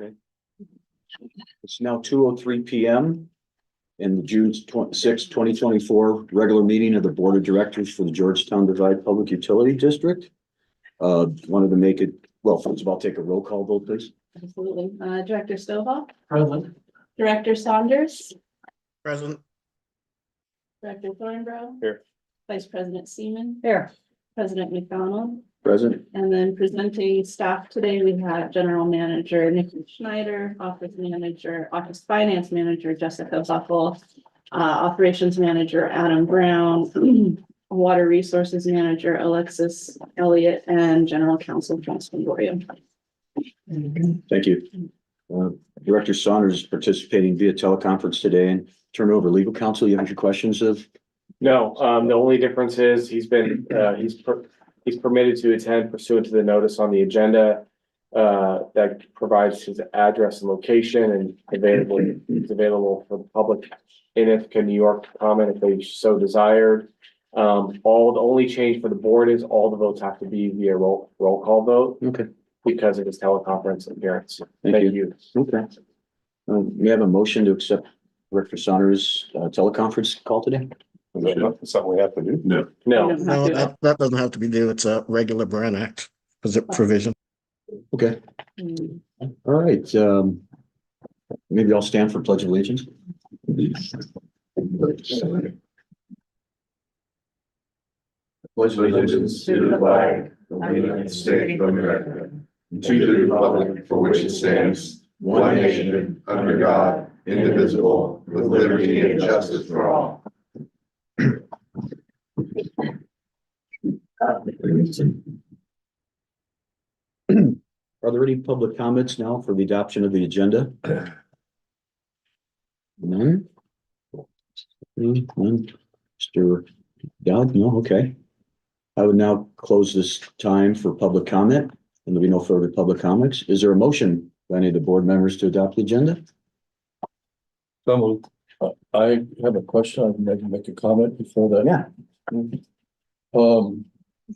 Okay. It's now 2:03 p.m. in the June 26, 2024 regular meeting of the Board of Directors for the Georgetown Divide Public Utility District. Wanted to make it, well, first of all, take a roll call vote, please. Absolutely. Director Stovall, Present. Director Saunders, Present. Director Thornbrough. Here. Vice President Seaman. Here. President McDonald. Present. And then presenting staff today, we have General Manager Nikki Schneider, Office Finance Manager Jessica Buckle, Operations Manager Adam Brown, Water Resources Manager Alexis Elliott, and General Counsel Johnston Gloria. Thank you. Director Saunders is participating via teleconference today, and turn it over to legal counsel. You have any questions of? No, the only difference is he's permitted to attend pursuant to the notice on the agenda that provides his address and location and it's available for the public in Ithaca, New York to comment if they so desired. The only change for the board is all the votes have to be via roll call vote. Okay. Because of his teleconference appearance. Thank you. Okay. We have a motion to accept Director Saunders' teleconference call today. Is that something we have to do? No. No, No, that doesn't have to be due. It's a regular Brand Act provision. Okay. All right. Maybe I'll stand for Pledge of Allegiance. Pledge allegiance to the flag of the United States of America, to the republic for which it stands, one nation, under God, indivisible, with liberty and justice for all. Are there any public comments now for the adoption of the agenda? None? None? Mr. Dodd? No, okay. I would now close this time for public comment, and there'll be no further public comments. Is there a motion by any of the board members to adopt the agenda? So I have a question. I'd like to make a comment before that. Yeah.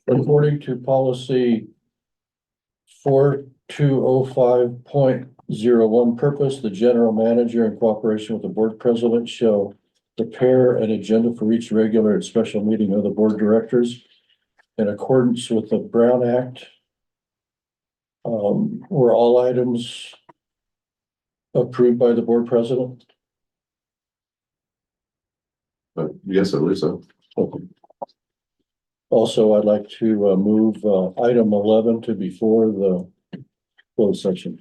According to policy 4205.01 purpose, the general manager in cooperation with the board president shall prepare an agenda for each regular and special meeting of the board of directors in accordance with the Brown Act. Were all items approved by the board president? Yes, I believe so. Okay. Also, I'd like to move item 11 to before the closed session.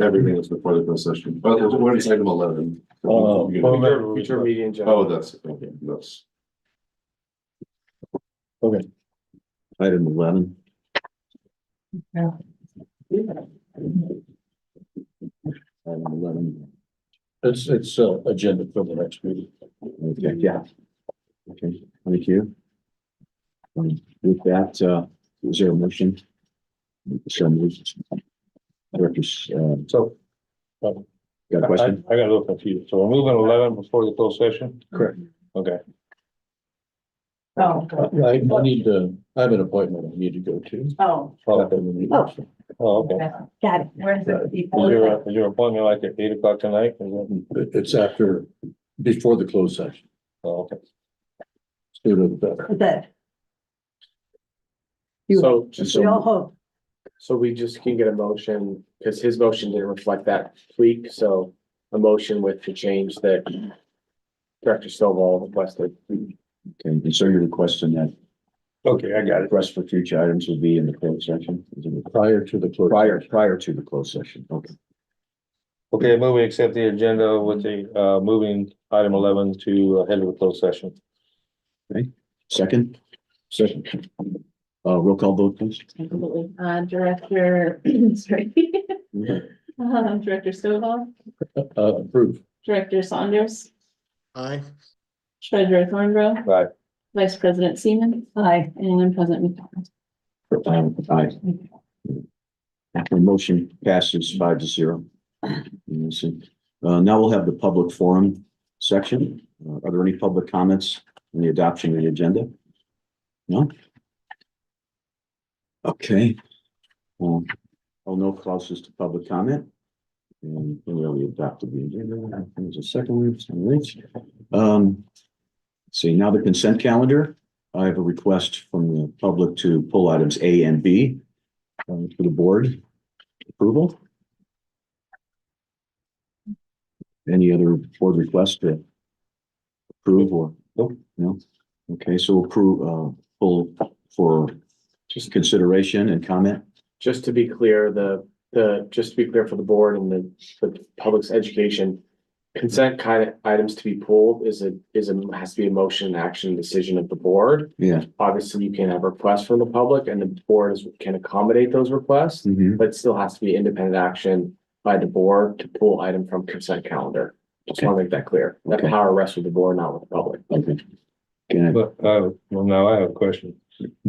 Everything is before the closed session. But what is item 11? future meeting agenda. Oh, that's, okay, that's. Okay. Item 11. Item 11. It's agenda for the next meeting. Okay, yeah. Okay, thank you. With that, is there a motion? So moved. Directors, So. got a question? I got a little confused. So we're moving 11 before the closed session? Correct. Okay. Oh. I need to, I have an appointment I need to go to. Oh. Oh, okay. Got it. Where's Is your appointment like at 8 o'clock tonight? It's after, before the closed session. Oh, okay. Sooner the better. That. So we just can get a motion, because his motion didn't reflect that tweak, so a motion with the change that Director Stovall requested. Okay, and so you're requesting that Okay, I got it. request for future items will be in the closed session? Is it Prior to the closed. prior to the closed session? Okay. Okay, move we accept the agenda with the moving item 11 to head of the closed session. Second? Second. Roll call vote, please. Absolutely. Director, sorry. Director Stovall, Approved. Director Saunders, Aye. Treasurer Thornbrough. Aye. Vice President Seaman. Aye. And President McDonald. Aye. After motion passes 5-0. Now we'll have the public forum section. Are there any public comments on the adoption of the agenda? No? Okay. I'll Oh, no closest to public comment. And we already adopted the agenda. There's a second one. See, now the consent calendar. I have a request from the public to pull items A and B for the board approval. Any other board requests to approve or? Nope. No? Okay, so approve, pull for just consideration and comment. Just to be clear, just to be clear for the board and the public's education, consent kind of items to be pulled has to be a motion, action, decision of the board. Yeah. Obviously, you can have requests from the public and the board can accommodate those requests, but it still has to be independent action by the board to pull item from consent calendar. Just want to make that clear. That Okay. power rests with the board, not with the public. Okay. Can I, But, well, now I have a question.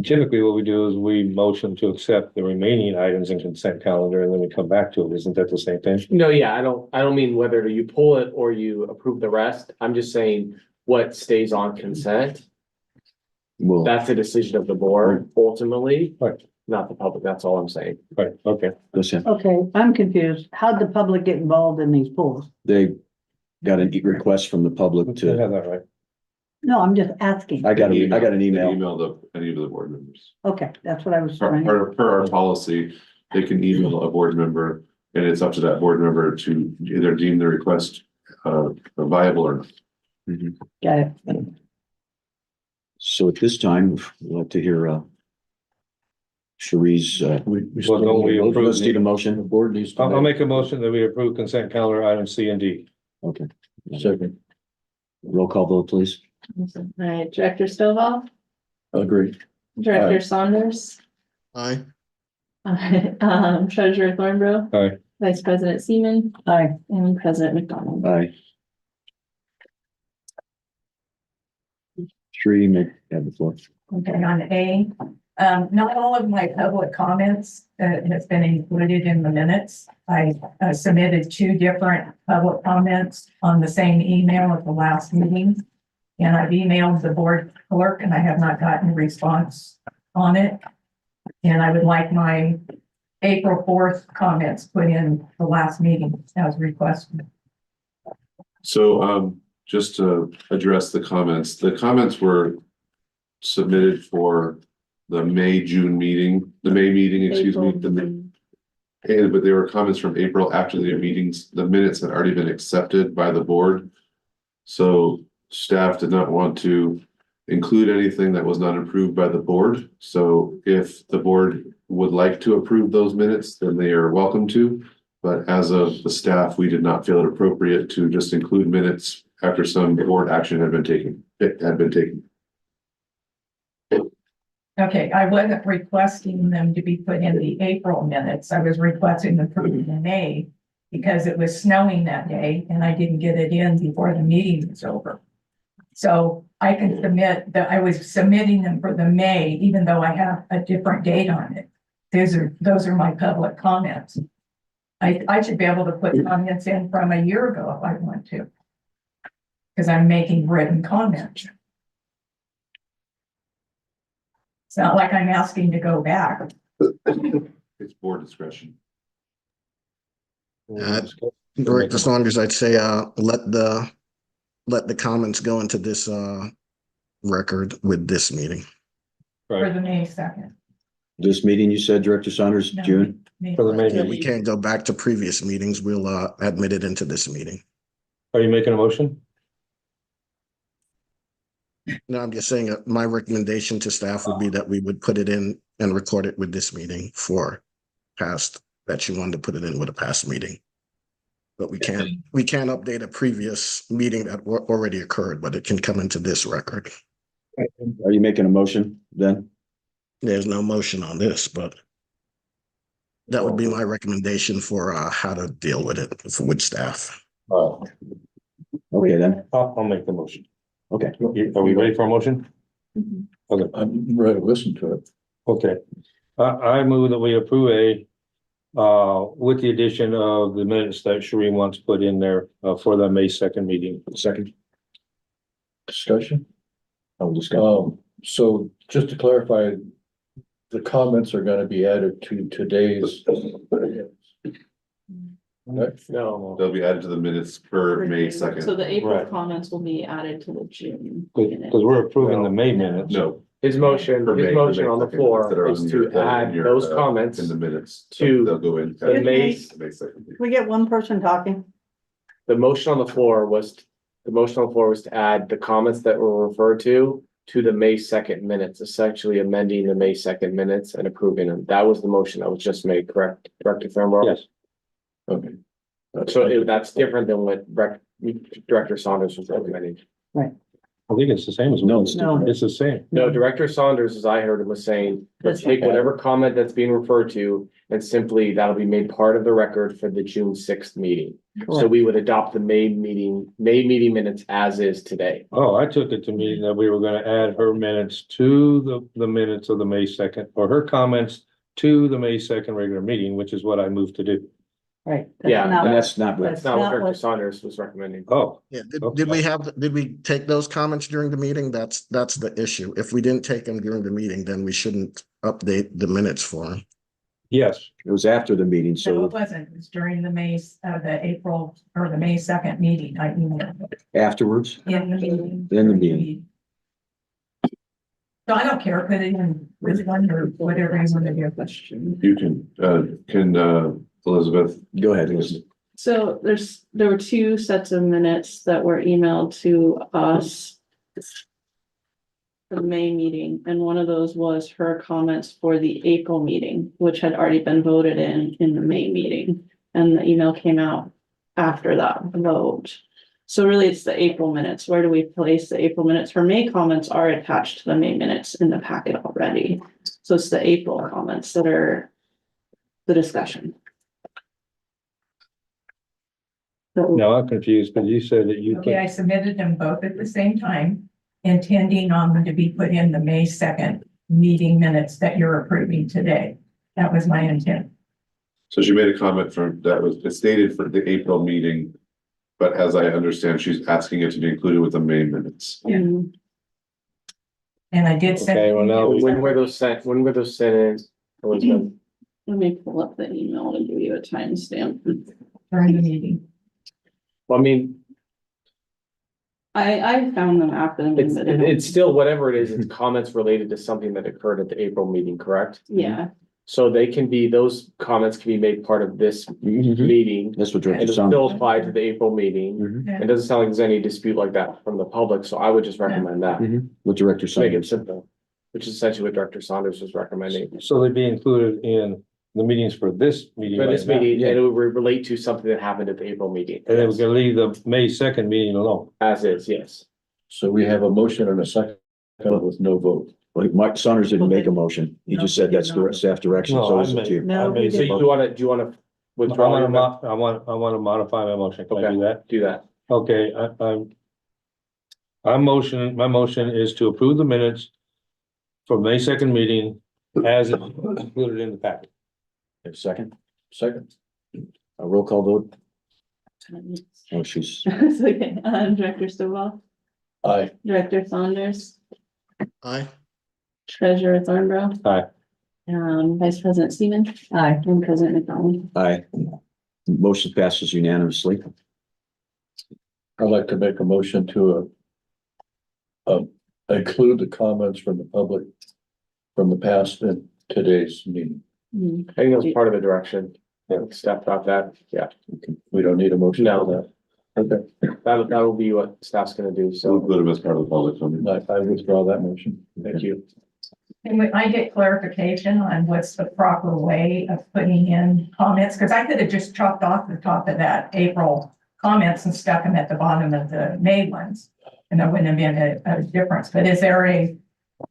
Typically, what we do is we motion to accept the remaining items in consent calendar and then we come back to it. Isn't that the same thing? No, yeah, I don't mean whether you pull it or you approve the rest. I'm just saying what stays on consent. well, That's a decision of the board ultimately, Right. not the public. That's all I'm saying. Right, okay. listen, Okay, I'm confused. How'd the public get involved in these polls? they got an request from the public You to, have that right. No, I'm just asking. I got an They email. Email any of the board members. Okay, that's what I was Per, trying. per our policy, they can email a board member and it's up to that board member to either deem the request viable or not. Mhm. Got it. So at this time, we'd like to hear, Cherie's, We Well, still don't we approve let's do the the motion. board needs to. I'll make a motion that we approve consent calendar items C and D. Okay. Second, Roll call vote, please. All right, Director Stovall, agree. Director Saunders, Aye. Treasurer Thornborough. Aye. Vice President Seaman Aye. and President McDonald. Aye. Cherie, may have the floor. Okay, on A, not all of my public comments has been included in the minutes. I submitted 2 different public comments on the same email at the last meeting. And I've emailed the board clerk and I have not gotten a response on it. And I would like my April 4th comments put in the last meeting as requested. So, just to address the comments were submitted for the June meeting, the May meeting, excuse me, but there were comments from April after the meetings. The minutes had already been accepted by the board. So staff did not want to include anything that was not approved by the board. So if the board would like to approve those minutes, then they are welcome to. But as of the staff, we did not feel it appropriate to just include minutes after some board action had been taken. Okay, I wasn't requesting them to be put in the April minutes. I was requesting them put in the May because it was snowing that day and I didn't get it in before the meeting was over. So I can submit that I was submitting them for the May, even though I have a different date on it. Those are my public comments. I should be able to put comments in from a year ago if I want to. Because I'm making written comments. It's not like I'm asking to go back. It's board discretion. Director Saunders, I'd say, let the comments go into this, record with this meeting. For the May 2nd. This meeting, you said, Director Saunders, No. June? For the May Yeah, we can't go back to previous meetings. We'll, admit it into this meeting. Are you making a motion? No, I'm just saying, my recommendation to staff would be that we would put it in and record it with this meeting for past, that you wanted to put it in with a past meeting. But we can't update a previous meeting that already occurred, but it can come into this record. Are you making a motion then? There's no motion on this, but that would be my recommendation for, how to deal with it with staff. Okay, then. I'll make the motion. Okay. Are we ready for a motion? Okay. I'm ready to listen to it. Okay, I move that we approve with the addition of the minutes that Cherie wants put in there, for the May 2nd meeting. Second. Discussion? I'll discuss. So just to clarify, the comments are gonna be added to today's. No, They'll be added to the minutes for May second. So the April Right. comments will be added to the June. Because we're approving the May minutes. No. his motion, for May- his the motion May on the 2nd floor that are is on to your- that are in add your, those In comments. the minutes. to They'll go in. The May, May 2nd. We get one person talking. the motion on the floor was, to add the comments that were referred to the May second minutes, essentially amending the May second minutes and approving them. That was the motion that was just made, correct? Director Thornborough? Yes. Okay. That's different than what Director Saunders was recommending. I think it's the same as. No, it's No. It's the same. No, Director Saunders, as I heard him, was saying, let's take whatever comment that's being referred to and simply that'll be made part of the record for the June sixth meeting. So we would adopt the May meeting minutes as is today. Oh, I took it to mean that we were gonna add her minutes to the minutes of the May second, or her comments to the May second regular meeting, which is what I moved to do. Right. Yeah, not And what- that's not what, That's not what not Director what- Saunders was recommending. Oh, Yeah, did we take those comments during the meeting? That's the issue. If we didn't take them during the meeting, then we shouldn't update the minutes for them. yes. it was after the meeting, No, so it wasn't. It was during the the April or the May second meeting. I emailed it afterwards, in the meeting. in the meeting. So I don't care, put it in this one or whatever you want to do. Question. You can, Elizabeth, Go ahead, Elizabeth. So there were two sets of minutes that were emailed to us. For the May meeting, and one of those was her comments for the April meeting, which had already been voted in the May meeting. And the email came out after that vote. So really, it's the April minutes. Where do we place the April minutes? Her May comments are attached to the May minutes in the packet already. So it's the April comments that are the discussion. So Now I'm confused, because you said that you Okay, I could, submitted them both at the same time, intending on them to be put in the May second meeting minutes that you're approving today. That was my intent. so she made a comment that was stated for the April meeting. But as I understand, she's asking it to be included with the May minutes. mm, And I did send. Okay, well, now we- When were those sent in? Elizabeth? let me pull up the email and give you a timestamp. During the meeting. Well, I mean, I found them after the meeting. but I don't- it's still whatever it is, it's comments related to something that occurred at the April meeting, correct? Yeah, So those comments can be made part of this meeting. That's what And Director it's Saunders. still apply to the April meeting. Mhm. It doesn't sound like there's any dispute like that from the public, so I would just recommend that. What Director Just make it Saunders. simple, which is essentially what Director Saunders was recommending. so they'd be included in the meetings for this meeting. For this right now. meeting, and it would relate to something that happened at the April meeting. And then we're gonna leave the May second meeting alone. As is, yes. So we have a motion and a second with no vote. Like Mike Saunders didn't make a motion. He just said that's the staff direction, No, so I is it made- to you. No, I made we So the you motion. wanna, do you wanna withdraw your, I want to modify my motion. Can I do that? do that? Okay, my motion is to approve the minutes for May second meeting as included in the packet. Have a second, Second. a roll call vote. Oh, she's, It's okay. Director Stovall, Aye. Director Saunders, Aye. Treasurer Thornborough. Aye. Vice President Seaman. Aye. And President McDonald. aye. Motion passes unanimously. I'd like to make a motion to include the comments from the public from the past in today's meeting. Hmm. I think that was part of the direction. Staff got that, yeah. We don't need a motion No. for Okay. That will be what staff's gonna do, So so, include them as part of the public. that. I withdraw that motion. thank you. And when I get clarification on what's the proper way of putting in comments, because I could have just chopped off the top of that April comments and stuck them at the bottom of the May ones. And there wouldn't have been a difference, but is there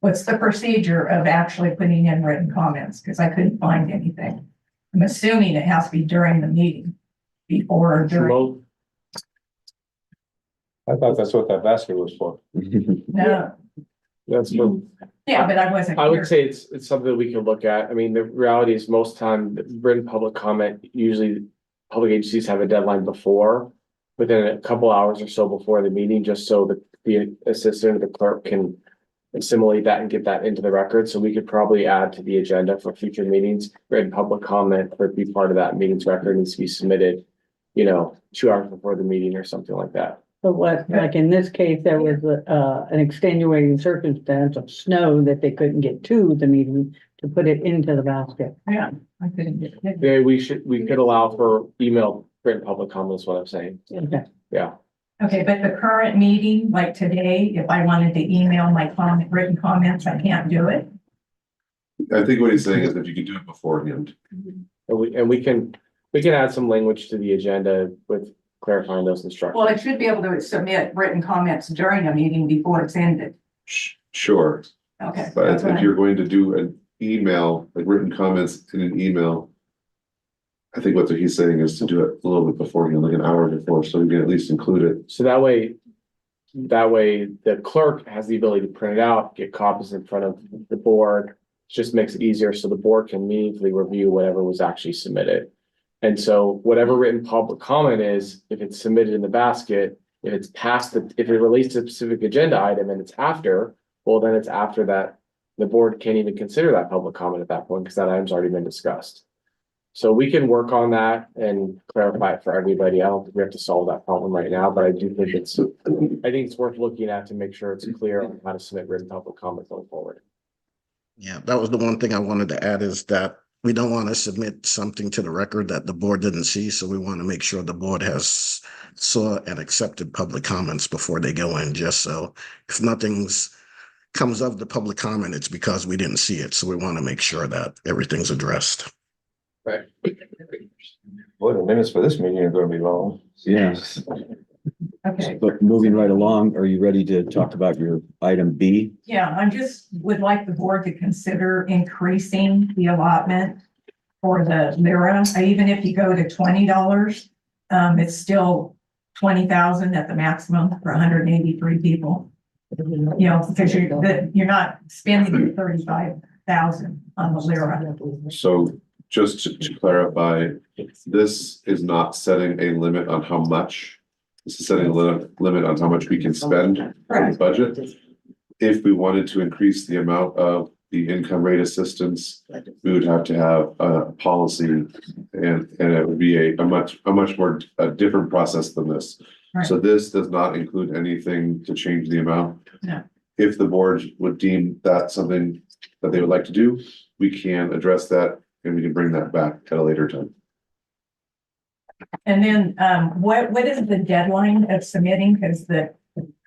what's the procedure of actually putting in written comments? Because I couldn't find anything. I'm assuming it has to be during the meeting, before or during. Mo- I thought that's what that basket was for. No, That's for, yeah, but I wasn't. I would here. say it's something we can look at. I mean, the reality is most time, the written public comment, usually public agencies have a deadline before, within a couple hours or so before the meeting, just so that the assistant or the clerk can assimilate that and get that into the record, so we could probably add to the agenda for future meetings, written public comment, or be part of that meeting's record needs to be submitted, 2 hours before the meeting or something like that. But what, like in this case, there was an extenuating circumstance of snow that they couldn't get to the meeting to put it into the basket. Yeah, I couldn't get it. Yeah, we could allow for email written public comments, what I'm saying, Okay. yeah. Okay, but the current meeting, like today, if I wanted to email my written comments, I can't do it. I think what he's saying is if you could do it beforehand. And we can add some language to the agenda with clarifying those instructions. Well, I should be able to submit written comments during a meeting before it's ended. Sure, Okay. but that's what if you're going to do an email, like written comments in an email. I think what he's saying is to do it a little bit beforehand, like an hour before, so we can at least include it. So that way the clerk has the ability to print it out, get copies in front of the board. Just makes it easier so the board can meaningfully review whatever was actually submitted. And so whatever written public comment is, if it's submitted in the basket, if it's past if it relates to a specific agenda item and it's after, well, then it's after that. The board can't even consider that public comment at that point because that item's already been discussed. So we can work on that and clarify it for everybody. I don't think we have to solve that problem right now, but I do think it's worth looking at to make sure it's clear on how to submit written public comment going forward. Yeah, that was the one thing I wanted to add is that we don't want to submit something to the record that the board didn't see. So we want to make sure the board has saw and accepted public comments before they go in, just so if nothing's comes of the public comment, it's because we didn't see it. So we want to make sure that everything's addressed. Right. Boy, the minutes for this meeting are gonna be long. Yes, Okay, but moving right along, are you ready to talk about your item B? yeah, I just would like the board to consider increasing the allotment for the Lyra. Even if you go to $20, it's still 20,000 at the maximum for 183 people. Because you're not spending 35,000 on the Lyra. So just to clarify, this is not setting a limit on how much. This is setting a limit on how much we can spend on the Correct. budget. If we wanted to increase the amount of the income rate assistance, we would have to have a policy and it would be a much more different process than this. Right. So this does not include anything to change the amount. No. If the board would deem that something that they would like to do, we can address that and we can bring that back at a later time. And then, what is the deadline of submitting? Because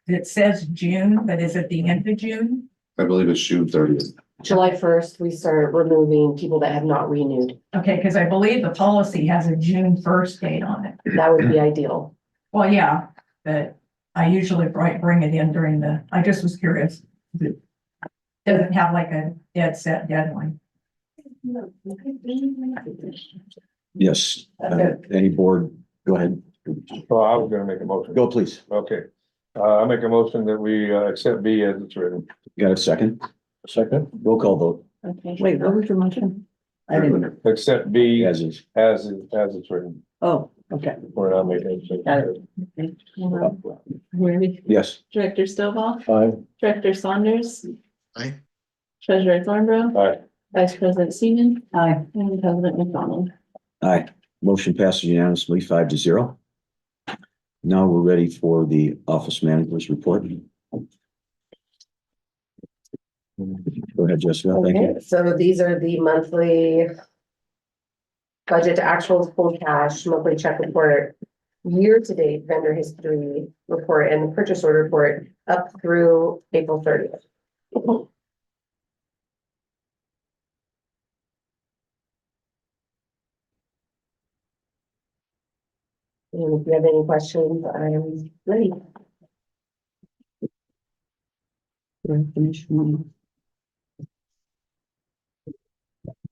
it says June, but is it the end of June? I believe it's June 30th. July 1st, we start removing people that have not renewed. Okay, because I believe the policy has a June 1st date on it. That would be ideal. Well, yeah, but I usually bring it in I just was curious. It doesn't have like a dead set deadline. Yes, any board, go ahead. Well, I was gonna make a motion. Go, please. Okay. I make a motion that we accept B as it's written. You got a second? Second, Roll call vote, Okay. Wait, what was your motion? I didn't, Accept B as is. as it's written. oh, okay. We're not making it. Got it. Okay. Ready? Yes, Director Stovall, aye. Director Saunders, Aye. Treasurer Thornborough, Aye. Vice President Seaman, Aye. and President McDonald. aye. Motion passes unanimously, 5-0. Now we're ready for the office manager's report. Go ahead, Jessica. Thank you. Okay, so these are the monthly budget to actuals, full cash, monthly check report, year-to-date vendor history report, and the purchase order report up through April 30th. And if you have any questions, I am ready.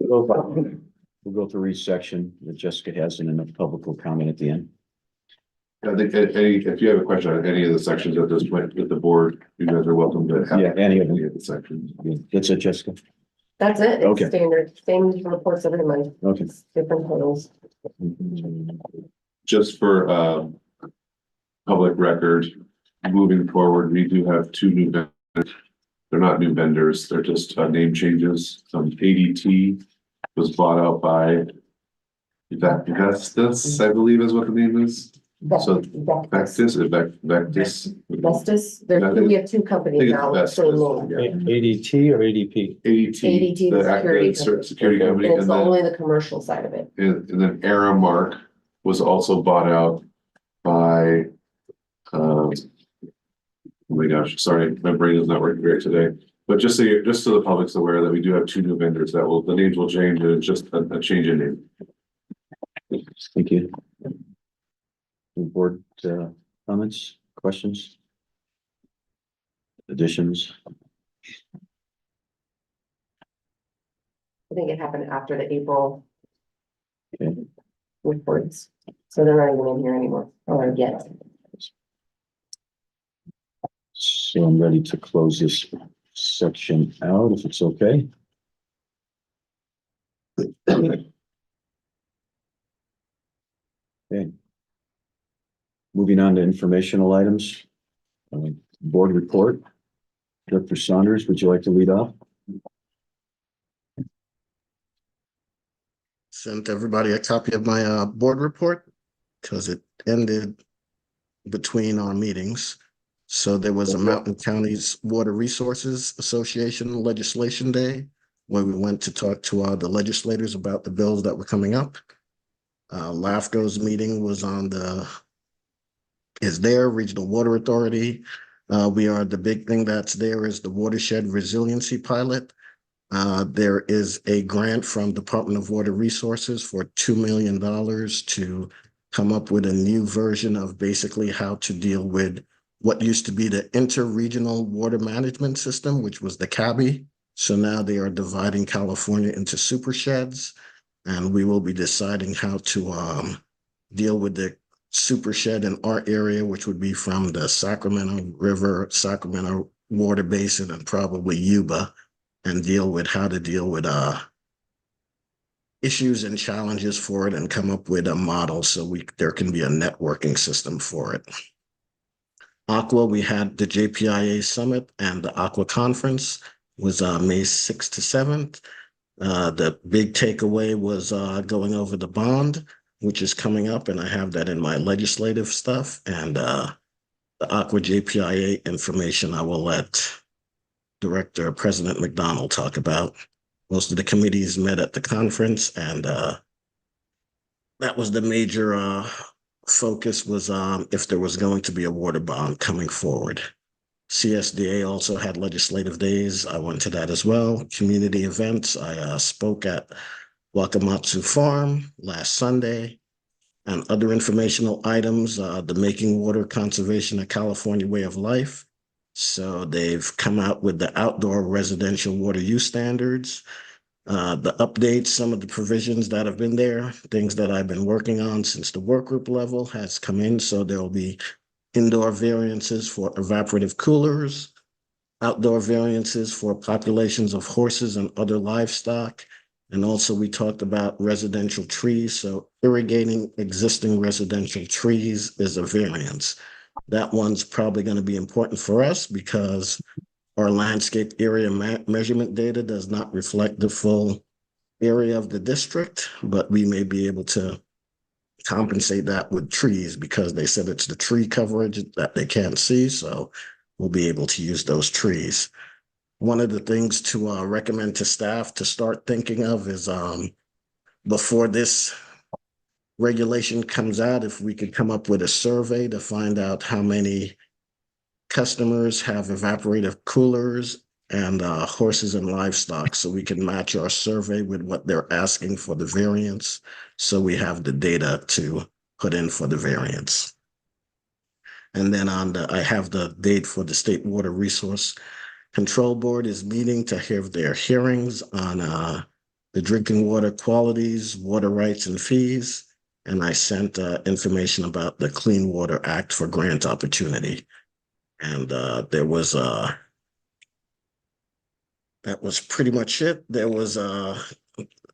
We'll go through each section that Jessica has and then the public will comment at the end. I think if you have a question on any of the sections of this with the board, you guys are welcome to have. Yeah, any of them. The sections. That's it, Jessica. That's it. It's Okay. standard, same reports every month, Okay. different totals. Just for public record, moving forward, we do have two new vendors They're not new vendors, they're just name changes. ADT was bought out by Vestas, I believe is what the name is. So Vectis, Vestas, we have two I companies think now. it's so Vestas, yeah. ADT or ADP? ADT, ADT, the the security company. security company, And it's and then, only the commercial side of it. and then Aramark was also bought out by, oh my gosh, sorry, my brain is not working great today. But just so the public's aware that we do have two new vendors the names will change, and it's just a change in name. Thank you. Board, comments, questions? Additions? I think it happened after the April Okay. reports. So they're not even in here anymore, or yet. So I'm ready to close this section out, if it's okay. Okay. Moving on to informational items. Board report. Director Saunders, would you like to lead off? Sent everybody a copy of my board report because it ended between our meetings. So there was a Mountain Counties Water Resources Association Legislation Day where we went to talk to the legislators about the bills that were coming up. LAFCO's meeting was is there, Regional Water Authority. The big thing that's there is the Watershed Resiliency Pilot. There is a grant from Department of Water Resources for $2 million to come up with a new version of basically how to deal with what used to be the Interregional Water Management System, which was the CABI. So now they are dividing California into super sheds, and we will be deciding how to deal with the super shed in our area, which would be from the Sacramento River, Sacramento Water Basin, and probably Yuba, and how to deal with issues and challenges for it and come up with a model so there can be a networking system for it. Aqua, we had the JPIA Summit and the Aqua Conference was May 6th to 7th. The big takeaway was going over the bond, which is coming up, and I have that in my legislative stuff. And the Aqua JPIA information I will let President McDonald talk about. Most of the committees met at the conference, and that was the major focus was if there was going to be a water bond coming forward. CSDA also had legislative days. I went to that as well. Community events. I spoke at Wakamatsu Farm last Sunday, and other informational items, the Making Water Conservation a California Way of Life. So they've come out with the outdoor residential water use standards, the updates, some of the provisions that have been there, things that I've been working on since the work group level has come in. So there will be indoor variances for evaporative coolers, outdoor variances for populations of horses and other livestock. And also we talked about residential trees. So irrigating existing residential trees is a variance. That one's probably going to be important for us because our landscape area measurement data does not reflect the full area of the district, but we may be able to compensate that with trees because they said it's the tree coverage that they can't see. So we'll be able to use those trees. One of the things to recommend to staff to start thinking of is before this regulation comes out, if we could come up with a survey to find out how many customers have evaporative coolers and horses and livestock, so we can match our survey with what they're asking for the variance. So we have the data to put in for the variance. And then I have the date for the State Water Resource Control Board is meeting to have their hearings on the drinking water qualities, water rights and fees. And I sent information about the Clean Water Act for grant opportunity. And that was pretty much it. There was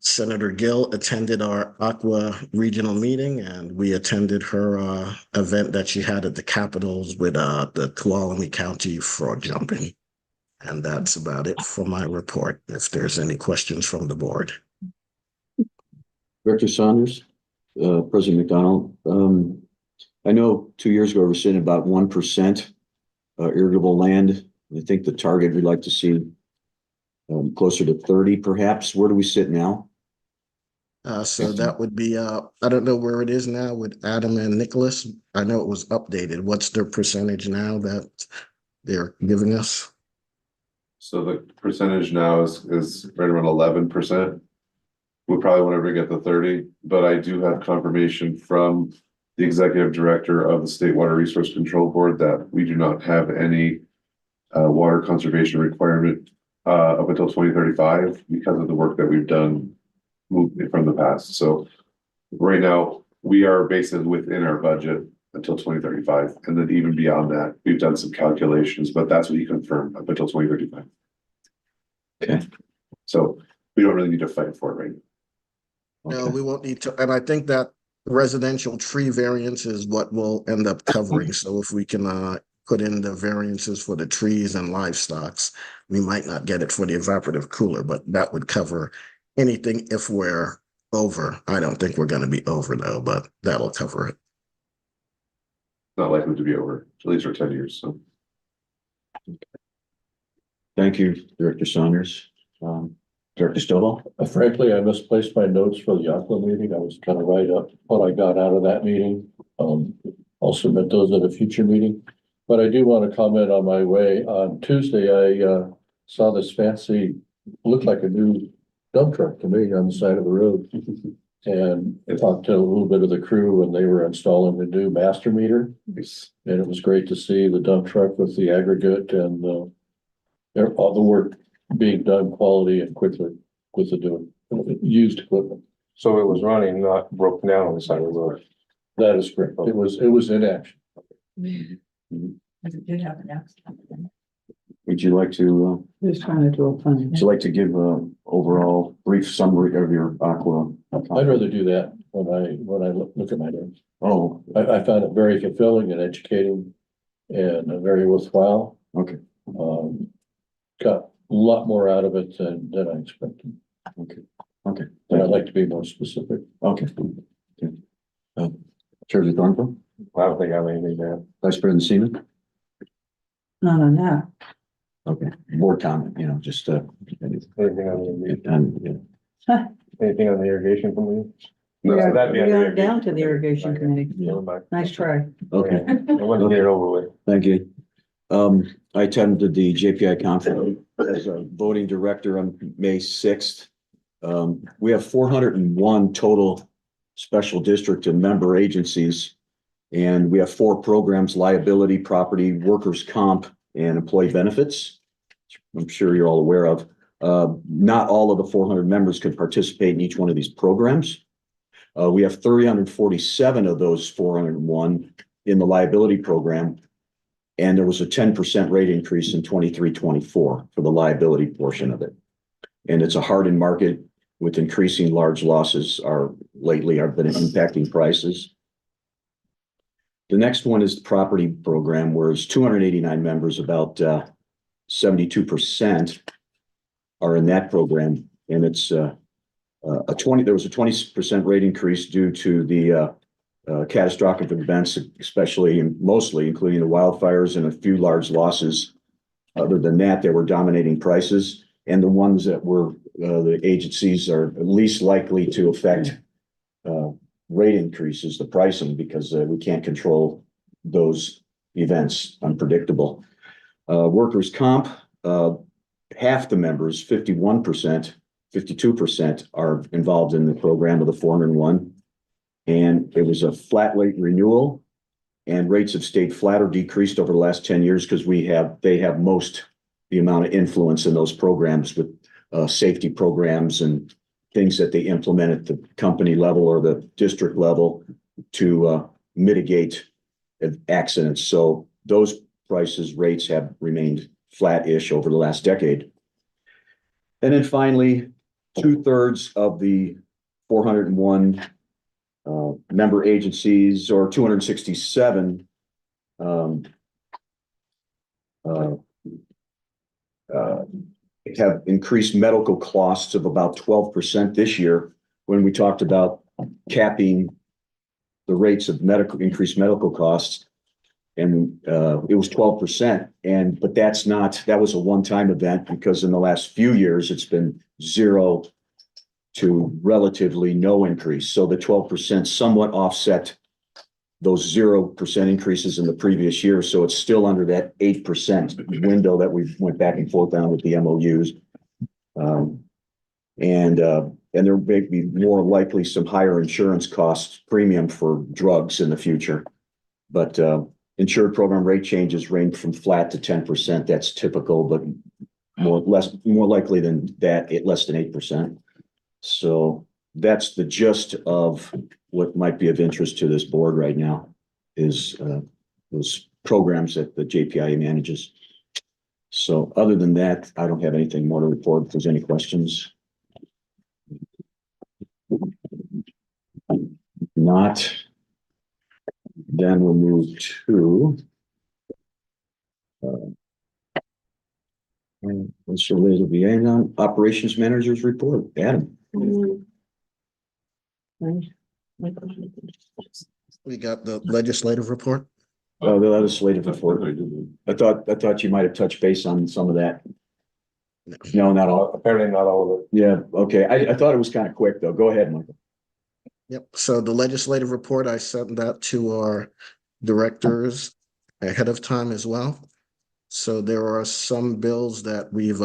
Senator Gill attended our Aqua regional meeting, and we attended her event that she had at the Capitals with the Tuolumne County frog jumping. And that's about it for my report, if there's any questions from the board. Director Saunders, President McDonald, I know 2 years ago we were sitting about 1% irrigable land. I think the target we'd like to see closer to 30 perhaps. Where do we sit now? So that would be, I don't know where it is now with Adam and Nicholas. I know it was updated. What's their percentage now that they're giving us? So the percentage now is right around 11%. We probably won't ever get the 30, but I do have confirmation from the executive director of the State Water Resource Control Board that we do not have any water conservation requirement up until 2035 because of the work that we've done from the past. So right now, we are basically within our budget until 2035. And then even beyond that, we've done some calculations, but that's what you confirm up until 2035. Okay. So we don't really need to fight for it right now. No, Okay. we won't need to, and I think that residential tree variance is what we'll end up covering. So if we can put in the variances for the trees and livestocks, we might not get it for the evaporative cooler, but that would cover anything if we're over. I don't think we're going to be over though, but that'll cover it. Not likely to be over, at least for 10 years, so. Thank you, Director Saunders. Director Stovall? Frankly, I misplaced my notes for the Aqua meeting. I was gonna write up what I got out of that meeting. I'll submit those at a future meeting. But I do want to comment on my way. On Tuesday, I saw this fancy, looked like a new dump truck to me on the side of the road. And I talked to a little bit of the crew and they were installing the new master meter. And it was great to see the dump truck with the aggregate and all the work being done quality and quickly with the used equipment. So it was running, not broken down on the side of the road. That is correct. It was in action. It did have an accident. Would you like to, Who's trying to do a plan? would you like to give a overall brief summary of your Aqua? I'd rather do that when I look at my notes. Oh, I found it very fulfilling and educating and very worthwhile. okay, Got a lot more out of it than I expected. okay. And I'd like to be more specific. Okay. Treasurer Thornhill, I don't think I have anything there. Vice President Seaman? Not on that. Okay, board comment, just, Anything on the, and, anything on the irrigation committee? We No, are, that'd be we on the are irrigation down to the irrigation committee. Never mind. Nice try. okay, I want to get it over with. thank you. I attended the JPI conference as a voting director on May 6th. We have 401 total special district and member agencies. And we have 4 programs: liability, property, workers' comp, and employee benefits. I'm sure you're all aware of. Not all of the 400 members could participate in each one of these programs. We have 347 of those 401 in the liability program. And there was a 10% rate increase in 23-24 for the liability portion of it. And it's a hardened market with increasing large losses lately have been impacting prices. The next one is the property program, where it's 289 members, about 72% are in that program. And it's there was a 20% rate increase due to the catastrophic events, especially and mostly including the wildfires and a few large losses. Other than that, they were dominating prices. And the ones that were the agencies are least likely to affect rate increases, the pricing, because we can't control those events, unpredictable. Workers' comp, half the members, 51%, 52% are involved in the program of the 401. And it was a flat rate renewal, and rates have stayed flat or decreased over the last 10 years because they have the amount of influence in those programs with safety programs and things that they implement at the company level or the district level to mitigate accidents. So those rates have remained flat-ish over the last decade. And then finally, 2/3 of the 401 member agencies, or 267, have increased medical costs of about 12% this year, when we talked about capping the rates of increased medical costs. And it was 12%. But that was a one-time event, because in the last few years, it's been 0 to relatively no increase. So the 12% somewhat offset those 0% increases in the previous year. So it's still under that 8% window that we went back and forth on with the MOUs. And there may be more likely some higher insurance costs premium for drugs in the future. But insured program rate changes range from flat to 10%. That's typical, but more likely than that, less than 8%. So that's the gist of what might be of interest to this board right now, is those programs that the JPIA manages. So other than that, I don't have anything more to report. If there's any questions. Not. Then we'll move to operations manager's report. Adam. We got the legislative report. Oh, the legislative report. I thought you might have touched base on some of that. No, not all. Apparently not all of it. Yeah, okay. I thought it was kind of quick, though. Go ahead, Michael. Yep. So the legislative report, I sent that to our directors ahead of time as well. So there are some bills that we've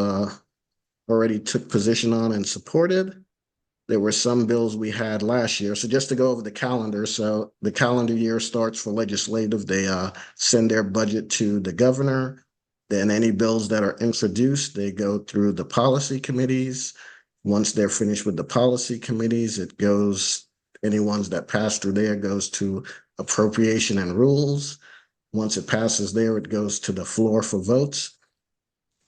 already took position on and supported. There were some bills we had last year. So just to go over the calendar. So the calendar year starts for legislative. They send their budget to the governor. Then any bills that are introduced, they go through the policy committees. Once they're finished with the policy committees, it goes, any ones that pass through there goes to appropriation and rules. Once it passes there, it goes to the floor for votes.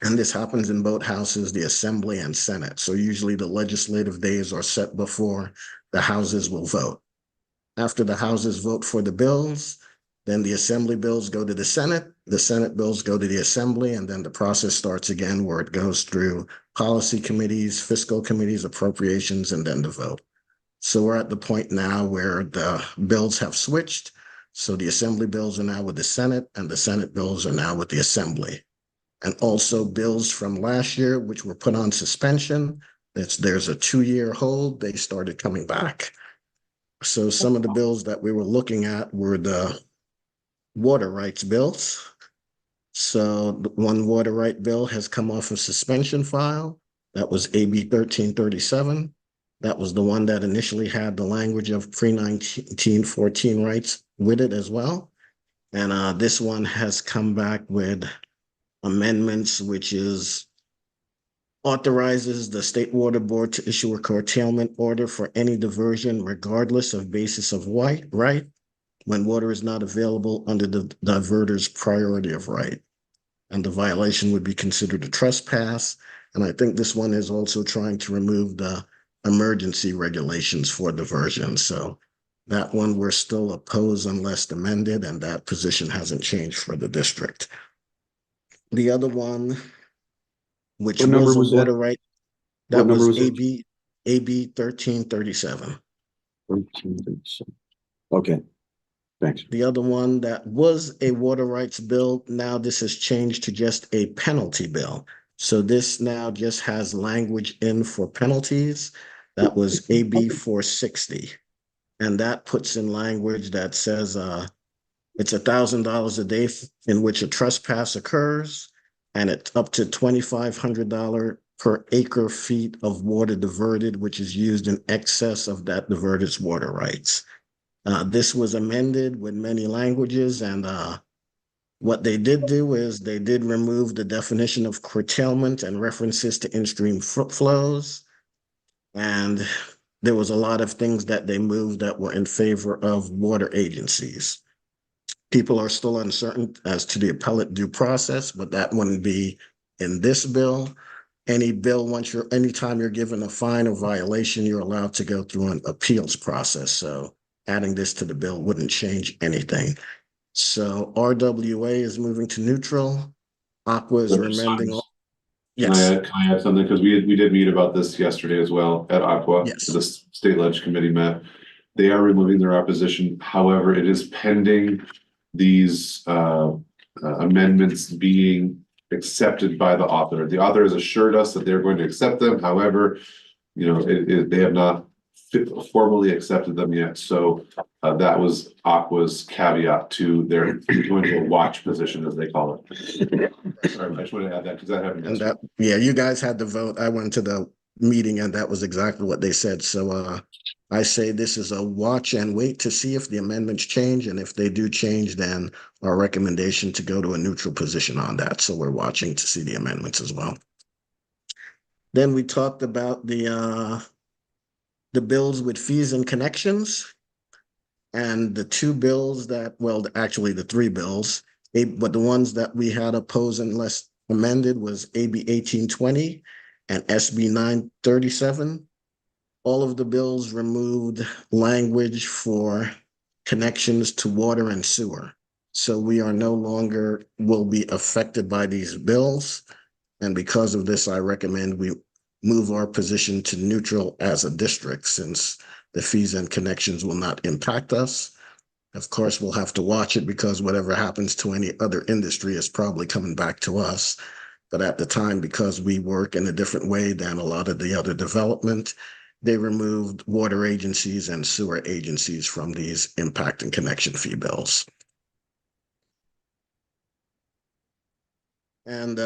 And this happens in both houses, the Assembly and Senate. So usually the legislative days are set before the houses will vote. After the houses vote for the bills, then the Assembly bills go to the Senate bills go to the Assembly, and then the process starts again where it goes through policy committees, fiscal committees, appropriations, and then the vote. So we're at the point now where the bills have switched. So the Assembly bills are now with the Senate, and the Senate bills are now with the Assembly. And also bills from last year, which were put on suspension, there's a 2-year hold, they started coming back. So some of the bills that we were looking at were the water rights bills. So the one water right bill has come off of suspension file. That was AB 1337. That was the one that initially had the language of pre-1914 rights with it as well. And this one has come back with amendments, which is authorizes the State Water Board to issue a curtailment order for any diversion, regardless of basis of right, when water is not available under the diverter's priority of right. And the violation would be considered a trespass. And I think this one is also trying to remove the emergency regulations for diversion. So that one we're still opposed unless amended, and that position hasn't changed for the district. The other one, which What number was was that? right, What that number was was it? AB 1337. Okay, thanks. The other one that was a water rights bill, now this has changed to just a penalty bill. So this now just has language in for penalties. That was AB 460. And that puts in language that says it's $1,000 a day in which a trespass occurs, and it's up to $2,500 per acre feet of water diverted, which is used in excess of that diverter's water rights. This was amended with many languages, and what they did do is they did remove the definition of curtailment and references to in-stream flows. And there was a lot of things that they moved that were in favor of water agencies. People are still uncertain as to the appellate due process, but that wouldn't be in this bill. Any bill, anytime you're given a fine or violation, you're allowed to go through an appeals process. So adding this to the bill wouldn't change anything. So RWA is moving to neutral. Aqua is Yes, Can I add something? Because we did meet about this yesterday as well at Aqua. Yes. The state ledge committee met. They are removing their opposition. However, it is pending these amendments being accepted by the author. The author has assured us that they're going to accept them. However, they have not formally accepted them yet. So that was Aqua's caveat to their going to a watch position, as they call it. Sorry, I just want to add that because that happened and yesterday. you guys had the vote. I went to the meeting and that was exactly what they said. So I say this is a watch and wait to see if the amendments change. And if they do change, then our recommendation to go to a neutral position on that. So we're watching to see the amendments as well. Then we talked about the bills with fees and connections. And the two bills that, well, actually the three bills, but the ones that we had opposed unless amended was AB 1820 and SB 937. All of the bills removed language for connections to water and sewer. So we are no longer will be affected by these bills. And because of this, I recommend we move our position to neutral as a district since the fees and connections will not impact us. Of course, we'll have to watch it because whatever happens to any other industry is probably coming back to us. But at the time, because we work in a different way than a lot of the other development, they removed water agencies and sewer agencies from these impact and connection fee bills. And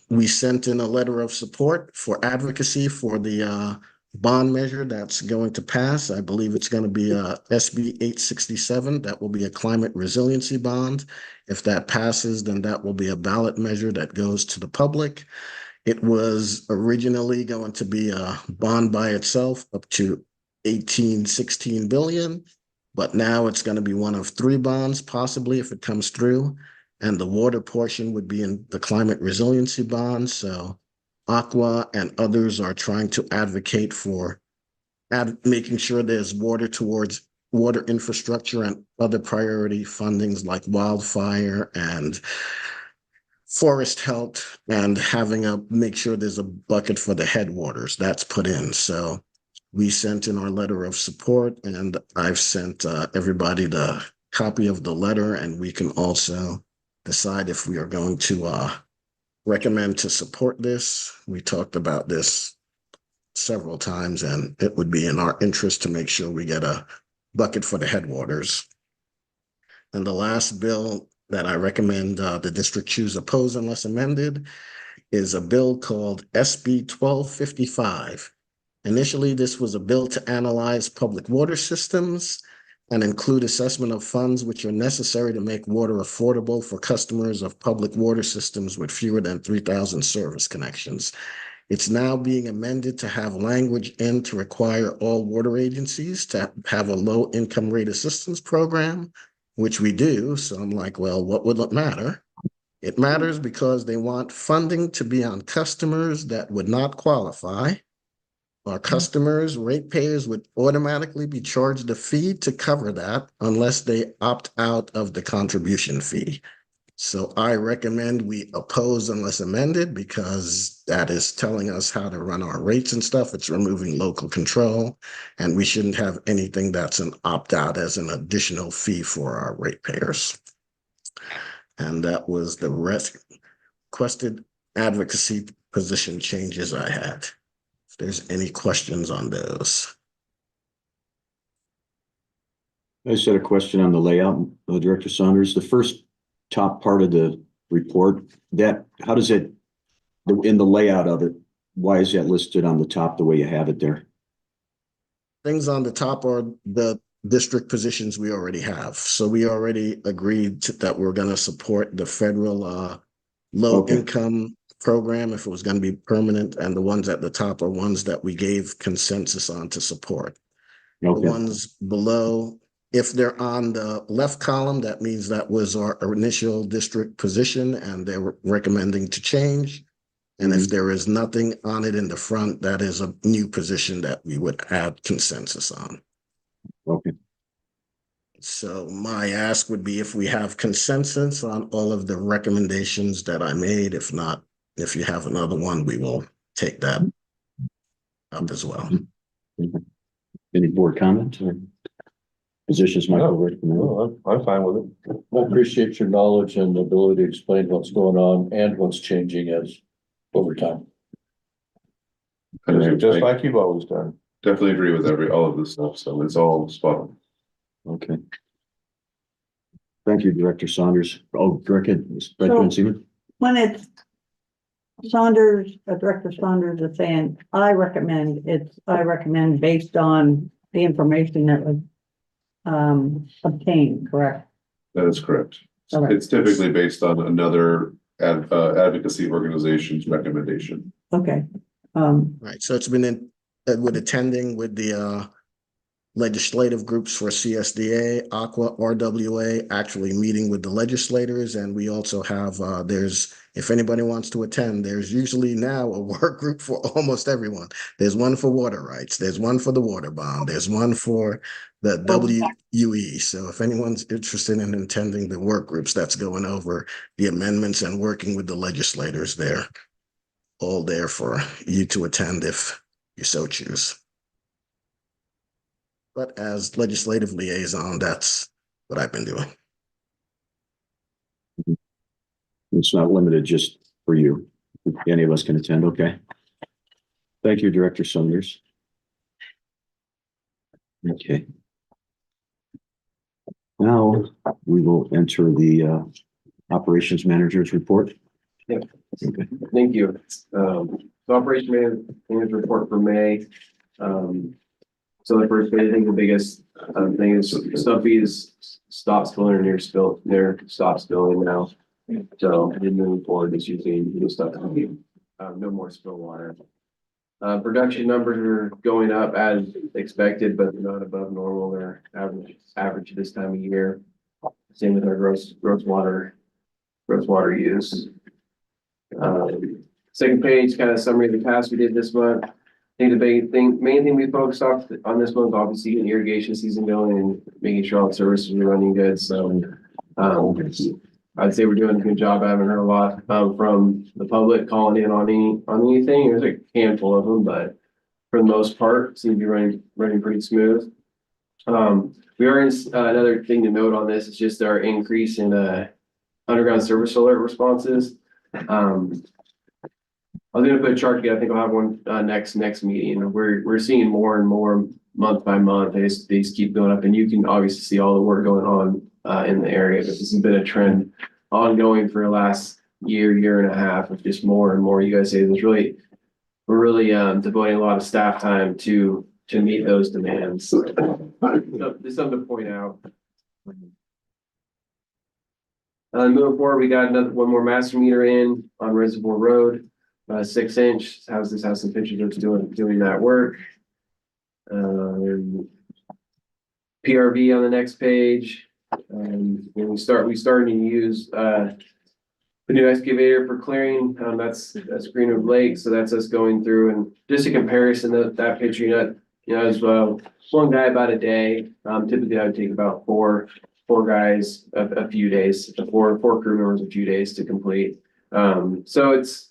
we sent in a letter of support for advocacy for the bond measure that's going to pass. I believe it's going to be SB 867. That will be a climate resiliency bond. If that passes, then that will be a ballot measure that goes to the public. It was originally going to be a bond by itself up to 16 billion, but now it's going to be one of three bonds, possibly if it comes through. And the water portion would be in the climate resiliency bond. So Aqua and others are trying to advocate for making sure there's water towards water infrastructure and other priority fundings like wildfire and forest health, and make sure there's a bucket for the headwaters that's put in. So we sent in our letter of support, and I've sent everybody the copy of the letter, and we can also decide if we are going to recommend to support this. We talked about this several times, and it would be in our interest to make sure we get a bucket for the headwaters. And the last bill that I recommend the district choose oppose unless amended is a bill called SB 1255. Initially, this was a bill to analyze public water systems and include assessment of funds which are necessary to make water affordable for customers of public water systems with fewer than 3,000 service connections. It's now being amended to have language in to require all water agencies to have a low income rate assistance program, which we do. So I'm like, well, what would it matter? It matters because they want funding to be on customers that would not qualify. Our customers, ratepayers would automatically be charged a fee to cover that unless they opt out of the contribution fee. So I recommend we oppose unless amended because that is telling us how to run our rates and stuff. It's removing local control, and we shouldn't have anything that's an opt-out as an additional fee for our ratepayers. And that was the requested advocacy position changes I had. If there's any questions on those. I just had a question on the layout, Director Saunders. The first top part of the report, how does it, in the layout of it, why is that listed on the top the way you have it there? Things on the top are the district positions we already have. So we already agreed that we're going to support the federal low income program if it was going to be permanent, and the ones at the top are ones that we gave consensus on to support. The ones below, if they're on the left column, that means that was our initial district position and they were recommending to change. And if there is nothing on it in the front, that is a new position that we would add consensus on. Okay. So my ask would be if we have consensus on all of the recommendations that I made, if not, if you have another one, we will take that up as well. Any board comments or positions, Michael? recommend? No, I'm fine with it. I appreciate your knowledge and ability to explain what's going on and what's changing as over time. And I Just like you've always done. definitely agree with all of this stuff, so it's all spot on. Okay. Thank you, Director Saunders. Oh, Director Seaman. When it's Saunders, Director Saunders is saying, I recommend based on the information that was obtained, correct? That is correct. Okay. It's typically based on another advocacy organization's recommendation. Okay, Right, so it's been with attending with the legislative groups for CSDA, Aqua, RWA, actually meeting with the legislators, and we also have, if anybody wants to attend, there's usually now a work group for almost everyone. There's one for water rights, there's one for the water bond, there's one for the WUE. So if anyone's interested in attending the work groups that's going over the amendments and working with the legislators, they're all there for you to attend if you so choose. But as legislative liaison, that's what I've been doing. It's not limited just for you. Any of us can attend, okay? Thank you, Director Saunders. Okay. Now we will enter the operations manager's report. Yep. Okay. Thank you. So operation manager report for May. So the first thing, I think the biggest thing is Stumpy's stop spilling near stop spilling now. So moving forward, it's usually stuff no more spill water. Production numbers are going up as expected, but they're not above normal. They're average this time of year. Same with our gross water use. Second page, kind of summary of the tasks we did this month. I think the main thing we focused on this month, obviously, getting irrigation season going and making sure all the services are running good. So I'd say we're doing a good job. I haven't heard a lot from the public calling in on anything. There's a handful of them, but for the most part, seem to be running pretty smooth. We are in another thing to note on this is just our increase in underground service alert responses. I was gonna put a chart together. I think I'll have one next meeting. We're seeing more and more month by month. They just keep going up, and you can obviously see all the work going on in the area. But this has been a trend ongoing for the last year and a half of just more and more. You guys say we're really devoting a lot of staff time to meet those demands. So, there's something to point out. Moving forward, we got one more master meter in on Reservoir Road. 6-inch. This has some pictures of doing that work. PRV on the next page. We started to use the new excavator for clearing. That's Greenwood Lake, so that's us going through and just a comparison of that picture. As well, one guy about a day. Typically, I would take about four guys a few days, four crew members a few days to complete. So it's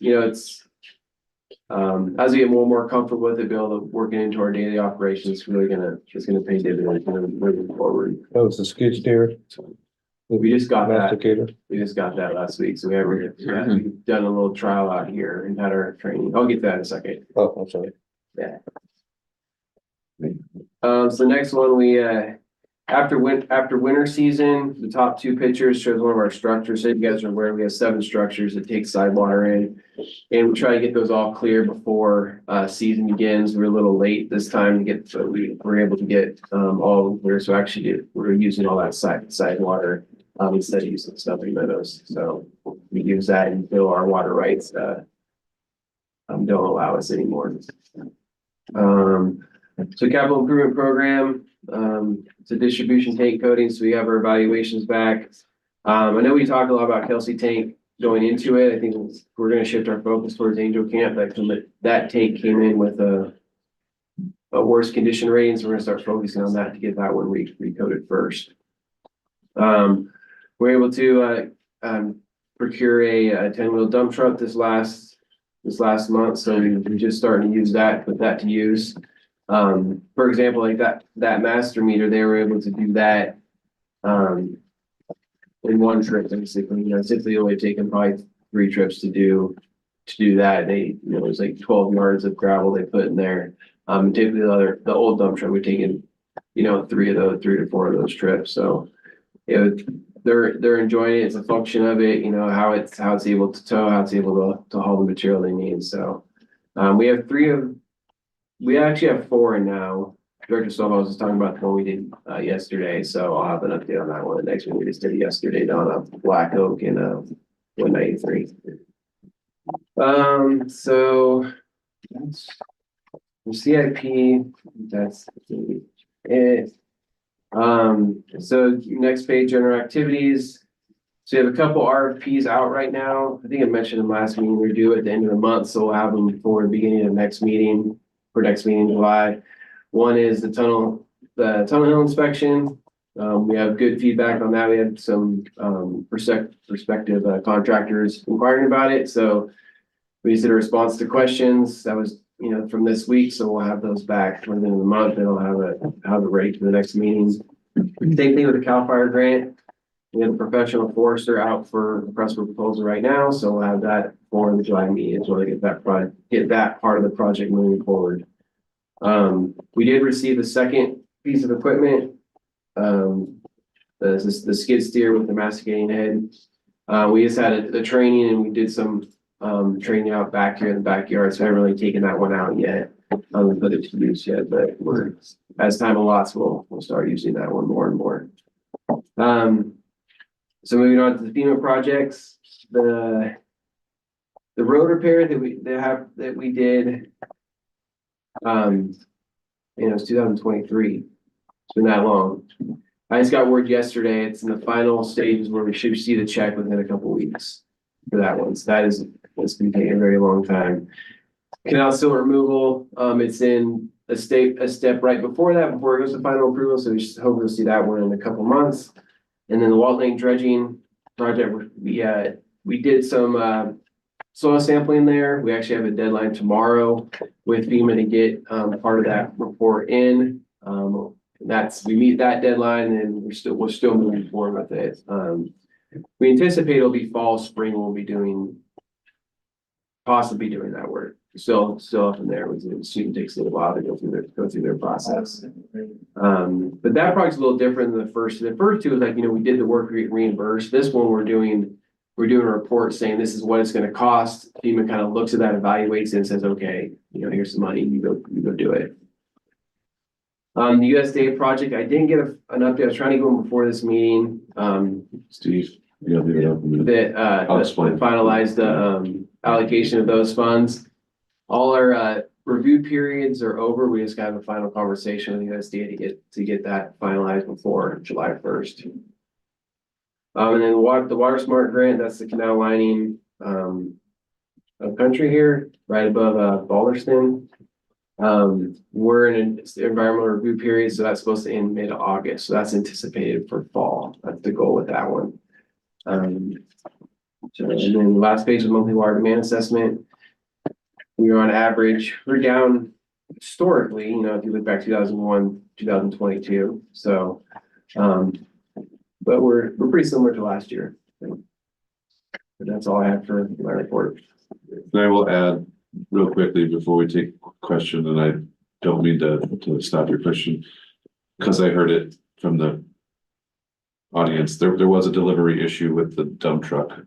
as we get more and more comfortable with it, be able to work it into our daily operations, it's gonna pay dividends moving forward. That was the skid steer. We just got that. Masticator. We just got that last week, so we've done a little trial out here and had our training. I'll get that in a second. Oh, I'm sorry. Yeah. So next one, we after winter season, the top two pictures shows one of our structures. So you guys are aware, we have 7 structures that take side water in, and we try to get those all clear before season begins. We're a little late this time to get, so we were able to get all clear. So actually, we're using all that side water instead of using stumpy meadows. So we use that until our water rights don't allow us anymore. So capital improvement program. It's a distribution tank coating, so we have our evaluations back. I know we talked a lot about Kelsey tank going into it. I think we're going to shift our focus towards Angel Camp. That tank came in with a worse condition rating, so we're going to start focusing on that to get that one recoated first. We're able to procure a 10-wheel dump truck this last this last month, so we just starting to use that, put that to use. For example, like that master meter, they were able to do that in one trip, basically. Typically only taken probably 3 trips to do that. It was like 12 yards of gravel they put in there. Typically the old dump truck would take in, 3 to 4 of those trips. So they're enjoying it. It's a function of it, how it's able to tow, how it's able to haul the material they need. So we actually have 4 now. Director Silva was just talking about the one we did yesterday, so I'll have an update on that one. The next one we just did yesterday down Black Oak and 193. So that's the CIP. That's it. So next page, general activities. So we have a couple RFPs out right now. I think I mentioned in last meeting, they're due at the end of the month, so we'll have them before the beginning of next meeting, in July. One is the tunnel hill inspection. We have good feedback on that. We had some prospective contractors inquiring about it. So we just did a response to questions. That was, from this week. So we'll have those back toward the end of the month, and I'll have it ready for the next meeting. Same thing with the CAL FIRE grant. We have a professional forester out for request for proposal right now. So we'll have that for the July meeting as well to get that part of the project moving forward. We did receive the second piece of equipment, the skid steer with the masticating head. We just had the training, and we did some training out back here in the backyard, so I haven't really taken that one out yet. Put it to use yet, but as time allots, we'll start using that one more and more. So moving on to the FEMA projects, the road repair that we did. It was 2023. It's been that long. I just got word yesterday. It's in the final stages where we should see the check within a couple weeks for that one. So it's been taking a very long time. Canal sill removal. It's in a step right before that, before it goes to final approval. So we should hopefully see that one in a couple months. And then the Walt Lake dredging project, we did some soil sampling there. We actually have a deadline tomorrow with FEMA to get part of that report in. We meet that deadline, and we're still moving forward with it. We anticipate it'll be fall, spring. We'll be possibly doing that work. Still up in there. The student takes a little while to go through their process. But that project's a little different than the first. The first two is like, we did the work, reimbursed. This one we're doing a report saying this is what it's going to cost. FEMA kind of looks at that, evaluates it, and says, okay, here's some money, you go do it. The USDA project, I didn't get an update. I was trying to go in before this meeting. Steve, leave it up. That finalized the allocation of those funds. All our review periods are over. We just got a final conversation with the USDA to get that finalized before July 1st. And then the Water Smart grant, that's the canal lining of country here, right above Balderston. We're in an environmental review period, so that's supposed to end mid-August. So that's anticipated for fall. That's the goal with that one. And then the last page of monthly water demand assessment. We're on average, we're down historically, if you look back 2001, 2022. So, but we're pretty similar to last year. But that's all I have for my report. And I will add real quickly before we take question, and I don't mean to stop your question, because I heard it from the audience. There was a delivery issue with the dump truck.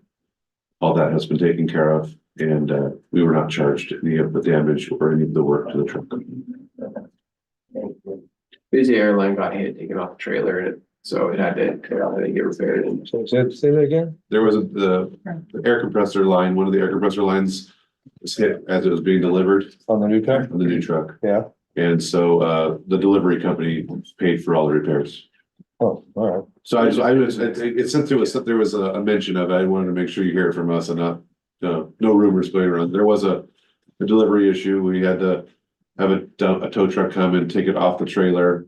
All that has been taken care of, and we were not charged any of the damage or any of the work to the truck. Busy airline got hit, taken off the trailer, and so it had to get repaired. And Say that again? There was the air compressor line. One of the air compressor lines was hit as it was being delivered On the new truck? on the new truck. Yeah. And so the delivery company paid for all the repairs. Oh, all right. So since there was a mention of it, I wanted to make sure you hear it from us and not no rumors going around. There was a delivery issue. We had to have a tow truck come and take it off the trailer,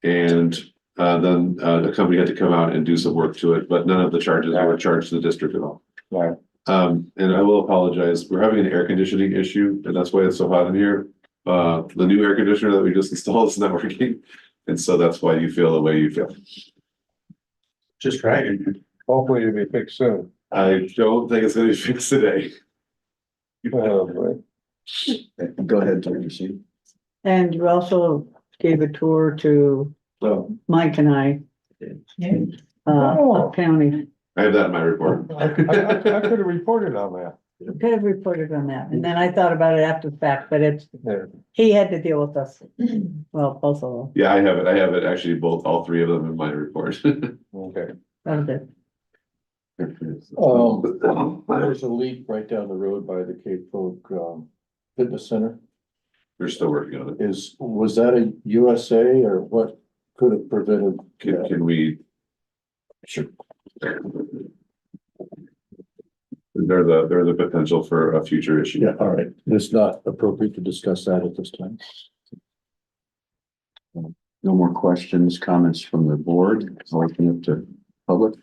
and then the company had to come out and do some work to it, but none of the charges were charged to the district at all. Right. And I will apologize, we're having an air conditioning issue, and that's why it's so hot in here. The new air conditioner that we just installed is not working, and so that's why you feel the way you feel. Just right. Hopefully it'll be fixed soon. I don't think it's gonna be fixed today. Oh, boy. Go ahead, Tracy. And you also gave a tour to So Mike and I, up county. I have that in my report. I could have reported on that. Could have reported on that, and then I thought about it after the fact, but it's, Yeah. he had to deal with us. Well, both of them, Yeah, I have it, actually, all three of them in my report. Okay. that was it. There's a leak right down the road by the Cape Folk, Fitness Center. We're still working on it. Was that a USA or what could have prevented? Can we? Sure. There's a potential for a future issue. Yeah, all right. It's not appropriate to discuss that at this time. No more questions, comments from the board. I'll open it to public.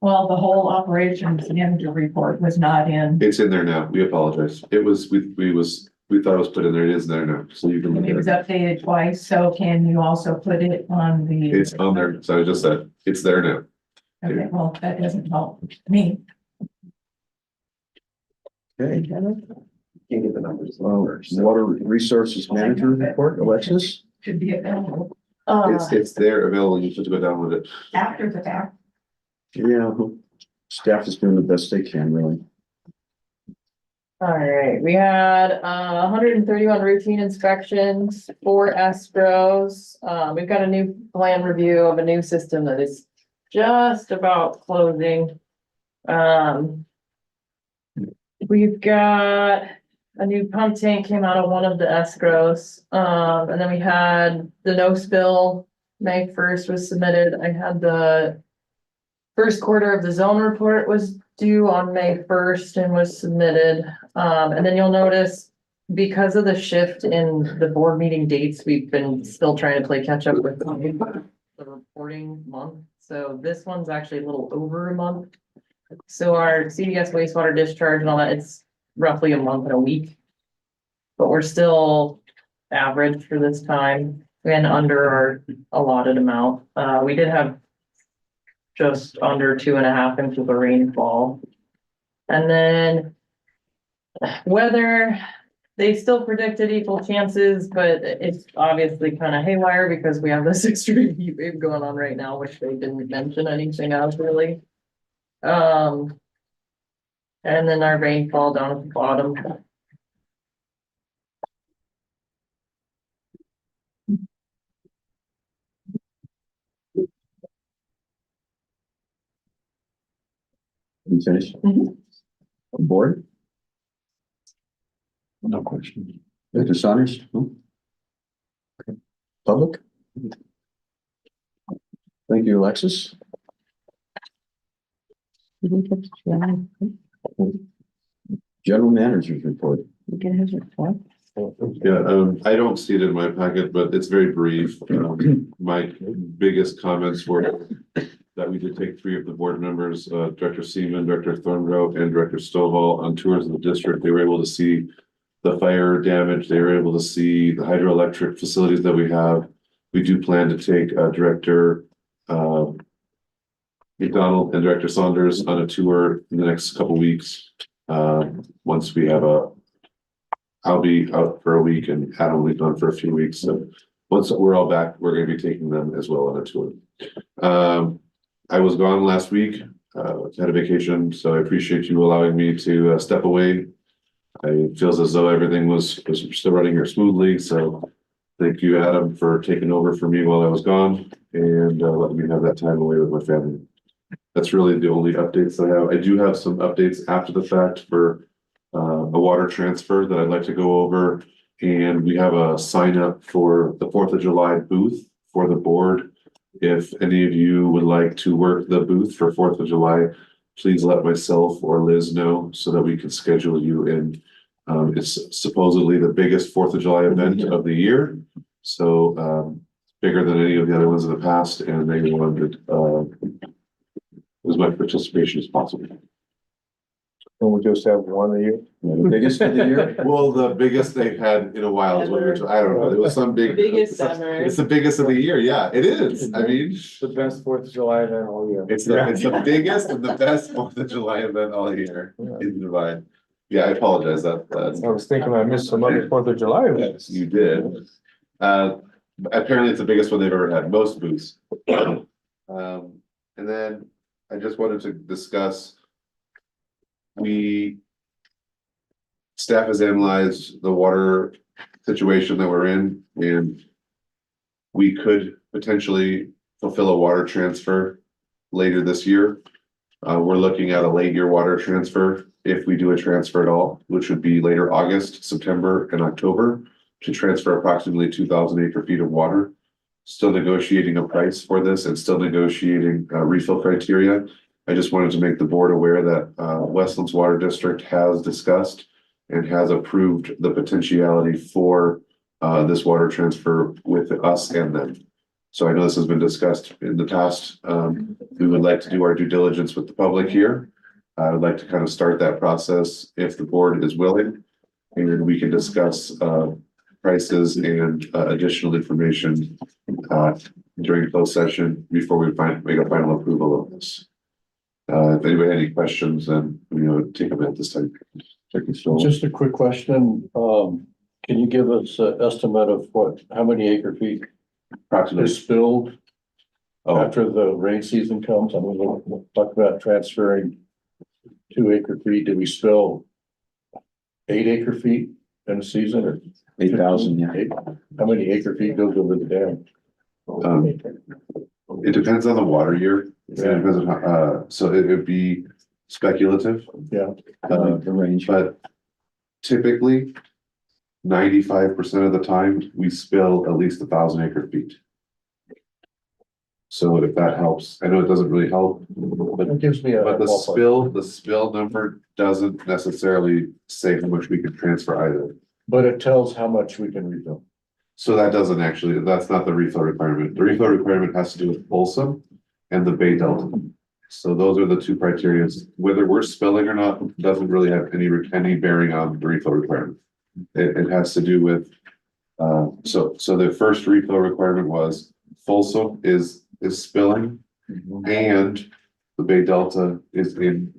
Well, the whole operations manager report was not in. It's in there now. We apologize. It was, we thought it was put in there. It is there now. So you can It look was at it. updated twice, so can you also put it on the? It's on there. So I just said, it's there now. Okay, well, that doesn't help me. Okay. Can't get the numbers. Water Resources Manager report, Alexis? Should be available, It's there available. You just go download it. after the fact. Yeah, staff is doing the best they can, really. All right, we had 131 routine inspections, 4 escrows. We've got a new plan review of a new system that is just about closing. We've got a new pump tank came out of one of the escrows. And then we had the no spill, May 1st was submitted. I had the first quarter of the zone report was due on May 1st and was submitted. And then you'll notice because of the shift in the board meeting dates, we've been still trying to play catch up with the reporting month. So this one's actually a little over a month. So our CDS wastewater discharge and all that, it's roughly a month and a week. But we're still average for this time and under our allotted amount. We did have just under 2.5 inches of rainfall. And then weather, they still predicted equal chances, but it's obviously kind of haywire because we have this extreme heat wave going on right now, which they didn't mention anything else really. And then our rainfall down at the bottom. You finished? Mhm. Board, No question. Mr. Saunders? No? Okay. Public? Thank you, Alexis. General Manager's report. Yeah, I don't see it in my packet, but it's very brief. My biggest comments were that we did take 3 of the board members, Director Seaman, Director Thorngrove, and Director Stovall on tours of the district. They were able to see the fire damage. They were able to see the hydroelectric facilities that we have. We do plan to take Director McDonald and Director Saunders on a tour in the next couple weeks. Once we have I'll be out for a week and Adam will be gone for a few weeks. So once we're all back, we're gonna be taking them as well on a tour. I was gone last week, had a vacation, so I appreciate you allowing me to step away. It feels as though everything was still running here smoothly, so thank you, Adam, for taking over for me while I was gone and letting me have that time away with my family. That's really the only updates I have. I do have some updates after the fact for a water transfer that I'd like to go over. And we have a sign up for the 4th of July booth for the board. If any of you would like to work the booth for 4th of July, please let myself or Liz know so that we can schedule you in. It's supposedly the biggest 4th of July event of the year. So bigger than any of the other ones in the past, and they wanted as much participation as possible. When we just have one a year. The biggest of the year. Well, the biggest they've had in a while is what we were, I don't know, it was some big. Biggest ever. It's the biggest of the year, yeah, it is, I mean, The best Fourth of July event all year. it's the biggest and the best Fourth of July event all year in Divide. Yeah, I apologize, that's. I was thinking I missed some other Fourth of July events. You did. Apparently it's the biggest one they've ever had, most booths. And then I just wanted to discuss. Staff has analyzed the water situation that we're in, and we could potentially fulfill a water transfer later this year. We're looking at a late year water transfer, if we do a transfer at all, which would be later August, September, and October, to transfer approximately 2,000 acre feet of water. Still negotiating a price for this and still negotiating refill criteria. I just wanted to make the board aware that Westlands Water District has discussed and has approved the potentiality for this water transfer with us and them. So I know this has been discussed in the past. We would like to do our due diligence with the public here. I would like to kind of start that process if the board is willing. And we can discuss prices and additional information during closed session before we make a final approval of this. If anybody had any questions, then, take them at this time. Just a quick question, can you give us an estimate of how many acre feet Approximately. is spilled Oh, after the rain season comes? I mean, we'll talk about transferring 2 acre feet. Did we spill 8 acre feet in a season or? 8,000, yeah. How many acre feet goes over the dam? it depends on the water year. It depends on how, so it would be speculative. Yeah. The range. But typically 95% of the time we spill at least 1,000 acre feet. So if that helps, I know it doesn't really help, but It gives me a. the spill number doesn't necessarily say how much we can transfer either. But it tells how much we can refill. So that doesn't actually, that's not the refill requirement. The refill requirement has to do with Folsom and the Bay Delta. So those are the two criteria. Whether we're spilling or not doesn't really have any bearing on the refill requirement. It has to do with, so the first refill requirement was Folsom is spilling and the Bay Delta is in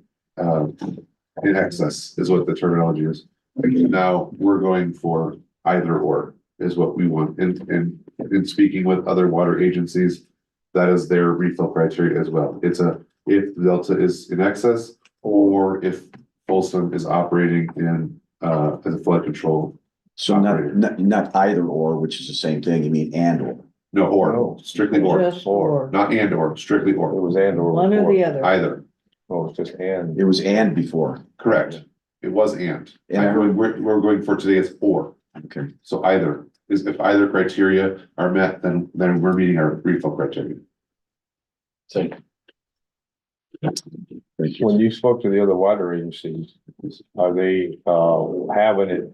excess is what the terminology is. Now we're going for either or is what we want. And in speaking with other water agencies, that is their refill criteria as well. It's if the Delta is in excess or if Folsom is operating in as a flood control. So not either or, which is the same thing. You mean and or. No, or strictly or, Just or, not and or, strictly It or, was and or. one or the before. other. either. Oh, it's just and. It was and before. Correct. It was and. Yeah. We're going for today is or. Okay. So either is if either criteria are met, then we're meeting our refill criteria. Say, Thank you. When you spoke to the other water agencies, are they having it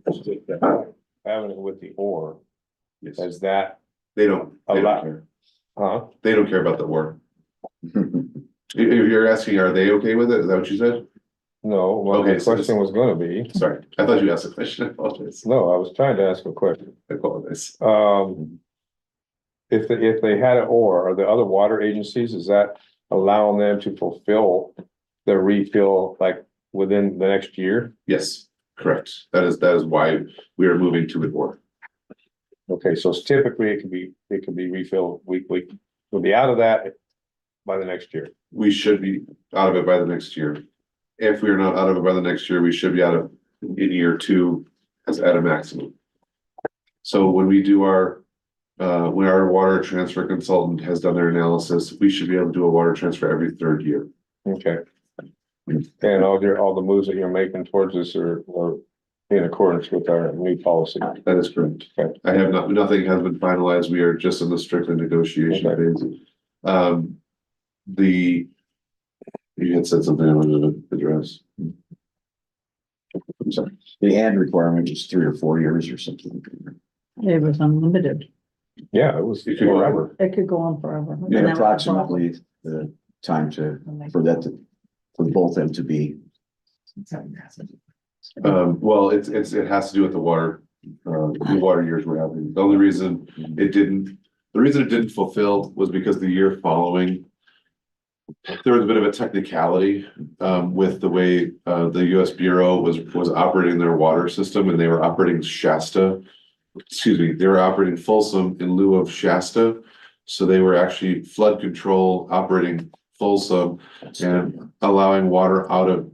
with the or? Yes. Is that, They don't lot. care. huh? They don't care about the or. If you're asking, are they okay with it? Is that what you said? No, well, Okay, the so question was gonna be, Sorry, I thought you asked a question. I apologize. no, I was trying to ask a question. I apologize. If they had it or, are the other water agencies, is that allowing them to fulfill the refill like within the next year? Yes, correct. That is why we are moving to an or. Okay, so typically it could be refilled weekly. We'll be out of that by the next year. We should be out of it by the next year. If we are not out of it by the next year, we should be out of in year 2 as at a maximum. So when we do when our water transfer consultant has done their analysis, we should be able to do a water transfer every 3rd year. Okay. And all the moves that you're making towards this are in accordance with our new policy. That is correct. Okay. I have nothing has been finalized. We are just in the strictly negotiation phase. You had said something I wanted to address. I'm sorry. The and requirement was 3 or 4 years or something. It was unlimited. Yeah, it was It could go forever. It could go on forever. And And that was the approximately the time for both them to be Well, it has to do with the water years we're having. The only reason it didn't fulfill was because the year following, there was a bit of a technicality, with the way, the US Bureau was operating their water system, and they were operating Shasta. Excuse me, they were operating Folsom in lieu of Shasta. So they were actually flood control operating Folsom and allowing water out of,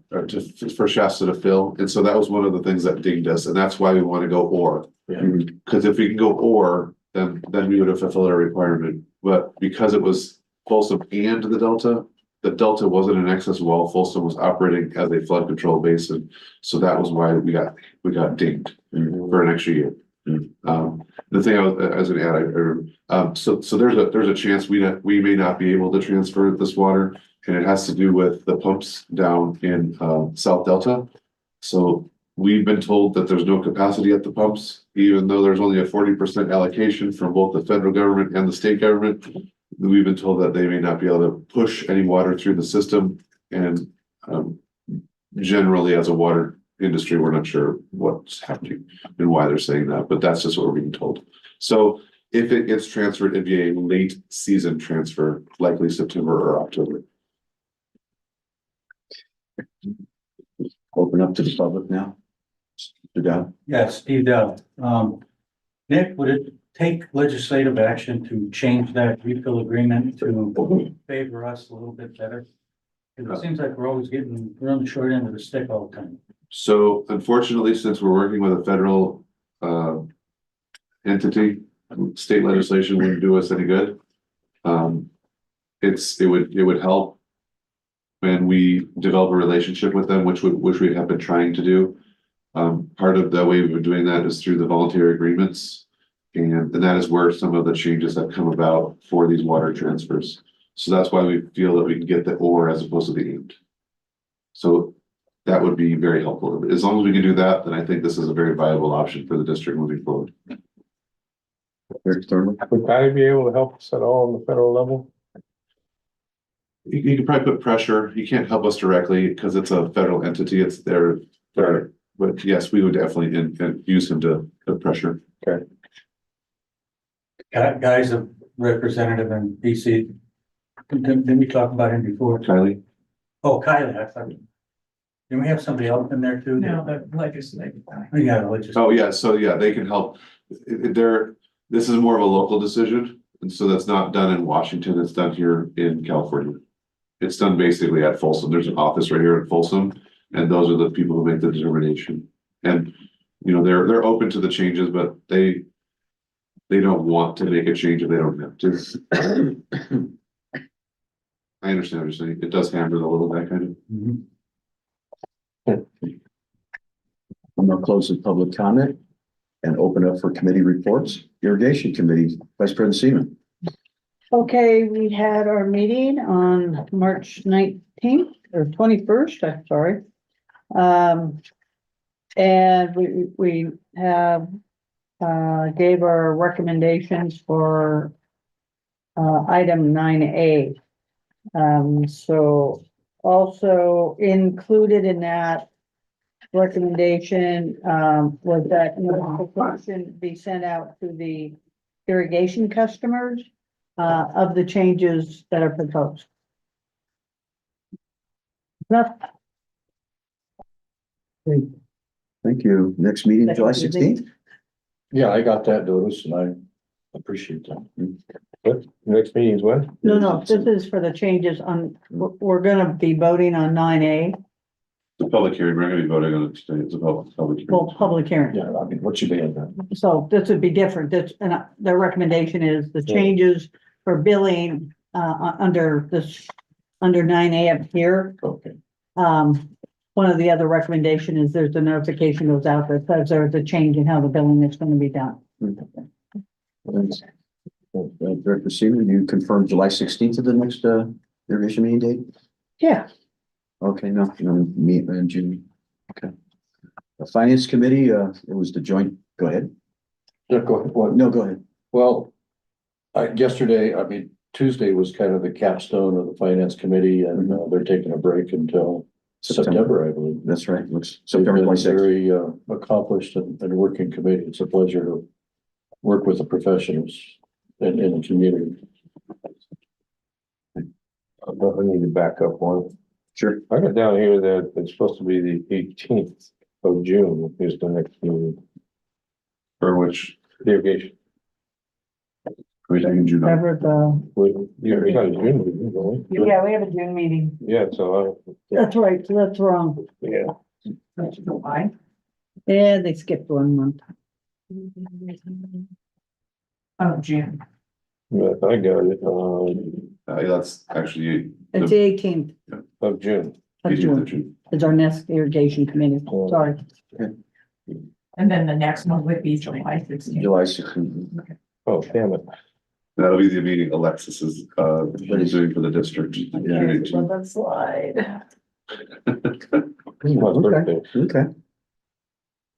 for Shasta to fill. And so that was one of the things that dinged us, and that's why we want to go or. Because if we can go or, then we would have fulfilled our requirement. But because it was Folsom and the Delta wasn't an excess well. Folsom was operating as a flood control basin. So that was why we got dinged for an extra year. The thing I was gonna add, so there's a chance we may not be able to transfer this water, and it has to do with the pumps down in South Delta. So we've been told that there's no capacity at the pumps, even though there's only a 40% allocation from both the federal government and the state government. We've been told that they may not be able to push any water through the system, and generally, as a water industry, we're not sure what's happening and why they're saying that, but that's just what we're being told. So if it gets transferred, it'd be a late season transfer, likely September or October. Open up to the public now. Mr. Dow. Yes, Steve Dow. Nick, would it take legislative action to change that refill agreement to favor us a little bit better? Because it seems like we're always we're on the short end of the stick all the time. So unfortunately, since we're working with a federal entity, state legislation wouldn't do us any good. It would help when we develop a relationship with them, which we have been trying to do. Part of the way we've been doing that is through the voluntary agreements. And that is where some of the changes have come about for these water transfers. So that's why we feel that we can get the or as opposed to the and. So that would be very helpful. As long as we can do that, then I think this is a very viable option for the district moving forward. Eric Thurman. Would Patty be able to help us at all on the federal level? You can probably put pressure. You can't help us directly because it's a federal entity. It's their, but yes, we would definitely use him to put pressure. Okay. Guy's a representative in DC. Didn't we talk about him before? Kylie? Oh, Kylie, I thought. Didn't we have somebody else in there too? No, the legislative. Yeah, legislative. Oh, yeah. So yeah, they can help. This is more of a local decision. And so that's not done in Washington. It's done here in California. It's done basically at Folsom. There's an office right here at Folsom, and those are the people who make the determination. And, you know, they're open to the changes, but they don't want to make a change if they don't have to. I understand what you're saying. It does hamper a little bit, kind of. I'm gonna close the public comment and open up for committee reports. Irrigation Committee, Vice President Seaman. Okay, we had our meeting on March 19th or 21st, I'm sorry. And we have gave our recommendations for item 9A. So also included in that recommendation was that notification be sent out to the irrigation customers of the changes that are proposed. Thank you. Next meeting, July 16th. Yeah, I got that notice and I appreciate that. What? Next meeting is when? No, this is for the changes on, we're gonna be voting on 9A, The public hearing, we're gonna be voting on it today. It's about public hearing. well, public hearing. Yeah, I mean, what you mean then? So this would be different. That's, and the recommendation is the changes for billing, under this, under 9A up here. Okay. One of the other recommendation is there's a notification goes out that says there's a change in how the billing is gonna be done. Director Seaman, you confirmed July 16th of the next irrigation meeting date? Yeah. Okay, no, meet in June. Okay. The Finance Committee, it was the joint, go ahead. Yeah, go ahead. What? No, go ahead. Well, Tuesday was kind of the capstone of the finance committee and they're taking a break until September, I believe. That's right, looks They've September been 26th. very accomplished and working committee. It's a pleasure to work with the professionals in the community. I need to back up one. Sure. I got down here that it's supposed to be the 18th of June is the next meeting, For which irrigation. we taking June. Ever the, You got a June meeting, don't we? yeah, we have a June meeting. Yeah, so, That's right, so that's wrong. yeah. That's July. Yeah, they skipped 1 month. Oh, June. Yes, I got it, That's actually It's the 18th of June. of 18th of June. June. It's our next irrigation committee. Sorry. And then the next one would be July 16th. July 16th. Oh, damn it. That'll be the meeting Alexis is doing for the district. Let that slide. It's my birthday. Okay,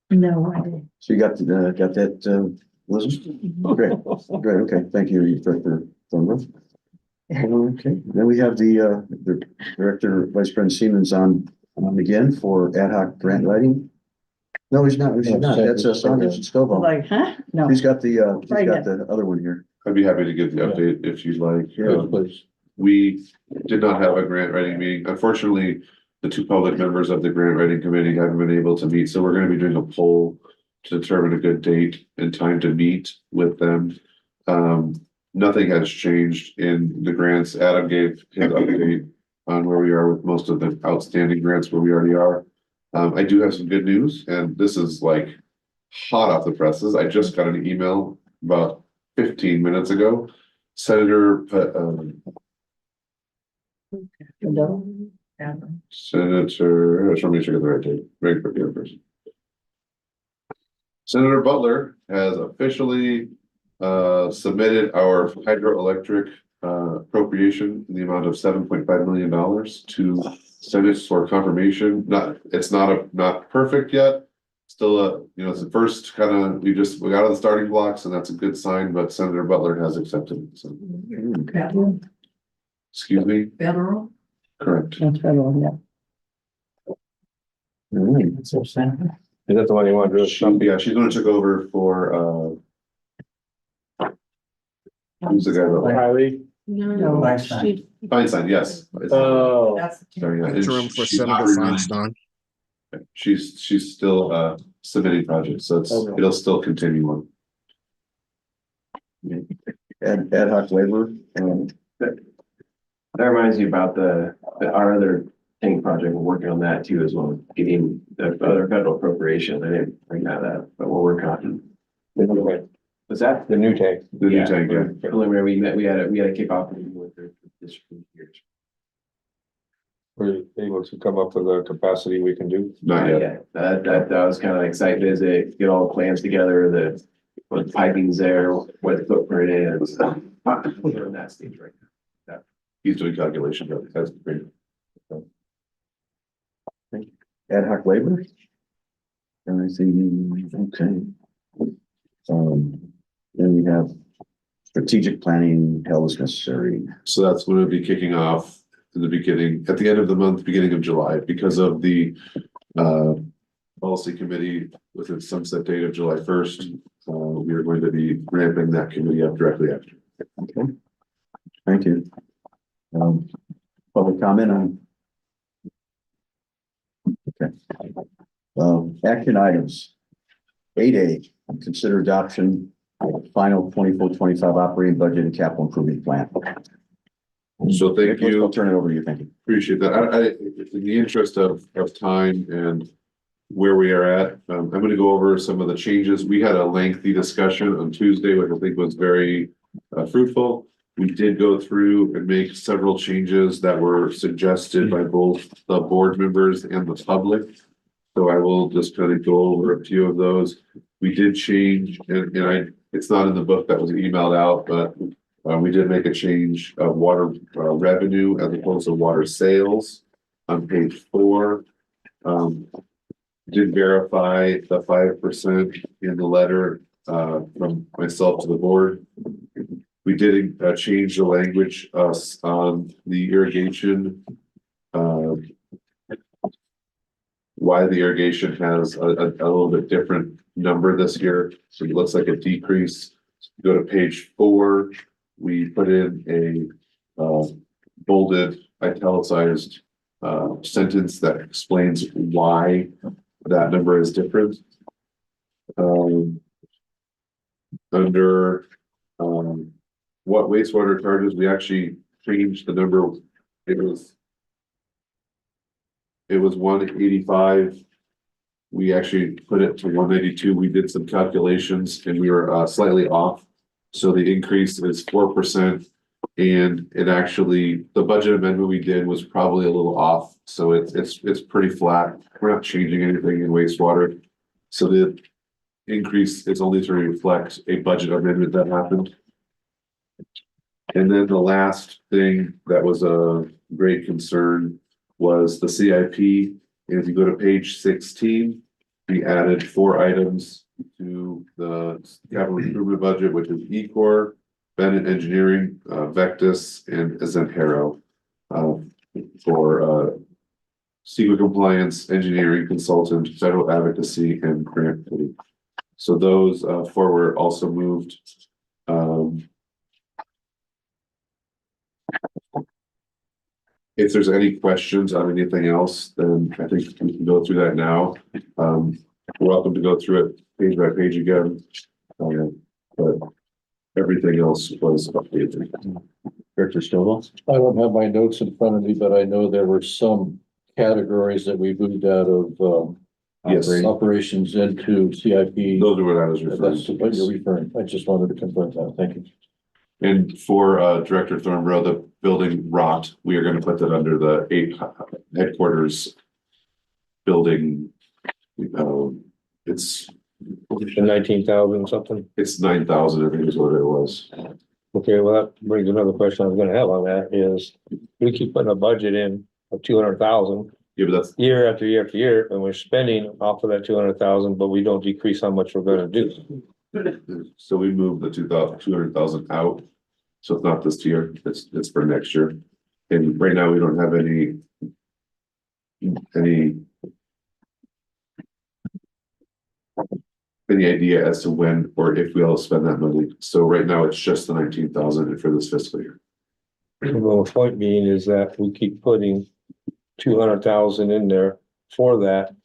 No, I didn't. so you got that, Elizabeth? Great, great, okay, thank you, Director Thornburg. Okay, then we have the Director, Vice President Siemens on again for ad hoc grant writing. No, he's not, that's Sandra I was Stovall. like, huh? No. He's got the other one here. I'd be happy to give the update if you'd like. Yes, please. We did not have a grant writing meeting. Unfortunately, the two public members of the grant writing committee haven't been able to meet, so we're gonna be doing a poll to determine a good date and time to meet with them. Nothing has changed in the grants. Adam gave his update on where we are with most of the outstanding grants where we already are. I do have some good news, and this is like hot off the presses. I just got an email about 15 minutes ago. Senator, Senator, I just want to make sure I get the right date, very quick here first. Senator Butler has officially submitted our hydroelectric appropriation in the amount of $7.5 million to Senate for confirmation. It's not perfect yet. Still, it's the first kind of, we got out of the starting blocks, and that's a good sign, but Senator Butler has accepted it, so. Federal. Excuse me, Federal. correct. That's federal, yeah. All right. Is that the one you want to do? Yeah, she's gonna take over for, who's the guy that, Riley? No, Last time. she, Feinstein, yes. Oh. That's. Sorry, yeah, and Interim for she's not Senator renewing. Feinstein. She's still submitting projects, so it'll still continue on. Ad hoc labor, That reminds me about our other tank project. We're working on that too as well, getting the other federal appropriation. I didn't bring that up, but we're working on. Was that? The new tank. The new tank, yeah. Preliminary, we had a kickoff meeting with the district here. Were you able to come up with a capacity we can do? Not yet. Yeah, that was kind of an exciting visit, get all the plans together, what piping's there, what the footprint is. We're in that stage right now. He's doing calculations, that's great. ad hoc labor. And I see, okay. Then we have strategic planning held as necessary. So that's going to be kicking off in the beginning, at the end of the month, beginning of July, because of the policy committee with its sunset date of July 1st. We are going to be ramping that committee up directly after. Okay. Thank you. Public comment on. Okay. Action items. 8A, consider adoption of final 24-25 operating budget and capital improvement plan. So thank I'll you. turn it over to you. Thank you. Appreciate that. In the interest of time and where we are at, I'm going to go over some of the changes. We had a lengthy discussion on Tuesday, which I think was very fruitful. We did go through and make several changes that were suggested by both the board members and the public. So I will just kind of go over a few of those. We did change, and it's not in the book that was emailed out, but we did make a change of water revenue as opposed to water sales on page 4. Did verify the 5% in the letter from myself to the board. We did change the language on the irrigation why the irrigation has a little bit different number this year. So it looks like a decrease. Go to page 4, we put in a bolded, italicized sentence that explains why that number is different. Under what wastewater charges, we actually changed the number. It was 185. We actually put it to 192. We did some calculations and we were slightly off. So the increase is 4%. And it actually, the budget amendment we did was probably a little off. So it's pretty flat. We're not changing anything in wastewater. So the increase is only to reflect a budget amendment that happened. And then the last thing that was a great concern was the CIP. And if you go to page 16, we added 4 items to the capital improvement budget, which is E-Core, Bennett Engineering, Vectus, and Zentero for secret compliance, engineering consultant, federal advocacy, and grant writing. So those 4 were also moved. If there's any questions on anything else, then I think we can go through that now. We're welcome to go through it page by page again. But everything else was updated. Director Stovall? I don't have my notes in front of me, but I know there were some categories that we moved out of Yes. operations into CIP. Those are what I was referring That's what you're to. referring. I just wanted to confirm that. Thank you. And for Director Thornborough, the building rot, we are going to put that under the 8 headquarters building. It's 19,000 something. 9,000, I think is what it was. Okay, well, that brings another question I was gonna have on that is, we keep putting a budget in of 200,000 Yeah, but that's, year after year after year, and we're spending off of that 200,000, but we don't decrease how much we're gonna do. so we moved the 200,000 out. So it's not this year, it's for next year. And right now we don't have any idea as to when or if we'll spend that money. So right now it's just the 19,000 for this fiscal year. Well, the point being is that we keep putting 200,000 in there for that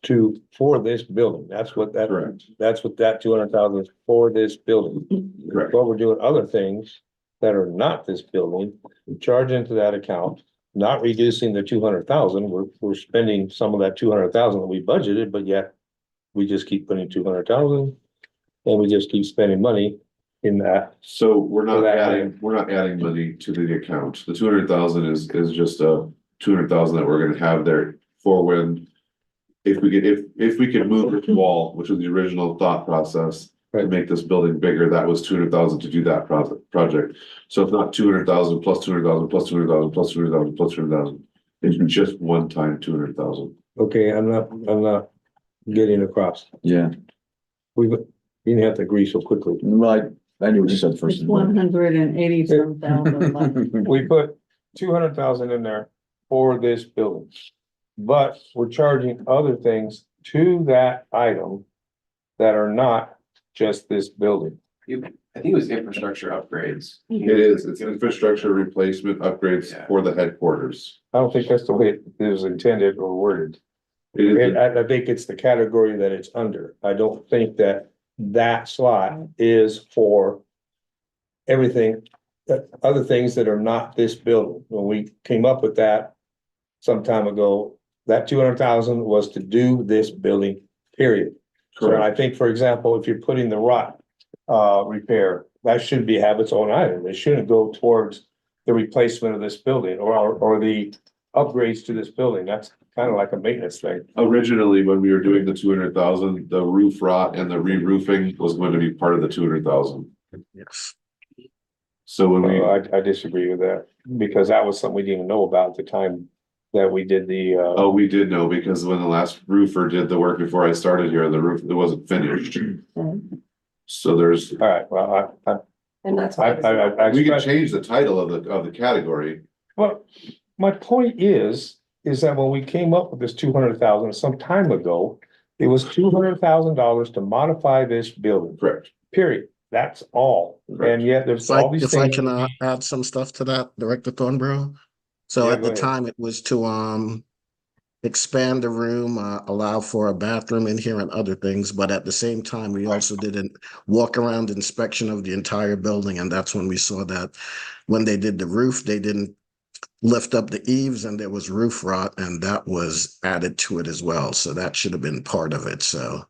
for this building. That's what that, Correct. that's what that 200,000 is for, this building. Correct. But we're doing other things that are not this building, charge into that account, not reducing the 200,000. We're spending some of that 200,000 that we budgeted, but yet we just keep putting 200,000 and we just keep spending money in that. So we're For not that adding money to the account. The 200,000 is just a 200,000 that we're gonna have there for when. If we could move this wall, which was the original thought process. To Right. make this building bigger, that was 200,000 to do that project. So if not 200,000 plus 200,000 plus 200,000 plus 200,000 plus 200,000. It's just one time 200,000. Okay, I'm not getting across. Yeah, You didn't have to agree so quickly. well, I knew what you said It's first. 180 some thousand left. We put 200,000 in there for this building. But we're charging other things to that item that are not just this building. I think it was infrastructure upgrades. It's infrastructure replacement upgrades for the headquarters. I don't think that's the way it is intended or worded. I think it's the category that it's under. I don't think that slot is for everything, other things that are not this building. When we came up with that some time ago, that 200,000 was to do this building, period. So I think, for example, if you're putting the rot repair, that should have its own item. It shouldn't go towards the replacement of this building or the upgrades to this building. That's kind of like a maintenance thing. Originally, when we were doing the 200,000, the roof rot and the re-roofing was going to be part of the 200,000. Yes. So when we, I disagree with that because that was something we didn't even know about at the time that we did the oh, we did know because when the last roofer did the work before I started here, the roof, it wasn't finished. So there's, all right, well, And that's why. we can change the title of the category. well, my point is is that when we came up with this 200,000 some time ago, it was $200,000 to modify this building, Correct. period. That's all. And yet there's If I, all these if I things. can add some stuff to that, Director Thornborough. So Yeah, at go the ahead. time, it was to expand the room, allow for a bathroom in here and other things, but at the same time, we also did a walk around inspection of the entire building, and that's when we saw that when they did the roof, they didn't lift up the eaves and there was roof rot, and that was added to it as well. So that should have been part of it. So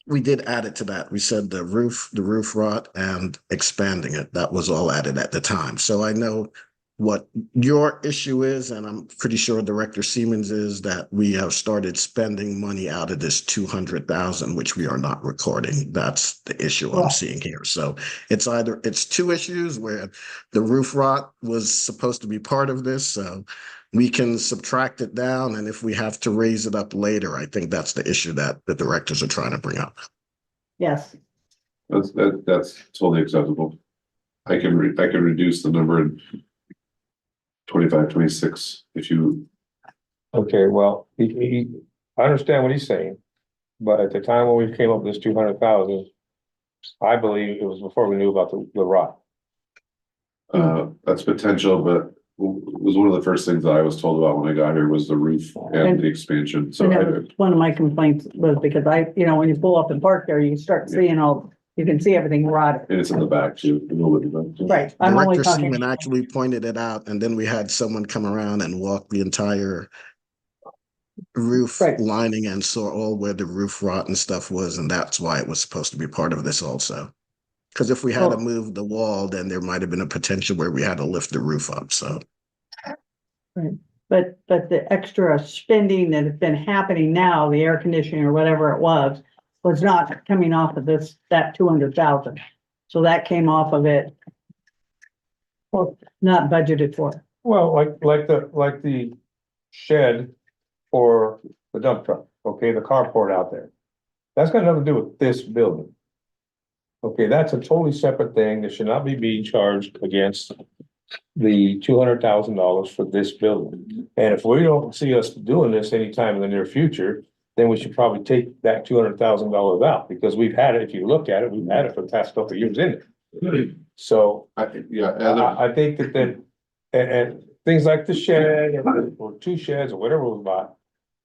we did add it to that. We said the roof rot and expanding it. That was all added at the time. So I know what your issue is, and I'm pretty sure Director Siemens is, that we have started spending money out of this 200,000, which we are not recording. That's the issue I'm seeing here. So it's two issues where the roof rot was supposed to be part of this. So we can subtract it down, and if we have to raise it up later, I think that's the issue that the directors are trying to bring up. Yes, That's totally acceptable. I can reduce the number in 25, 26 if you. Okay, well, I understand what he's saying, but at the time when we came up with this 200,000, I believe it was before we knew about the rot. That's potential, but was one of the first things that I was told about when I got here was the roof and the expansion. So and that was one of my complaints was because when you pull up and park there, you start seeing you can see everything rotted. and it's in the back too. Right. I'm only Director talking. Seaman actually pointed it out, and then we had someone come around and walk the entire roof lining and saw all where the roof rot and stuff was, and that's why it was supposed to be part of this also. Because if we had to move the wall, then there might have been a potential where we had to lift the roof up, so. Right, but the extra spending that has been happening now, the air conditioning or whatever it was not coming off of that 200,000. So that came off of it. Well, not budgeted for. Well, like the shed for the dump truck, okay, the carport out there. That's got nothing to do with this building. Okay, that's a totally separate thing that should not be being charged against the $200,000 for this building. And if we don't see us doing this anytime in the near future, then we should probably take that $200,000 out, because we've had it, if you look at it, we've had it for the past couple of years in it. So I think that and things like the shed or two sheds or whatever we bought,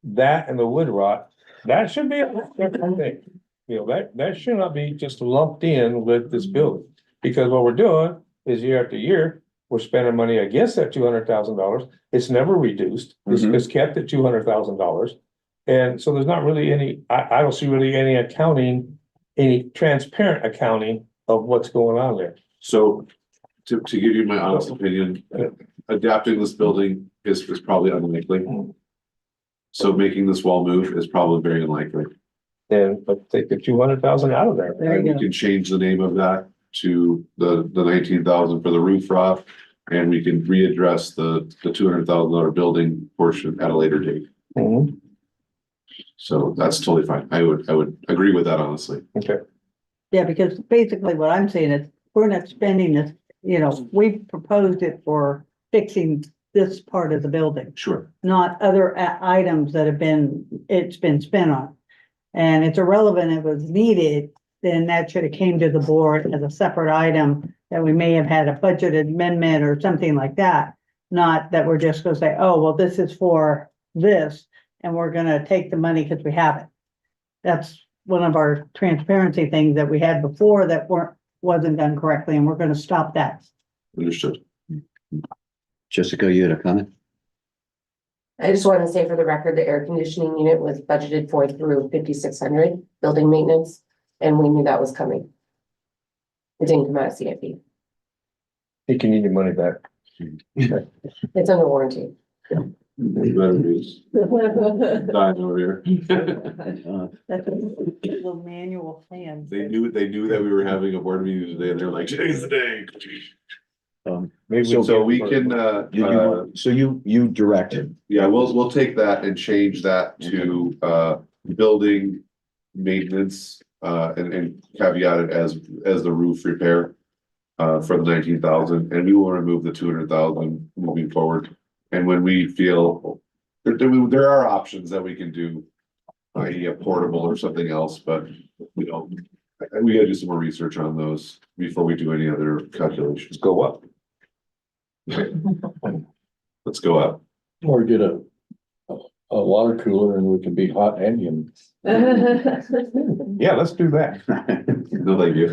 that and the wood rot, that should be a different thing. That should not be just lumped in with this building, because what we're doing is year after year, we're spending money against that $200,000. It's never reduced. It's kept at $200,000. And so there's not really any, I don't see really any accounting, any transparent accounting of what's going on there. So to give you my honest opinion, adapting this building is probably unlikely. So making this wall move is probably very unlikely. And let's take the 200,000 out of there. And we can change the name of that to the 19,000 for the roof rot, and we can readdress the $200,000 building portion at a later date. So that's totally fine. I would agree with that, honestly. Okay. Yeah, because basically what I'm saying is we're not spending this, we proposed it for fixing this part of the building, Sure. not other items that it's been spent on. And it's irrelevant if it was needed, then that should have came to the board as a separate item that we may have had a budget amendment or something like that. Not that we're just gonna say, oh, well, this is for this, and we're gonna take the money because we have it. That's one of our transparency things that we had before that wasn't done correctly, and we're gonna stop that. Understood. Jessica, you had a comment? I just wanted to say for the record, the air conditioning unit was budgeted for through 5,600 building maintenance, and we knew that was coming. It didn't come out of CIP. You can need your money back. It's under warranty. Better news. Dying over here. That's a little manual plan. They knew that we were having a board meeting today, and they're like, today's the day. So we can, So you directed. yeah, we'll take that and change that to, building maintenance, and caveat it as the roof repair, for the 19,000, and we will remove the 200,000 moving forward. And when we feel, there are options that we can do, i.e. a portable or something else, but we don't. We gotta do some more research on those before we do any other calculations. Go up. Let's go up. Or get a water cooler and we can be hot and humid. Yeah, let's do that. No, thank you.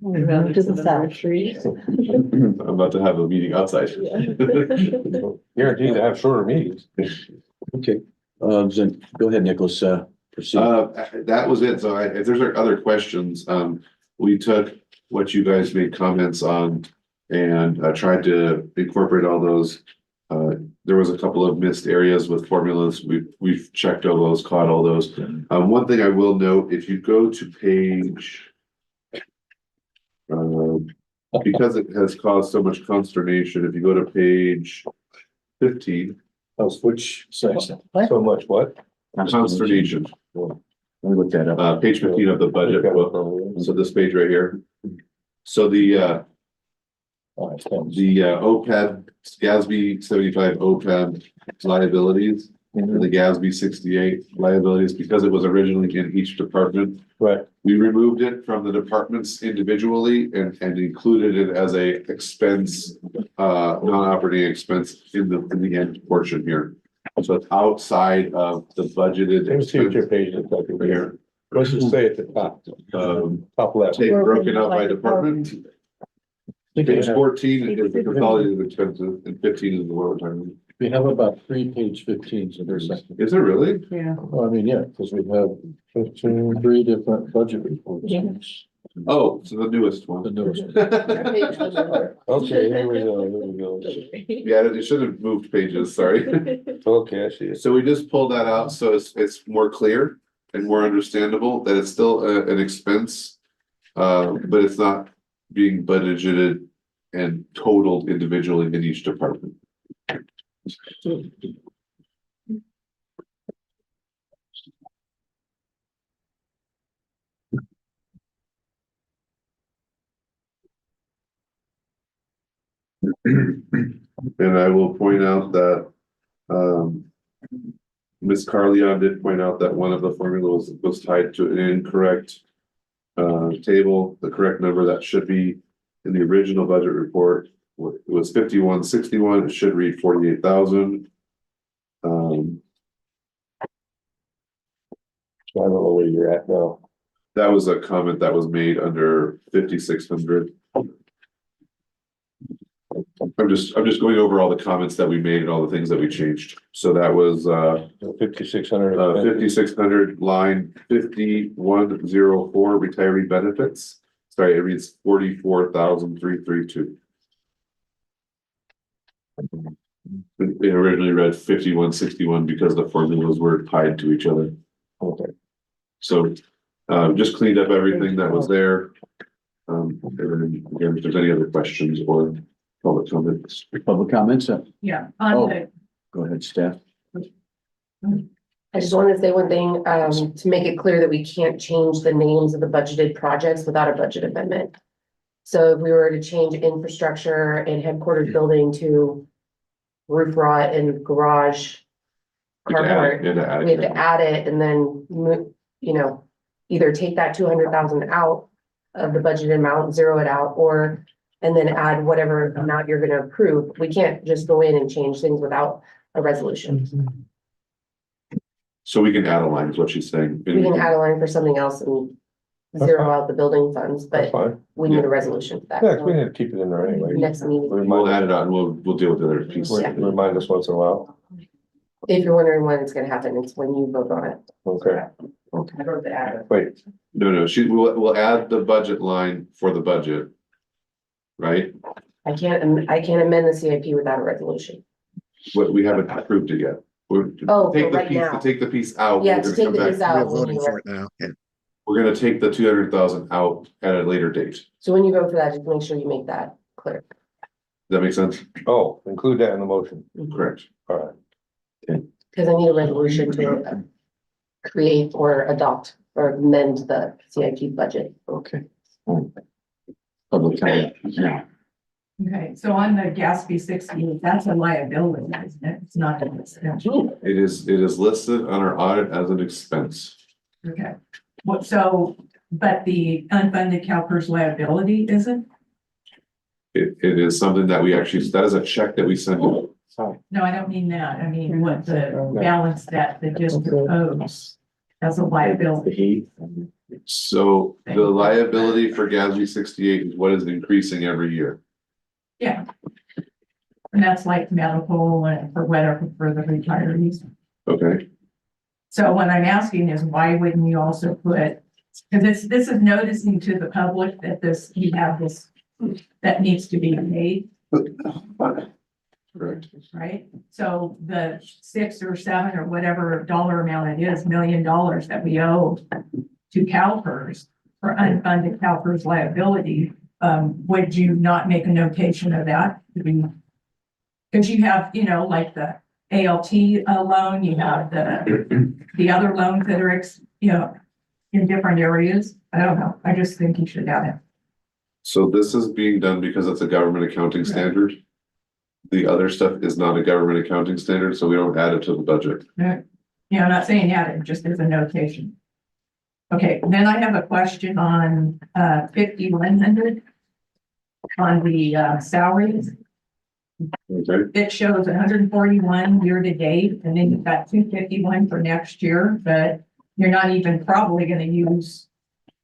To the south. I'm about to have a meeting outside. Guaranteed to have shorter meetings. Okay, then go ahead, Nicholas, proceed. That was it. So if there's other questions, we took what you guys made comments on and tried to incorporate all those. There was a couple of missed areas with formulas. We've checked all those, caught all those. One thing I will note, if you go to page, because it has caused so much consternation, if you go to page 15, Which section? So much what? consternation, Let me look that up. page 15 of the budget book. So this page right here. So the OPEB, GASB 75 OPEB liabilities, and the GASB 68 liabilities, because it was originally in each department. Right. We removed it from the departments individually and included it as a expense, non-operating expense in the end portion here. So it's outside of the budgeted. Let me see what your page is like here. Let's just say at the top, top left. Take broken out by department. Page 14 is the consolidated expenses and 15 is the overtime. We have about 3 page 15s in there. Is it really? Yeah. Well, I mean, yeah, because we have 3 different budget reports. Oh, so the newest The one. newest. Okay, here we go. Yeah, it should have moved pages, sorry. Okay, I see it. So we just pulled that out, so it's more clear and more understandable that it's still an expense. But it's not being budgeted and totaled individually in each department. And I will point out that, Ms. Carleon did point out that one of the formulas was tied to an incorrect table. The correct number that should be in the original budget report was 5161. It should read 48,000. I don't know where you're at now. That was a comment that was made under 5600. I'm just going over all the comments that we made and all the things that we changed. So that was 5600. 5600 line 5104 retiree benefits. Sorry, it reads 44,332. It originally read 5161 because the formulas were tied to each other. Okay. So just cleaned up everything that was there. And then again, if there's any other questions or public comments. Public comments? Yeah. Go ahead, Steph. I just wanted to say one thing, to make it clear that we can't change the names of the budgeted projects without a budget amendment. So if we were to change infrastructure and headquarters building to roof rot and garage carport, we have to add it and then, either take that 200,000 out of the budgeted amount, zero it out, or, and then add whatever amount you're gonna approve. We can't just go in and change things without a resolution. So we can add a line is what she's saying. We can add a line for something else and zero out the building funds, That's but fine. we need a resolution for Yeah, we that. need to keep it in there anyway. Next meeting, We'll add it on, we'll deal with the other piece. Yeah. Remind us once in a while. if you're wondering when it's gonna happen, it's when you vote on it. Okay, I wrote the ad. wait, No, we'll add the budget line for the budget. Right? I can't amend the CIP without a resolution. What we haven't approved it yet. We're Oh, take for the right piece, now. to take the piece out. Yeah, we're to gonna take come the back- piece We're out. when voting you- for it now. Yeah. We're gonna take the 200,000 out at a later date. Does So when you vote for that, just make sure you make that clear. that make sense? oh, include that in the motion, Correct. all right. Cause I need a resolution to create or adopt or amend the CIP budget. Okay. Public comment now. Okay, so on the Gatsby 60, that's a liability, isn't it? It's not an expense. It is listed on our audit as an expense. Okay, what, so, but the unfunded CalPERS liability isn't? It is something that we actually, that is a check that we send. Sorry. No, I don't mean that. I mean, what the balance that the district owes as a The liability. heat. So the liability for GASB 68 is what is increasing every year. Yeah. And that's like medical and for whatever for the retirees. Okay, So what I'm asking is why wouldn't you also put, because this is noticing to the public that this, you have this, that needs to be paid, correct. right? So the 6 or 7 or whatever dollar amount it is, $1 million that we owe to CalPERS for unfunded CalPERS liability, would you not make a notation of that? Because you have, you know, like the ALT loan, you have the other loans that are, you know, in different areas. I don't know. I just think you should have it. So this is being done because it's a government accounting standard. The other stuff is not a government accounting standard, so we don't add it to the budget. Yeah, I'm not saying add it, just as a notation. Okay, then I have a question on 5100 on the salaries. Okay, It shows 141 year to date, and then you've got 251 for next year, but you're not even probably gonna use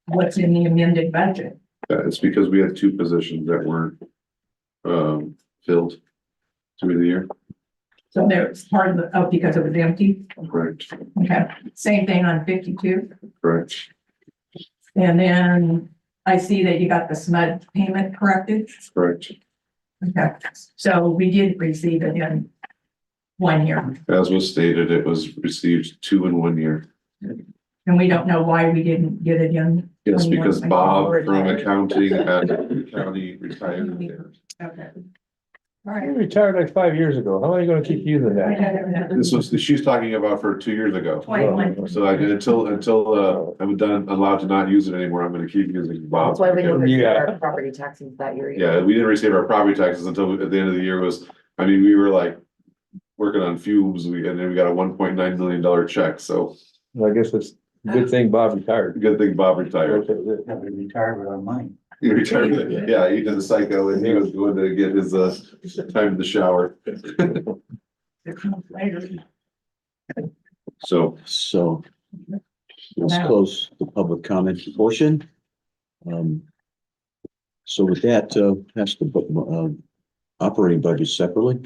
what's in the amended budget. it's because we had 2 positions that weren't filled through the year. So there's part of the, oh, because it was empty. Correct, Okay, same thing on 52. correct. And then I see that you got the SMUD payment corrected. Correct. Okay, so we did receive it in 1 year, As was stated, it was received 2 in 1 year. and we don't know why we didn't get it in. Yes, because 21. Bob from accounting at the county retired. Okay. All You right. retired like 5 years ago. How are you gonna keep using that? This was, she's talking about for 2 years ago. 21. So I did until I'm done, allowed to not use it anymore, I'm gonna keep using Bob. That's why we didn't receive Yeah. our property taxes that year. either. Yeah, we didn't receive our property taxes until at the end of the year was, I mean, we were like working on fumes, and then we got a $1.9 million check, so I guess it's a good thing Bob retired. good thing Bob retired. Have to retire without money. He retired, yeah, he did the psycho and he was going to get his time in the shower. 6 months later. So So let's close the public comment portion. So with that, pass the operating budget separately.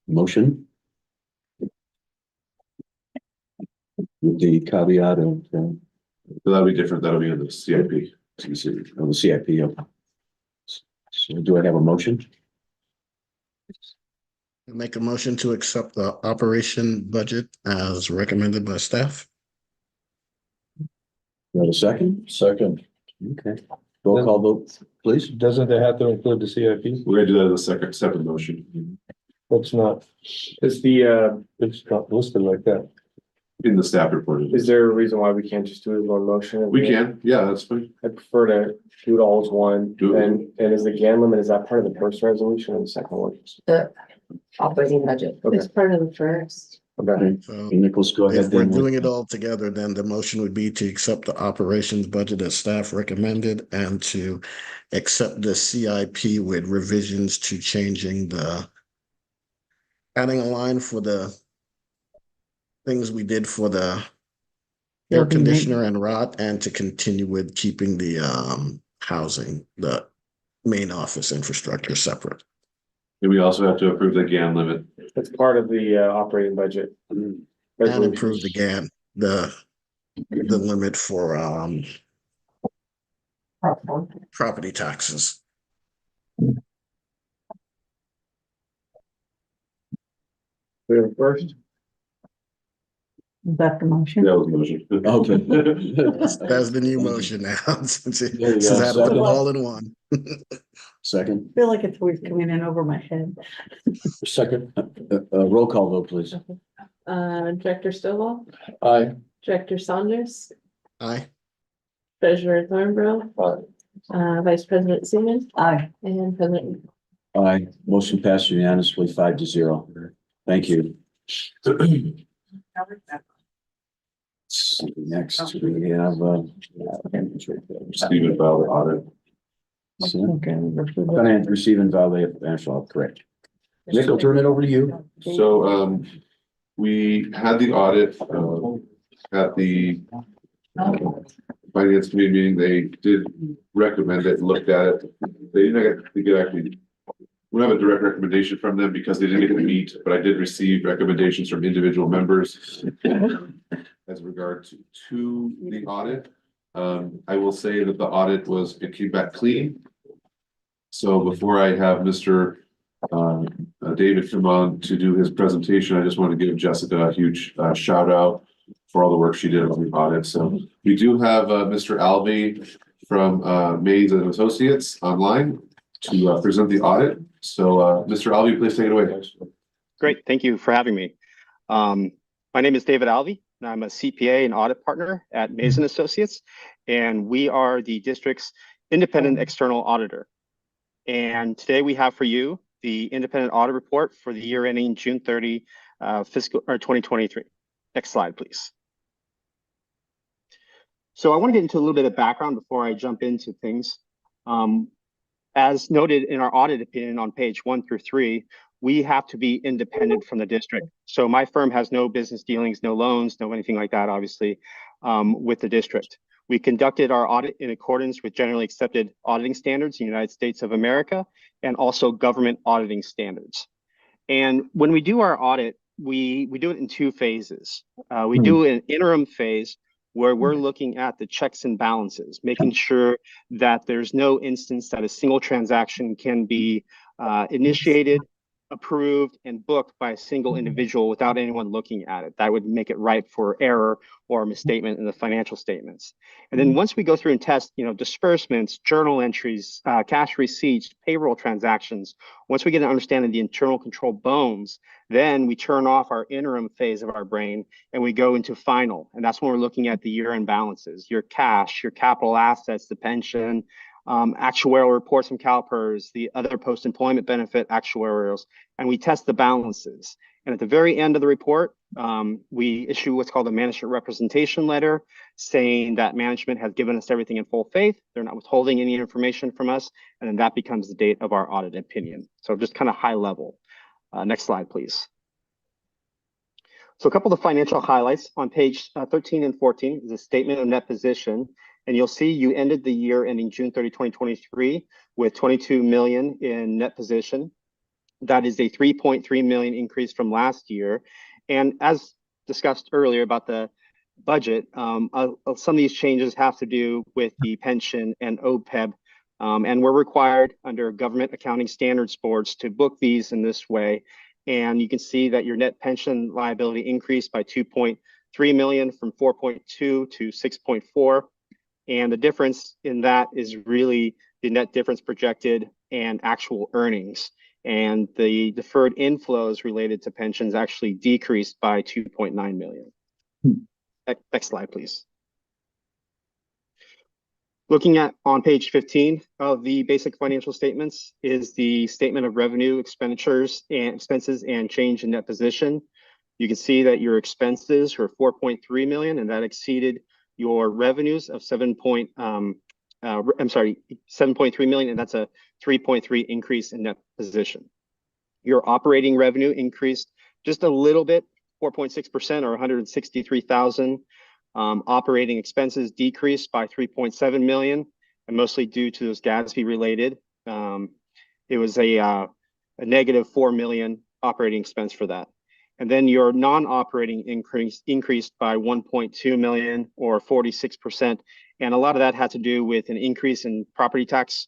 Motion. With the caveat of that'll be different, that'll be in the CIP. the CIP. So do I have a motion? Make a motion to accept the operation budget as recommended by staff. You have a second? Second. Okay. Roll call vote, please. Doesn't it have to include the CIP? We're gonna do that as a separate motion That's not, Is the, it's not listed like that. in the staff report. is there a reason why we can't just do it as one motion? We can, yeah, that's fine. I prefer to do it all as one. Do it. And is the GAN limit, is that part of the first resolution or the second one? The operating budget. Okay. It's part of the first. Okay. So Nicholas, go ahead. if we're then. doing it all together, then the motion would be to accept the operations budget as staff recommended and to accept the CIP with revisions to changing adding a line for the things we did for the air Building conditioner and rot, and to continue with keeping the housing, the main office infrastructure separate. And we also have to approve the GAN limit. That's part of the operating budget. And approve the GAN, the limit for property taxes. We have a first. Is that the motion? That was the motion. Okay. That's the new motion now. Since it There you go. had to put it all in one. Second, I feel like it's always coming in over my head. Second. roll call vote, please. Director Stovall, Aye. Director Saunders, Aye. Treasurer Thornborough, Vice President Seaman, Aye. and President. Aye, motion passed unanimously, 5-0. Thank you. Next, we have, Stephen Bell, audit. Finance, receive and validate financial, correct. Nick, I'll turn it over to you. So, we had the audit, at the finance committee meeting. They did recommend it, looked at it. They didn't get actually, we don't have a direct recommendation from them because they didn't get to meet, but I did receive recommendations from individual members as regard to the audit. I will say that the audit it came back clean. So before I have Mr. David come on to do his presentation, I just want to give Jessica a huge shout out for all the work she did on the audit. So we do have Mr. Alvey from Mays and Associates online to present the audit. So Mr. Alvey, please take it away. Great, thank you for having me. My name is David Alvey, and I'm a CPA and audit partner at Mays and Associates, and we are the district's independent external auditor. And today we have for you the independent audit report for the year ending June 30, fiscal or 2023. Next slide, please. So I want to get into a little bit of background before I jump into things. As noted in our audit opinion on page 1 through 3, we have to be independent from the district. So my firm has no business dealings, no loans, no anything like that, obviously, with the district. We conducted our audit in accordance with generally accepted auditing standards in the United States of America and also government auditing standards. And when we do our audit, we do it in 2 phases. We do an interim phase where we're looking at the checks and balances, making sure that there's no instance that a single transaction can be initiated, approved, and booked by a single individual without anyone looking at it. That would make it ripe for error or misstatement in the financial statements. And then once we go through and test, disbursements, journal entries, cash receipts, payroll transactions, once we get an understanding of the internal control bones, then we turn off our interim phase of our brain and we go into final. And that's when we're looking at the year-end balances, your cash, your capital assets, the pension, actuarial reports from CalPERS, the other post-employment benefit actuarials, and we test the balances. And at the very end of the report, we issue what's called a management representation letter saying that management has given us everything in full faith. They're not withholding any information from us. And then that becomes the date of our audit opinion. So just kind of high level. Next slide, please. So a couple of financial highlights on page 13 and 14 is a statement of net position. And you'll see you ended the year ending June 30, 2023 with 22 million in net position. That is a 3.3 million increase from last year. And as discussed earlier about the budget, some of these changes have to do with the pension and OPEB. And we're required under government accounting standards boards to book these in this way. And you can see that your net pension liability increased by 2.3 million from 4.2 to 6.4. And the difference in that is really the net difference projected and actual earnings. And the deferred inflows related to pensions actually decreased by 2.9 million. Next slide, please. Looking at on page 15 of the basic financial statements is the statement of revenue, expenditures, and expenses and change in net position. You can see that your expenses were 4.3 million, and that exceeded your revenues of 7.3 million, and that's a 3.3 increase in net position. Your operating revenue increased just a little bit, 4.6% or 163,000. Operating expenses decreased by 3.7 million, and mostly due to those GASB related. It was a negative 4 million operating expense for that. And then your non-operating increased by 1.2 million or 46%. And a lot of that had to do with an increase in property tax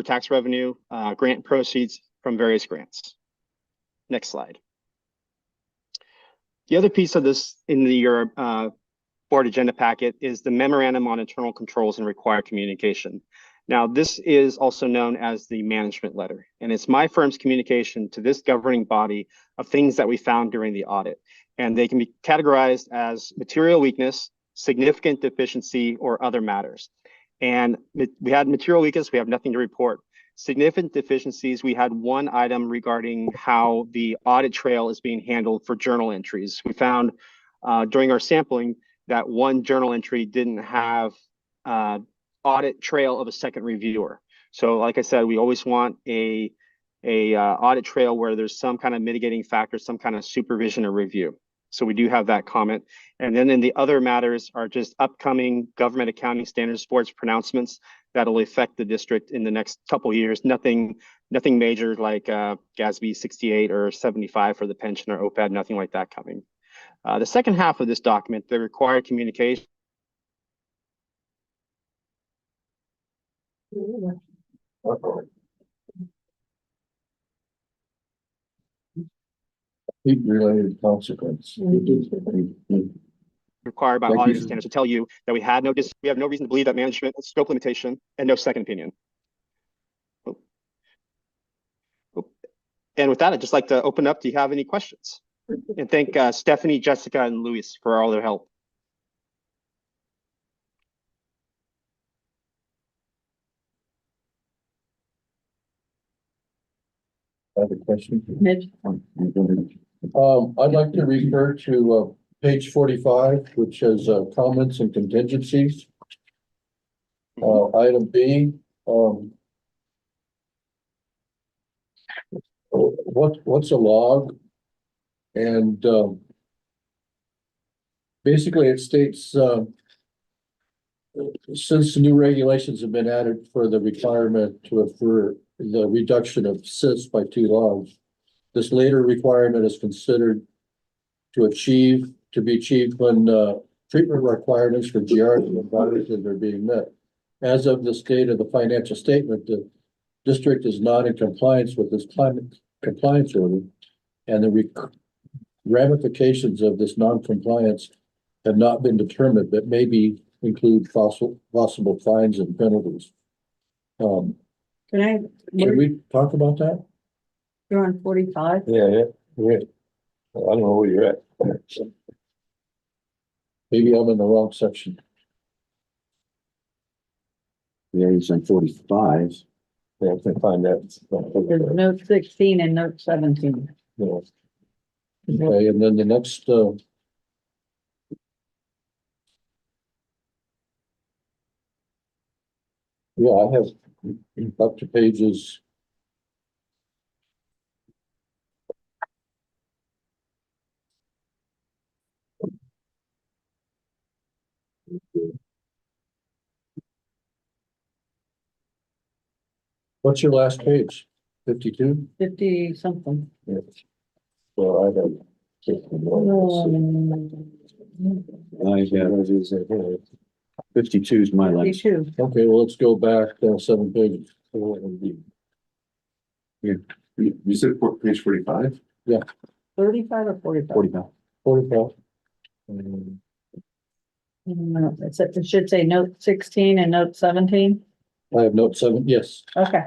tax revenue, grant proceeds from various grants. Next slide. The other piece of this in your board agenda packet is the memorandum on internal controls and required communication. Now, this is also known as the management letter, and it's my firm's communication to this governing body of things that we found during the audit. And they can be categorized as material weakness, significant deficiency, or other matters. And we had material weakness, we have nothing to report. significant deficiencies. We had one item regarding how the audit trail is being handled for journal entries. We found during our sampling that one journal entry didn't have audit trail of a second reviewer. So like I said, we always want a audit trail where there's some kind of mitigating factor, some kind of supervision or review. So we do have that comment. And then in the other matters are just upcoming government accounting standards boards pronouncements that'll affect the district in the next couple of years. Nothing major like GASB 68 or 75 for the pension or OPEB, nothing like that coming. The second half of this document, the required communication. Heat-related consequence. Required by Thank auditing you. standards to tell you that we have no reason to believe that management scope limitation and no second opinion. And with that, I'd just like to open up. Do you have any questions? And thank Stephanie, Jessica, and Luis for all their help. I have a question. Mitch? I'd like to refer to page 45, which has comments and contingencies. Item B, what's a log? And basically it states since the new regulations have been added for the requirement for the reduction of cysts by 2 logs, this later requirement is considered to be achieved when treatment requirements for GRs and viruses are being met. As of the state of the financial statement, the district is not in compliance with this climate compliance order, and the ramifications of this non-compliance have not been determined, but maybe include possible fines and penalties. Can we talk about that? You're on 45? Yeah. I don't know where you're at. Maybe I'm in the wrong section. Yeah, he's on 45. Yeah, I can find that. There's note 16 and note 17. Yeah. Okay, and then the next, yeah, I have up to pages. What's your last page? 52? 50 something. Yeah. So I have. I have 52 is my last. 52. Okay, well, let's go back 7 pages. You said page 45? 35 or 45? 45. 45. No, it should say note 16 and note 17. I have note 7, yes. Okay,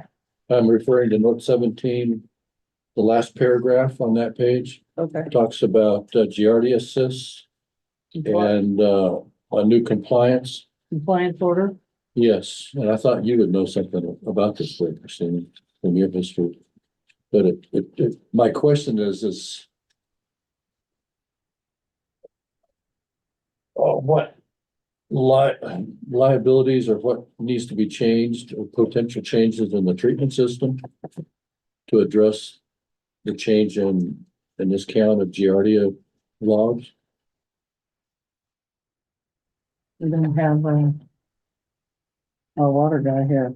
I'm referring to note 17. The last paragraph on that page okay. talks about Giardia assists and a new compliance. Compliance order. Yes, and I thought you would know something about this, Christine, from your history. But my question is what liabilities or what needs to be changed or potential changes in the treatment system to address the change in this count of Giardia logs? We don't have a water guy here.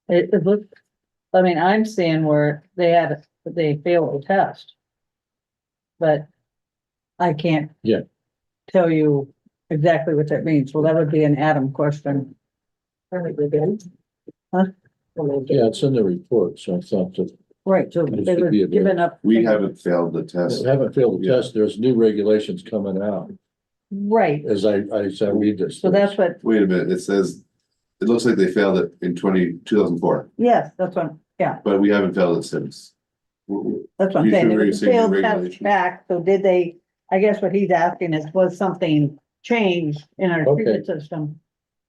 It looked, I mean, I'm seeing where they failed the test. But I can't. Yeah. Tell you exactly what that means. Well, that would be an Adam question. Huh? Yeah, it's in the report, so I thought that Right, so It they should were be a given up. We haven't failed the test. they haven't failed the Yeah. test. There's new regulations coming out Right, as I read this. so that's what, Wait a minute, it says, it looks like they failed it in 2004, yes, that's what, yeah, but we haven't failed it since. that's what I'm You saying. should It really was say the failed test regulation. back, so did they, I guess what he's asking is, was something changed in our Okay. treatment system?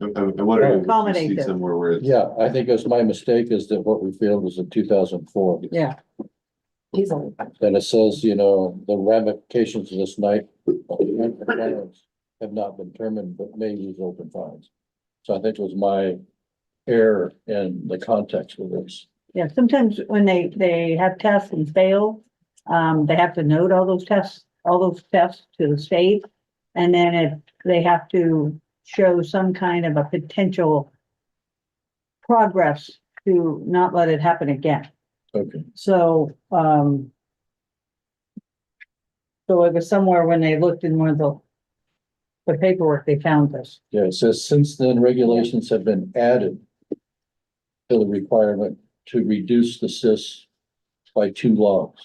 I wonder if you Accommodate see this. somewhere where it's. Yeah, I think it's my mistake is that what we failed was in 2004. Yeah, He's on. And it says, you know, the ramifications of this night have not been determined, but may result in fines. So I think it was my error in the context of this. yeah, sometimes when they have tests and fail, they have to note all those tests to the state. And then if they have to show some kind of a potential progress to not let it happen again. Okay. So, so it was somewhere when they looked in one of the paperwork, they found this. Yeah, it says since then regulations have been added to the requirement to reduce the CIS by 2 logs.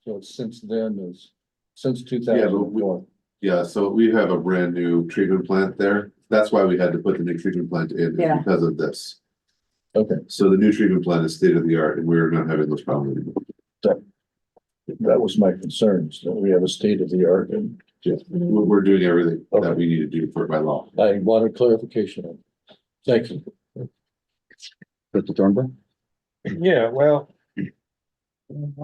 So since then is, since 2004. Yeah, so we have a brand new treatment plant there. That's why we had to put the new treatment plant in, is Yeah. because of this. Okay, So the new treatment plant is state of the art and we're not having those problems anymore. that was my concerns, that we have a state of the art, and We're doing everything that we need to do for by law. I wanted clarification on it. Thank you. Mr. Thornburg? Yeah, well. You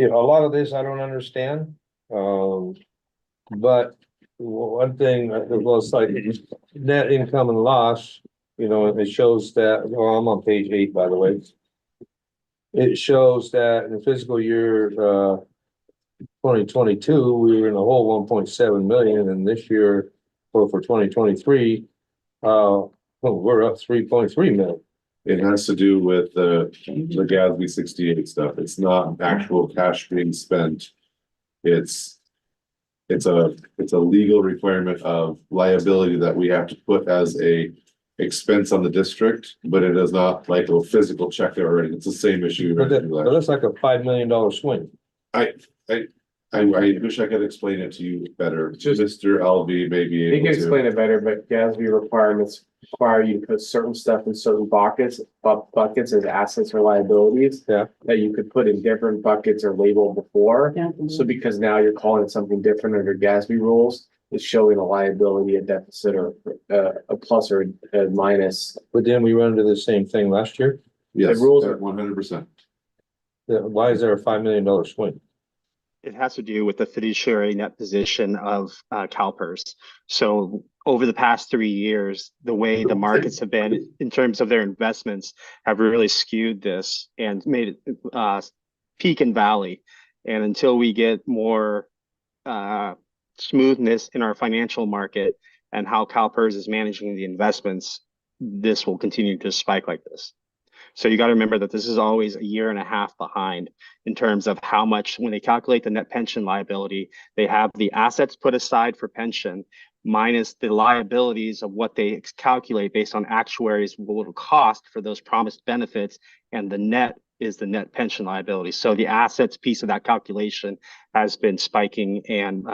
know, a lot of this I don't understand, but one thing, it was like net income and loss, you know, it shows that, well, I'm on page 8, by the way. It shows that in the fiscal year, 2022, we were in the hole 1.7 million, and this year, for 2023, we're up 3.3 million. It has to do with the GASB 68 stuff. It's not actual cash being spent. It's a legal requirement of liability that we have to put as a expense on the district, but it is not like a physical check there already. It's the same issue. But that's like a $5 million swing. I wish I could explain it to you better. Mr. LV may be You able can to. explain it better, but GASB requirements require you to put certain stuff in certain buckets as assets or liabilities. Yeah. That you could put in different buckets or labeled before. Yeah. So because now you're calling it something different under GASB rules, it's showing a liability, a deficit, or a plus or a minus. But then we run into the same thing last year. Yes, the rules are- 100%. Why is there a $5 million swing? It has to do with the fiduciary net position of CalPERS. So over the past 3 years, the way the markets have been in terms of their investments have really skewed this and made it peak and valley. And until we get more smoothness in our financial market and how CalPERS is managing the investments, this will continue to spike like this. So you got to remember that this is always a year and a half behind in terms of how much, when they calculate the net pension liability, they have the assets put aside for pension minus the liabilities of what they calculate based on actuaries what it'll cost for those promised benefits. And the net is the net pension liability. So the assets piece of that calculation has been spiking and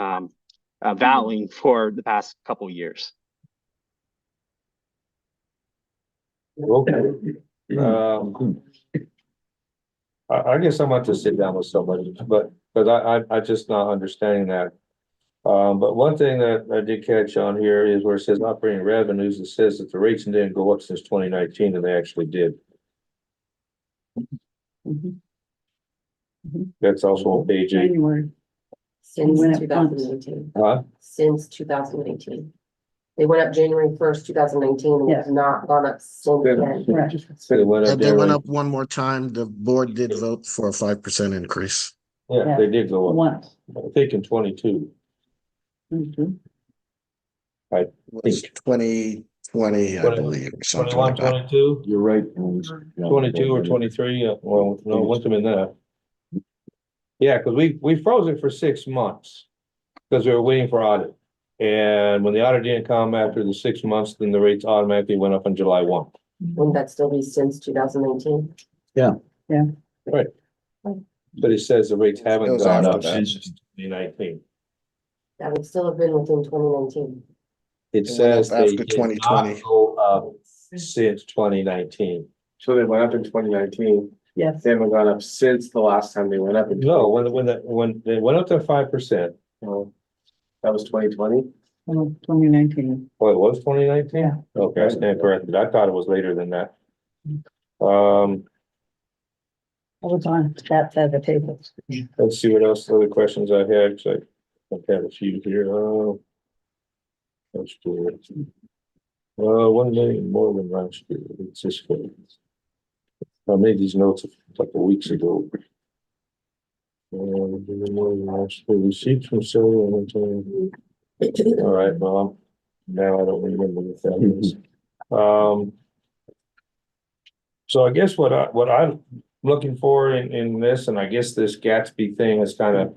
valuing for the past couple of years. Okay. I guess I'm going to sit down with somebody, but I just not understanding that. But one thing that I did catch on here is where it says operating revenues, it says that the rates didn't go up since 2019, and they actually did. That's also on page 8. January. Since Went up 2019, Huh? since 2019. They went up January 1st, 2019, and Yes. have not gone up since then. Correct. So they went up They went January- up one more time. The board did vote for a 5% increase. Yeah, they did go up, Once. I think in 22. Mhm. It was 2020, I believe, or something 21, like that. 22, You're right. 22 or 23, well, no, it wasn't in that. Yeah, because we froze it for 6 months, because we were waiting for audit. And when the audit didn't come after the 6 months, then the rates automatically went up on July 1. Wouldn't that still be since 2019? But it says the rates It haven't was gone after up that. since 2019. That would still have been within 2019. It went says up they after did 2020. not go up since 2019. So they went up in 2019. Yes. They haven't gone up since the last time they went up. No, when they went up to 5%, Well, that was 2020. 2019. Oh, it was 2019. Yeah. Okay, I stand corrected. I thought it was later than that. Um, I was on that side of the table. let's see what else, other questions I had, 'cause I have a few here. Let's do it. 1 million more than last year. It's just good. I made these notes a couple weeks ago. Receipts from several. All right, well, now I don't remember what that is. So I guess what I'm looking for in this, and I guess this Gatsby thing has kind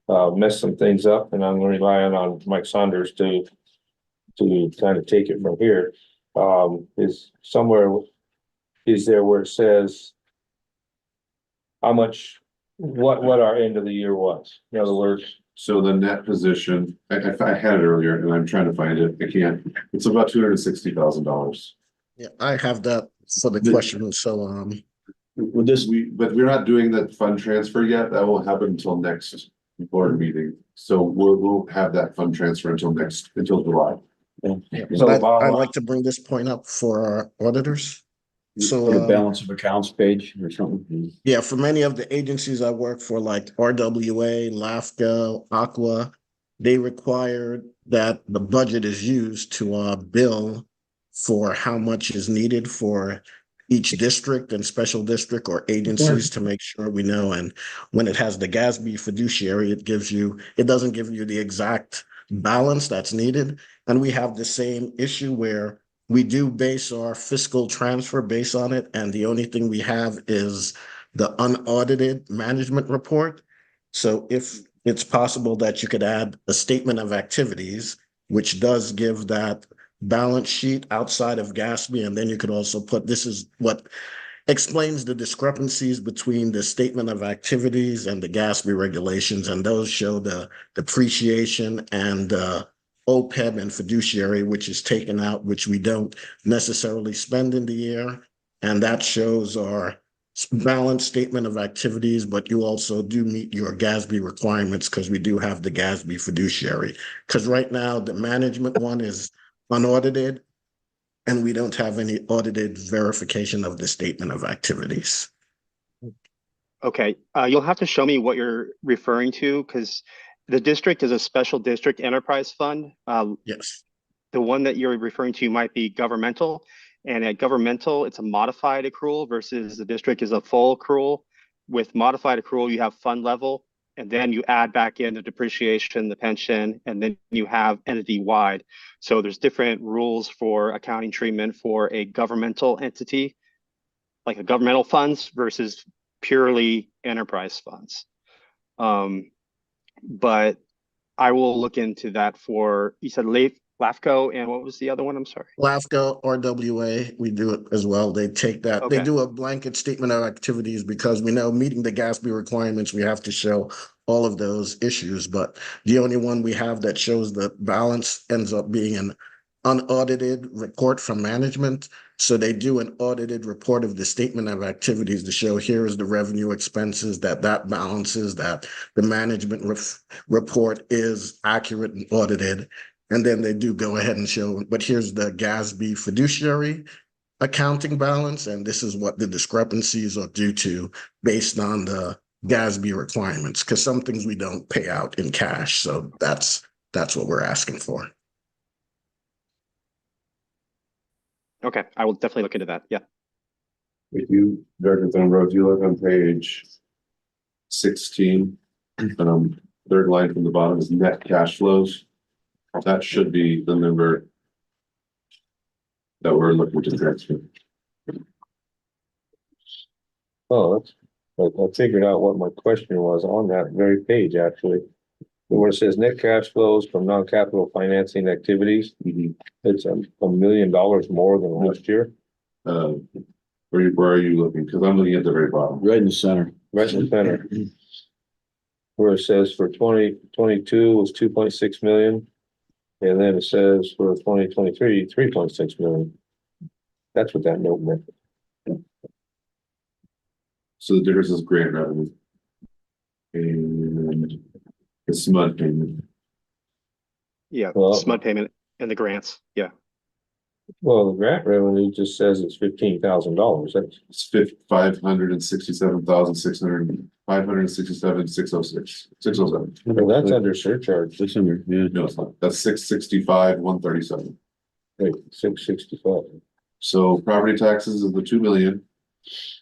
of messed some things up, and I'm relying on Mike Saunders to kind of take it from here. Is somewhere, is there where it says how much, what our end of the year was? In other words, So the net position, I had it earlier and I'm trying to find it. I can't. It's about $260,000. Yeah, I have that for the The- question, so, Would this, But we're not doing that fund transfer yet. That won't happen until next board meeting. So we'll have that fund transfer until July. yeah, So but bottom I'd line- like to bring this point up for our auditors. for the So, balance of accounts page or something? yeah, for many of the agencies I work for, like RWA, LAFCO, Aqua, they require that the budget is used to bill for how much is needed for each district and special district or agencies to make sure we know. And when it has the GASB fiduciary, it doesn't give you the exact balance that's needed. And we have the same issue where we do base our fiscal transfer based on it, and the only thing we have is the unaudited management report. So if it's possible that you could add a statement of activities, which does give that balance sheet outside of GASB, and then you could also put, this is what explains the discrepancies between the statement of activities and the GASB regulations, and those show the depreciation and OPEB and fiduciary, which is taken out, which we don't necessarily spend in the year. And that shows our balanced statement of activities, but you also do meet your GASB requirements because we do have the GASB fiduciary. Because right now, the management one is unaudited, and we don't have any audited verification of the statement of activities. Okay, you'll have to show me what you're referring to because the district is a special district enterprise fund. Yes. The one that you're referring to might be governmental. And at governmental, it's a modified accrual versus the district is a full accrual. With modified accrual, you have fund level, and then you add back in the depreciation, the pension, and then you have entity wide. So there's different rules for accounting treatment for a governmental entity, like a governmental funds versus purely enterprise funds. But I will look into that for, you said LAFCO, and what was the other one? I'm sorry. LAFCO, RWA, we do it as well. They take that, they Okay. do a blanket statement of activities because we know meeting the GASB requirements, we have to show all of those issues. But the only one we have that shows the balance ends up being an unaudited report from management. So they do an audited report of the statement of activities to show here is the revenue expenses, that balances, that the management report is accurate and audited. And then they do go ahead and show, but here's the GASB fiduciary accounting balance, and this is what the discrepancies are due to based on the GASB requirements, because some things we don't pay out in cash. So that's what we're asking for. Okay, I will definitely look into that. Yeah. If you, Director Thunberg, if you look on page 16, third line from the bottom is net cash flows. That should be the number that we're looking to transfer. oh, I figured out what my question was on that very page, actually. Where it says net cash flows from non-capital financing activities, it's $1 million more than last year. Where are you looking? Because I'm looking at the very bottom. Right in the center. Right in the center. Where it says for 2022 was 2.6 million. And then it says for 2023, 3.6 million. That's what that note meant. So the difference is grant revenue. And the SMUD payment. Yeah, Well- SMUD payment and the grants, yeah. Well, the grant revenue just says it's $15,000. That's, It's 607, 607. well, that's under surcharge. That's under, yeah. No, it's not. That's 665, 137. Wait, 665. So property taxes is the 2 million.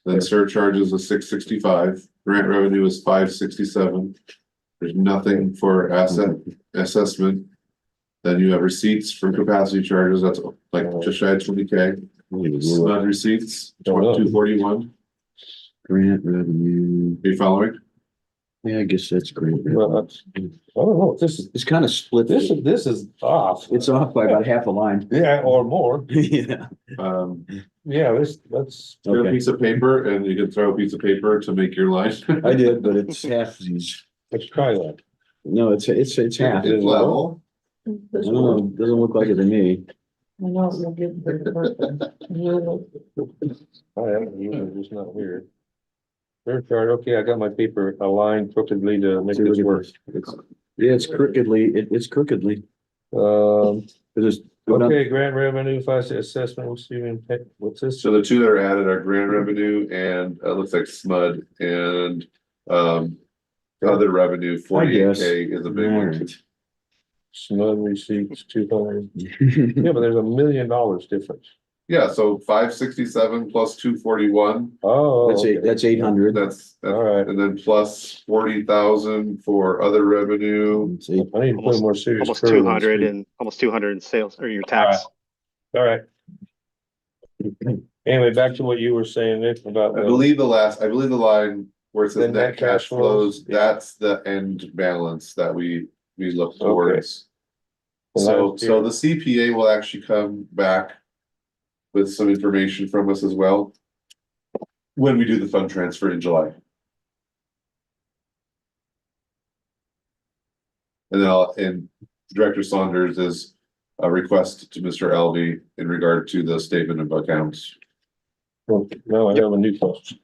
Then surcharges is 665, grant revenue is 567. There's nothing for asset assessment. Then you have receipts from capacity charges, that's like just shy of 20K. SMUD receipts, 241. Grant revenue. Are you following? Yeah, I guess that's grant. Well, revenue. that's, I don't know, this is, It's kind of split. this is off. It's off by about half a line. Yeah, or more. Yeah. Yeah, that's, Get a Okay. piece of paper and you can throw a piece of paper to make your line. I did, but it's half these. let's try that. No, it's half. It's level. I don't know, it doesn't look like it to me. I know, you'll give the person. I haven't, it's just not here. Surcharge, okay, I got my paper aligned crookedly to make See, look this at work. this. Yeah, it's crookedly, it's crookedly. Just go down. Okay, grant revenue, assessment, what's this? So the two that are added are grant revenue and it looks like SMUD and other revenue, 48K is a big one. Alright. SMUD receipts, 200. Yeah, but there's $1 million difference. Yeah, so 567 plus 241, Oh, okay. That's 800. that's, All right. and then plus 40,000 for other revenue. It's eight- I need to put a more serious. Almost curve on 200 this. and almost 200 in sales or your tax. All right. Anyway, back to what you were saying, Nick, about. I believe the line where it says The net cash flows, yeah. that's the end balance that we look towards. Well, So the CPA will actually come back with some information from us as well when we do the fund transfer in July. And then and Director Saunders is a request to Mr. Elvey in regard to the statement of accounts. Well, now I have a new question.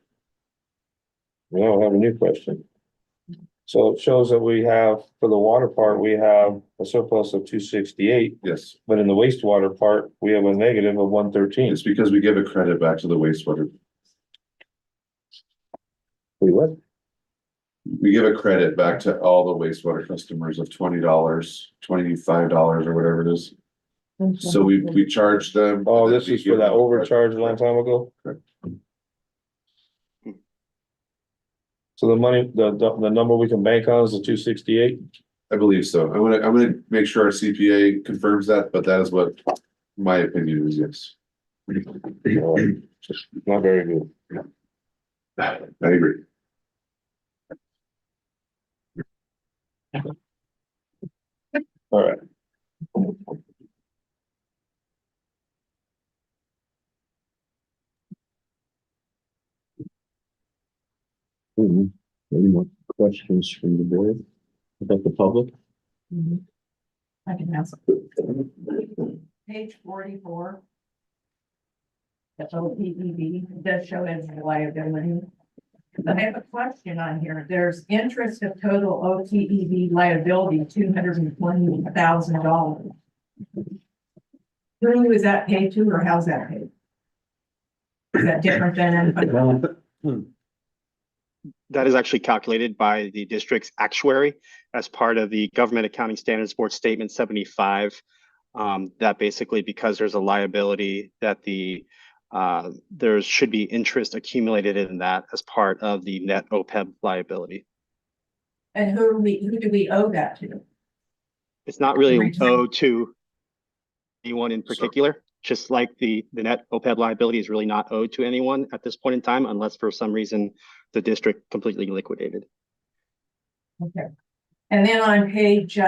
Now I have a new question. So it shows that we have, for the water part, we have a surplus of 268, Yes, but in the wastewater part, we have a negative of 113. it's because we give a credit back to the wastewater. Wait, what? We give a credit back to all the wastewater customers of $20, $25 or whatever it is. So we charge them. Oh, and then this we is give for that them a credit. overcharge a long time ago? Correct. So the money, the number we can bank on is the 268? I believe so. I'm gonna make sure our CPA confirms that, but that is what my opinion is, yes. Not very good. I agree. All right. Any more questions from the board about the public? I can answer. Page 44. That's OPEB, does show as a liability. I have a question on here. There's interest of total OTEB liability, $220,000. Who is that paid to, or how's that paid? Is that different than? That is actually calculated by the district's actuary as part of the Government Accounting Standards Board Statement 75. That basically, because there's a liability that there should be interest accumulated in that as part of the net OPEB liability. And who do we owe that to? It's not really Return. owed to anyone in particular, just like the net OPEB liability is really not owed to anyone at this point in time, unless for some reason the district completely liquidated. Okay. And then on page,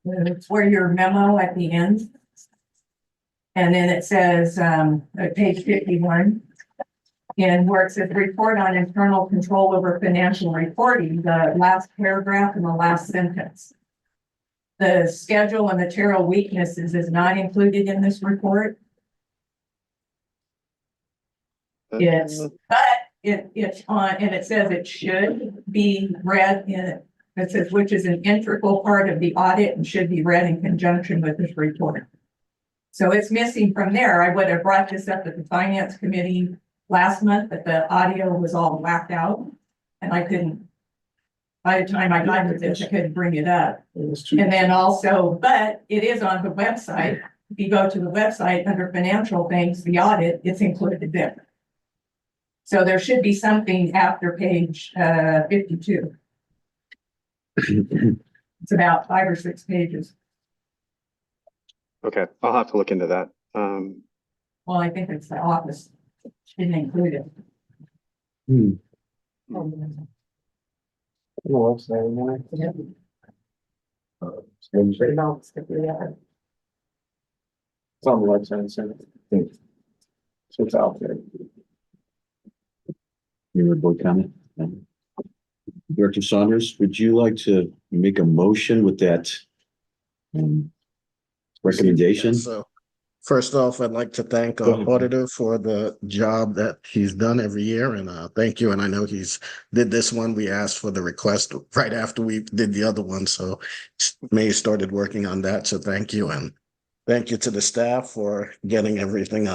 it's where your memo at the end. And then it says, at page 51, and where it says report on internal control over financial reporting, the last paragraph and the last sentence. The schedule and material weaknesses is not included in this report. It's, but it's on, and it says it should be read in It says, which is an integral part of the audit and should be read in conjunction with this report. So it's missing from there. I would have brought this up at the finance committee last month, but the audio was all whacked out. And I couldn't, by the time I got to this, I couldn't bring it up. And then also, but it is on the website. If you go to the website under financial things, the audit, it's included there. So there should be something after page 52. It's about 5 or 6 pages. Okay, I'll have to look into that. Well, I think it's the office didn't include it. Hmm. It's on the website, so it's out there. Any other board comment? No. Director Saunders, would you like to make a motion with that recommendation? So first off, I'd like to thank Go our ahead. auditor for the job that he's done every year, and thank you. And I know he's did this one. We asked for the request right after we did the other one, so May started working on that. So thank you, and thank you to the staff for getting everything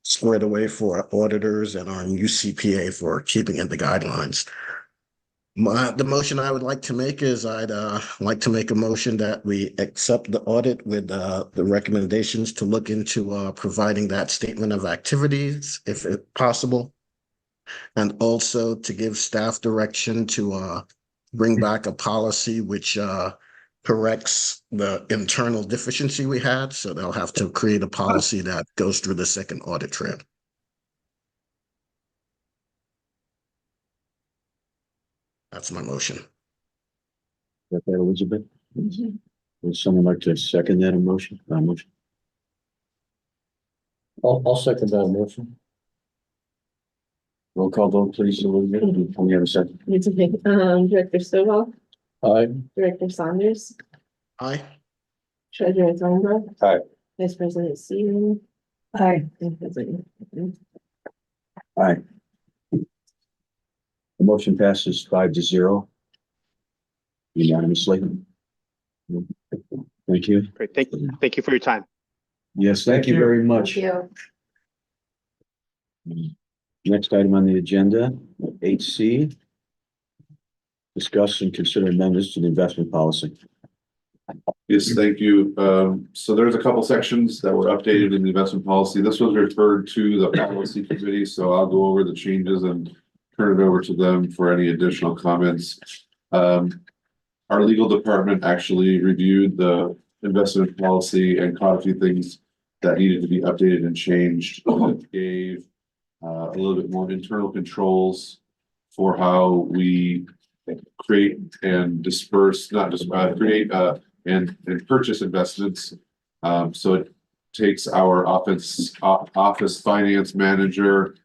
squared away for our auditors and our new CPA for keeping in the guidelines. The motion I would like to make is I'd like to make a motion that we accept the audit with the recommendations to look into providing that statement of activities if possible. And also to give staff direction to bring back a policy which corrects the internal deficiency we had. So they'll have to create a policy that goes through the second audit trail. That's my motion. Got that, Elizabeth? Would someone like to second that motion? I'll second that motion. Roll call vote, please, Elizabeth. Only have a second. Need to make, Director Stovall, Aye. Director Saunders, Aye. Treasurer Thornburg. Aye. Vice President Seaman. Aye. And President. Aye. The motion passes 5-0. Unanimously. Thank you. Great, thank you for your time. Yes, thank you very much. Thank you. Next item on the agenda, 8C. Discuss and consider amendments to the investment policy. Yes, thank you. So there's a couple sections that were updated in the investment policy. This was referred to the policy committee, so I'll go over the changes and turn it over to them for any additional comments. Our legal department actually reviewed the investment policy and caught a few things that needed to be updated and changed. It gave a little bit more internal controls for how we create and disperse, not just create and purchase investments. So it takes our office finance manager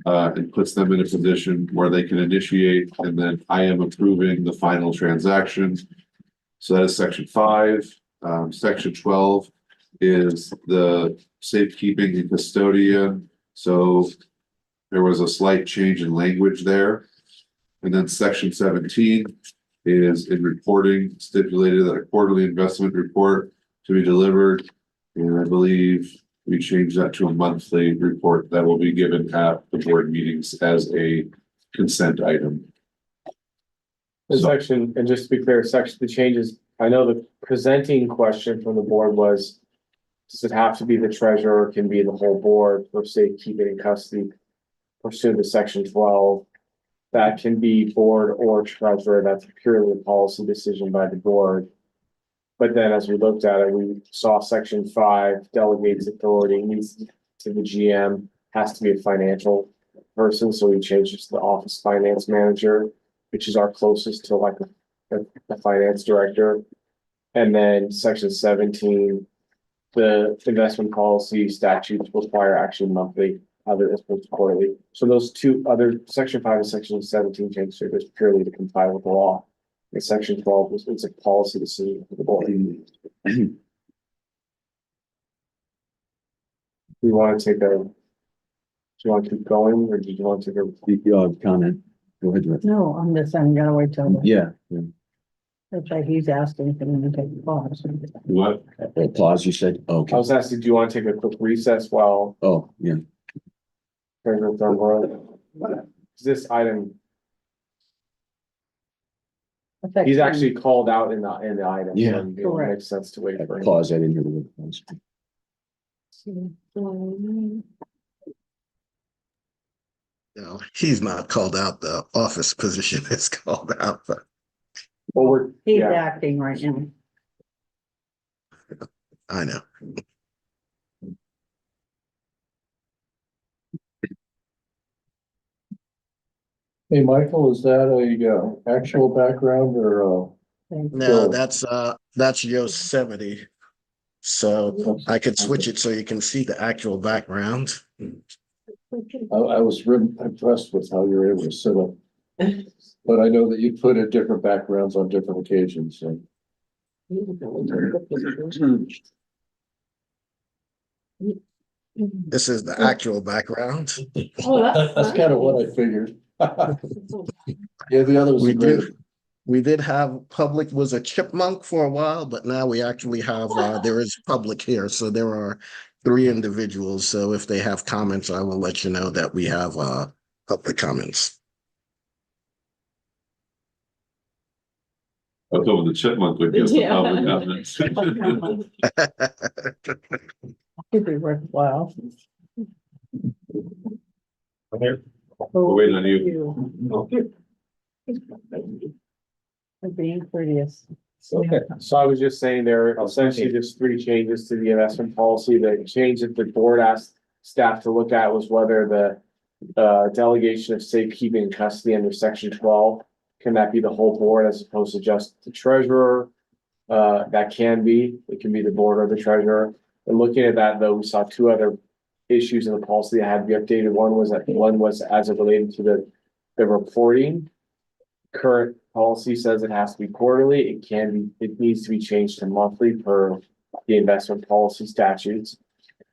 and puts them in a position where they can initiate, and then I am approving the final transaction. So that is section 5. Section 12 is the safekeeping and custodian. So there was a slight change in language there. And then section 17 is in reporting, stipulated that a quarterly investment report to be delivered. And I believe we changed that to a monthly report that will be given at the board meetings as a consent item. The section, and just to be clear, the changes, I know the presenting question from the board was, does it have to be the treasurer, can be the whole board for safekeeping and custody pursuant to section 12? That can be board or treasurer, that's purely a policy decision by the board. But then as we looked at it, we saw section 5 delegates authority needs to the GM, has to be a financial person, so we changed it to the office finance manager, which is our closest to like the finance director. And then section 17, the investment policy statutes require action monthly, other as opposed to quarterly. So those two other, section 5 and section 17 changes are just purely to comply with the law. And section 12 it's a policy decision for the board. We want to take a, do you want to keep going, or do you want to take a Comment? Go ahead. No, I'm gonna wait till. Yeah. That's why he's asking if I'm gonna take a pause. What? Pause, you said? I Okay. was asking, do you want to take a quick recess while Oh, yeah. Treasurer Thornborough? This item, he's actually called out in the item. so Yeah. it makes sense to wait for him. Pause, I didn't hear the word pause. No, he's not called out. The office position is called out, but Well, He's yeah, acting right now. I know. Hey, Michael, is that a actual background or No, that's Yosemite. So I could switch it so you can see the actual background. I was really impressed with how you're able to set up. But I know that you put in different backgrounds on different occasions, so. This is the actual background. Oh, That's kind of what I figured. Yeah, the others We are great. We did have public was a chipmunk for a while, but now we actually have, there is public here. So there are 3 individuals. So if they have comments, I will let you know that we have, public comments. I thought the chipmunk would give some Yeah. public comments. Could be worthwhile. We're waiting on you. For being courteous. okay. So I was just saying there are essentially just 3 changes to the investment policy. The change that the board asked staff to look at was whether the delegation of safekeeping and custody under section 12, can that be the whole board as opposed to just the treasurer? That can be, it can be the board or the treasurer. And looking at that, though, we saw 2 other issues in the policy that had to be updated. One was as it related to the reporting. Current policy says it has to be quarterly. It needs to be changed to monthly per the investment policy statutes.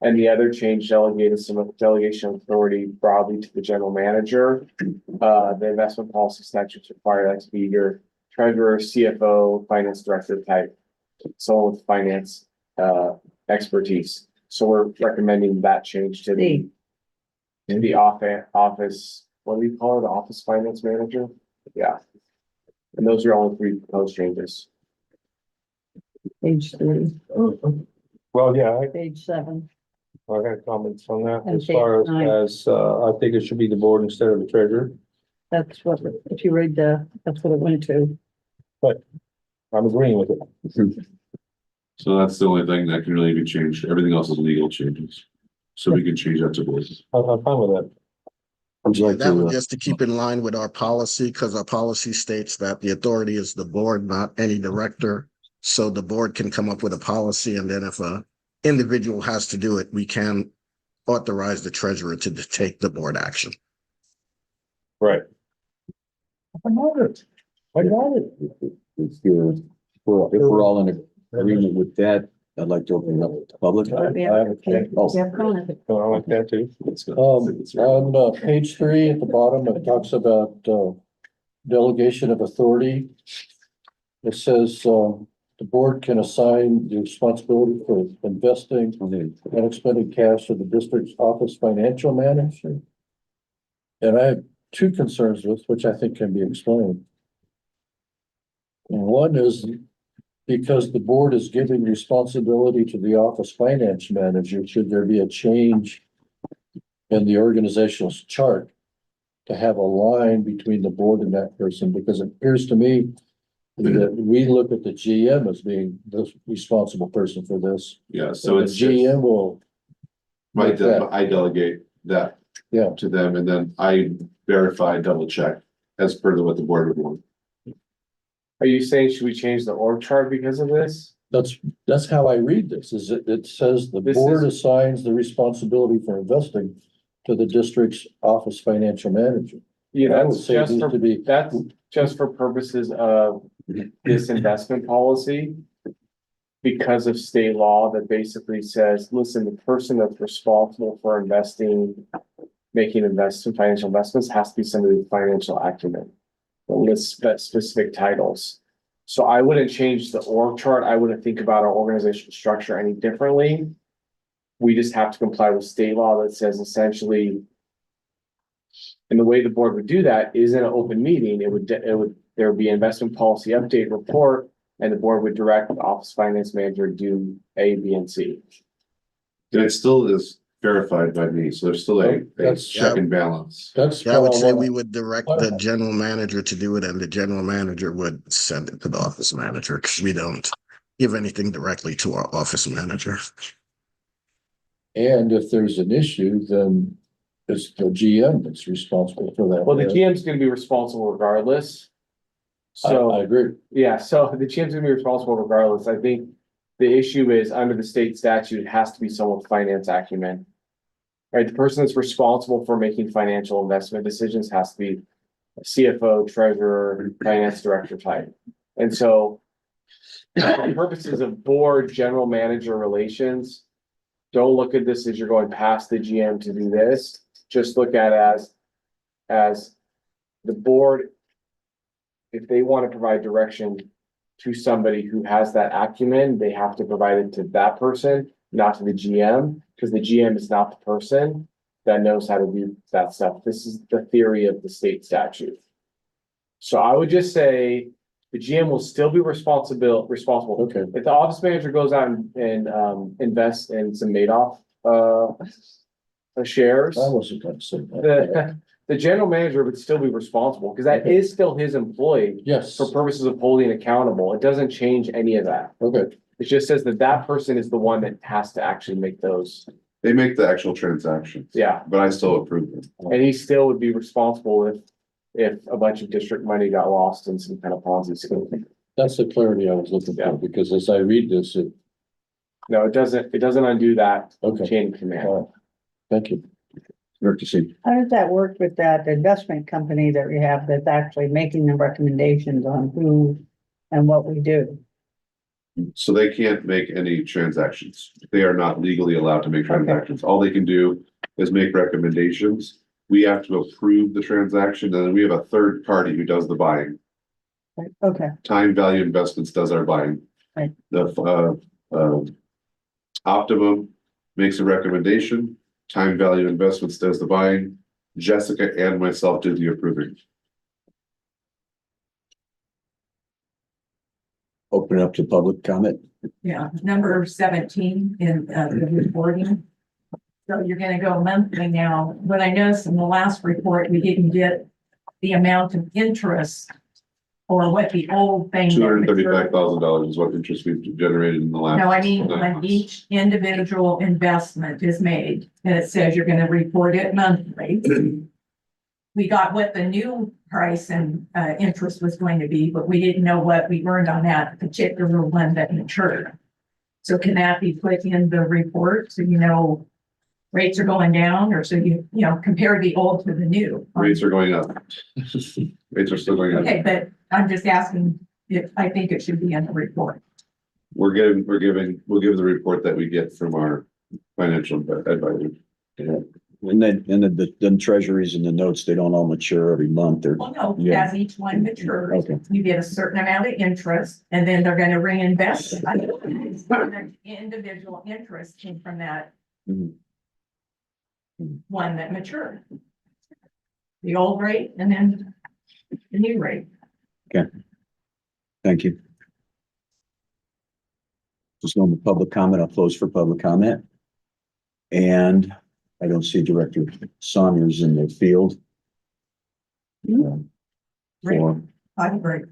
And the other change delegated some delegation of authority broadly to the general manager. The investment policy statutes require that to be your treasurer, CFO, finance director type, someone with finance expertise. So we're recommending that change to the office, what do we call it? The office finance manager? Yeah. And those are all 3 proposed changes. Page 3, Well, yeah, page 7. I got comments on that And as far page 9. as, I think it should be the board instead of the treasurer. That's what, if you read that's what it went to. I'm agreeing with it. So that's the only thing that can really be changed. Everything else is legal changes. So we can change that to board. I'm fine with that. Would you like That was to, just to keep in line with our policy, because our policy states that the authority is the board, not any director. So the board can come up with a policy, and then if a individual has to do it, we can authorize the treasurer to take the board action. Right. I got it. if we're all in agreement with that, I'd like to open it up to public. I have a check. Oh, Yeah, comment. I like that too. On page 3 at the bottom, it talks about delegation of authority. It says the board can assign the responsibility for investing and expending cash to the district's office financial manager. And I have 2 concerns with which I think can be explained. One is because the board is giving responsibility to the office finance manager, should there be a change in the organizational chart to have a line between the board and that person, because it appears to me that we look at the GM as being the responsible person for this. Yeah, so The it's GM will, I delegate that yeah, to them, and then I verify, double check as per what the board would want. Are you saying, should we change the org chart because of this? that's how I read this, is it says the This board is- assigns the responsibility for investing to the district's office financial manager. Yeah, I would that's say it just needs for, to be, that's just for purposes of this investment policy. Because of state law that basically says, listen, the person that's responsible for investing, making financial investments has to be somebody with financial acumen. That lists specific titles. So I wouldn't change the org chart. I wouldn't think about our organizational structure any differently. We just have to comply with state law that says essentially. And the way the board would do that is in an open meeting, there would be investment policy update report. And the board would direct the office finance manager to do A, B, and C. And it still is verified by me, so there's still a That's- check and balance. That's. Yeah, I would say what- we would direct the general manager to do it and the general manager would send it to the office manager because we don't give anything directly to our office manager. And if there's an issue, then it's the GM that's responsible for that. Well, the GM's gonna be responsible regardless. I So, agree. yeah, so the GM's gonna be responsible regardless. I think the issue is under the state statute, it has to be someone with finance acumen. Right, the person that's responsible for making financial investment decisions has to be a CFO, treasurer, finance director type. And so for purposes of board general manager relations, don't look at this as you're going past the GM to do this. Just look at it as the board, if they want to provide direction to somebody who has that acumen, they have to provide it to that person, not to the GM, because the GM is not the person that knows how to do that stuff. This is the theory of the state statute. So I would just say the GM will still be responsible. Okay. If the office manager goes out and invests in some Madoff shares, I wasn't gonna say that. the general manager would still be responsible because that is still his employee Yes, for purposes of holding accountable. It doesn't change any of that. okay. It just says that that person is the one that has to actually make those. They make the actual transactions. Yeah, But I still approve them. and he still would be responsible if a bunch of district money got lost in some kind of Ponzi scheme. That's the clarity I was looking Yeah. for, because as I read this, No, it doesn't undo that okay, chain of command. all right. Thank you. Director Seaman. How does that work with that investment company that we have that's actually making the recommendations on who and what we do? So they can't make any transactions. They are not legally allowed to make transactions. All they can do is make recommendations. We have to approve the transaction, and then we have a third party who does the buying. Okay, Time Value Investments does our buying. Right. The Optimum makes a recommendation. Time Value Investments does the buying. Jessica and myself do the approving. Open it up to public comment. Yeah, number 17 in the reporting. So you're gonna go monthly now. What I noticed in the last report, we didn't get the amount of interest or what the old thing. $235,000 is what interest we've generated in the last. No, I mean, 9 when months. each individual investment is made, and it says you're gonna report it monthly. We got what the new price and interest was going to be, but we didn't know what we earned on that particular one that matured. So can that be put in the report, so you know rates are going down, or so you know, compare the old to the new? Rates are going up. Rates are still going up. Okay, but I'm just asking if I think it should be in the report. We'll give the report that we get from our financial advisor. And then treasuries and the notes, they don't all mature every month. They're, Well, no, Yeah. as each one matures, Okay. you get a certain amount of interest, and then they're gonna reinvest. Individual interest came from that Mhm. one that matured. The old rate and then the new rate. thank you. Just no public comment. I'll close for public comment. And I don't see Director Saunders in the field. For, I agree.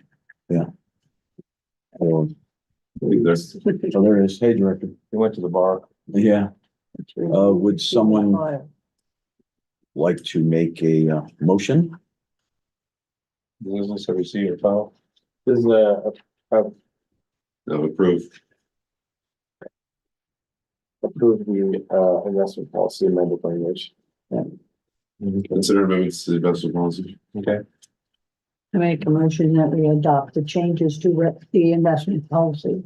or, There's- oh, there it is. Hey, Director. He went to the bar. Yeah. Would someone like to make a motion? Business, have you seen your file? This is No, approve. approve the investment policy amended language. Consider amendments to the investment policy. Okay. I make a motion that we adopt the changes to the investment policy.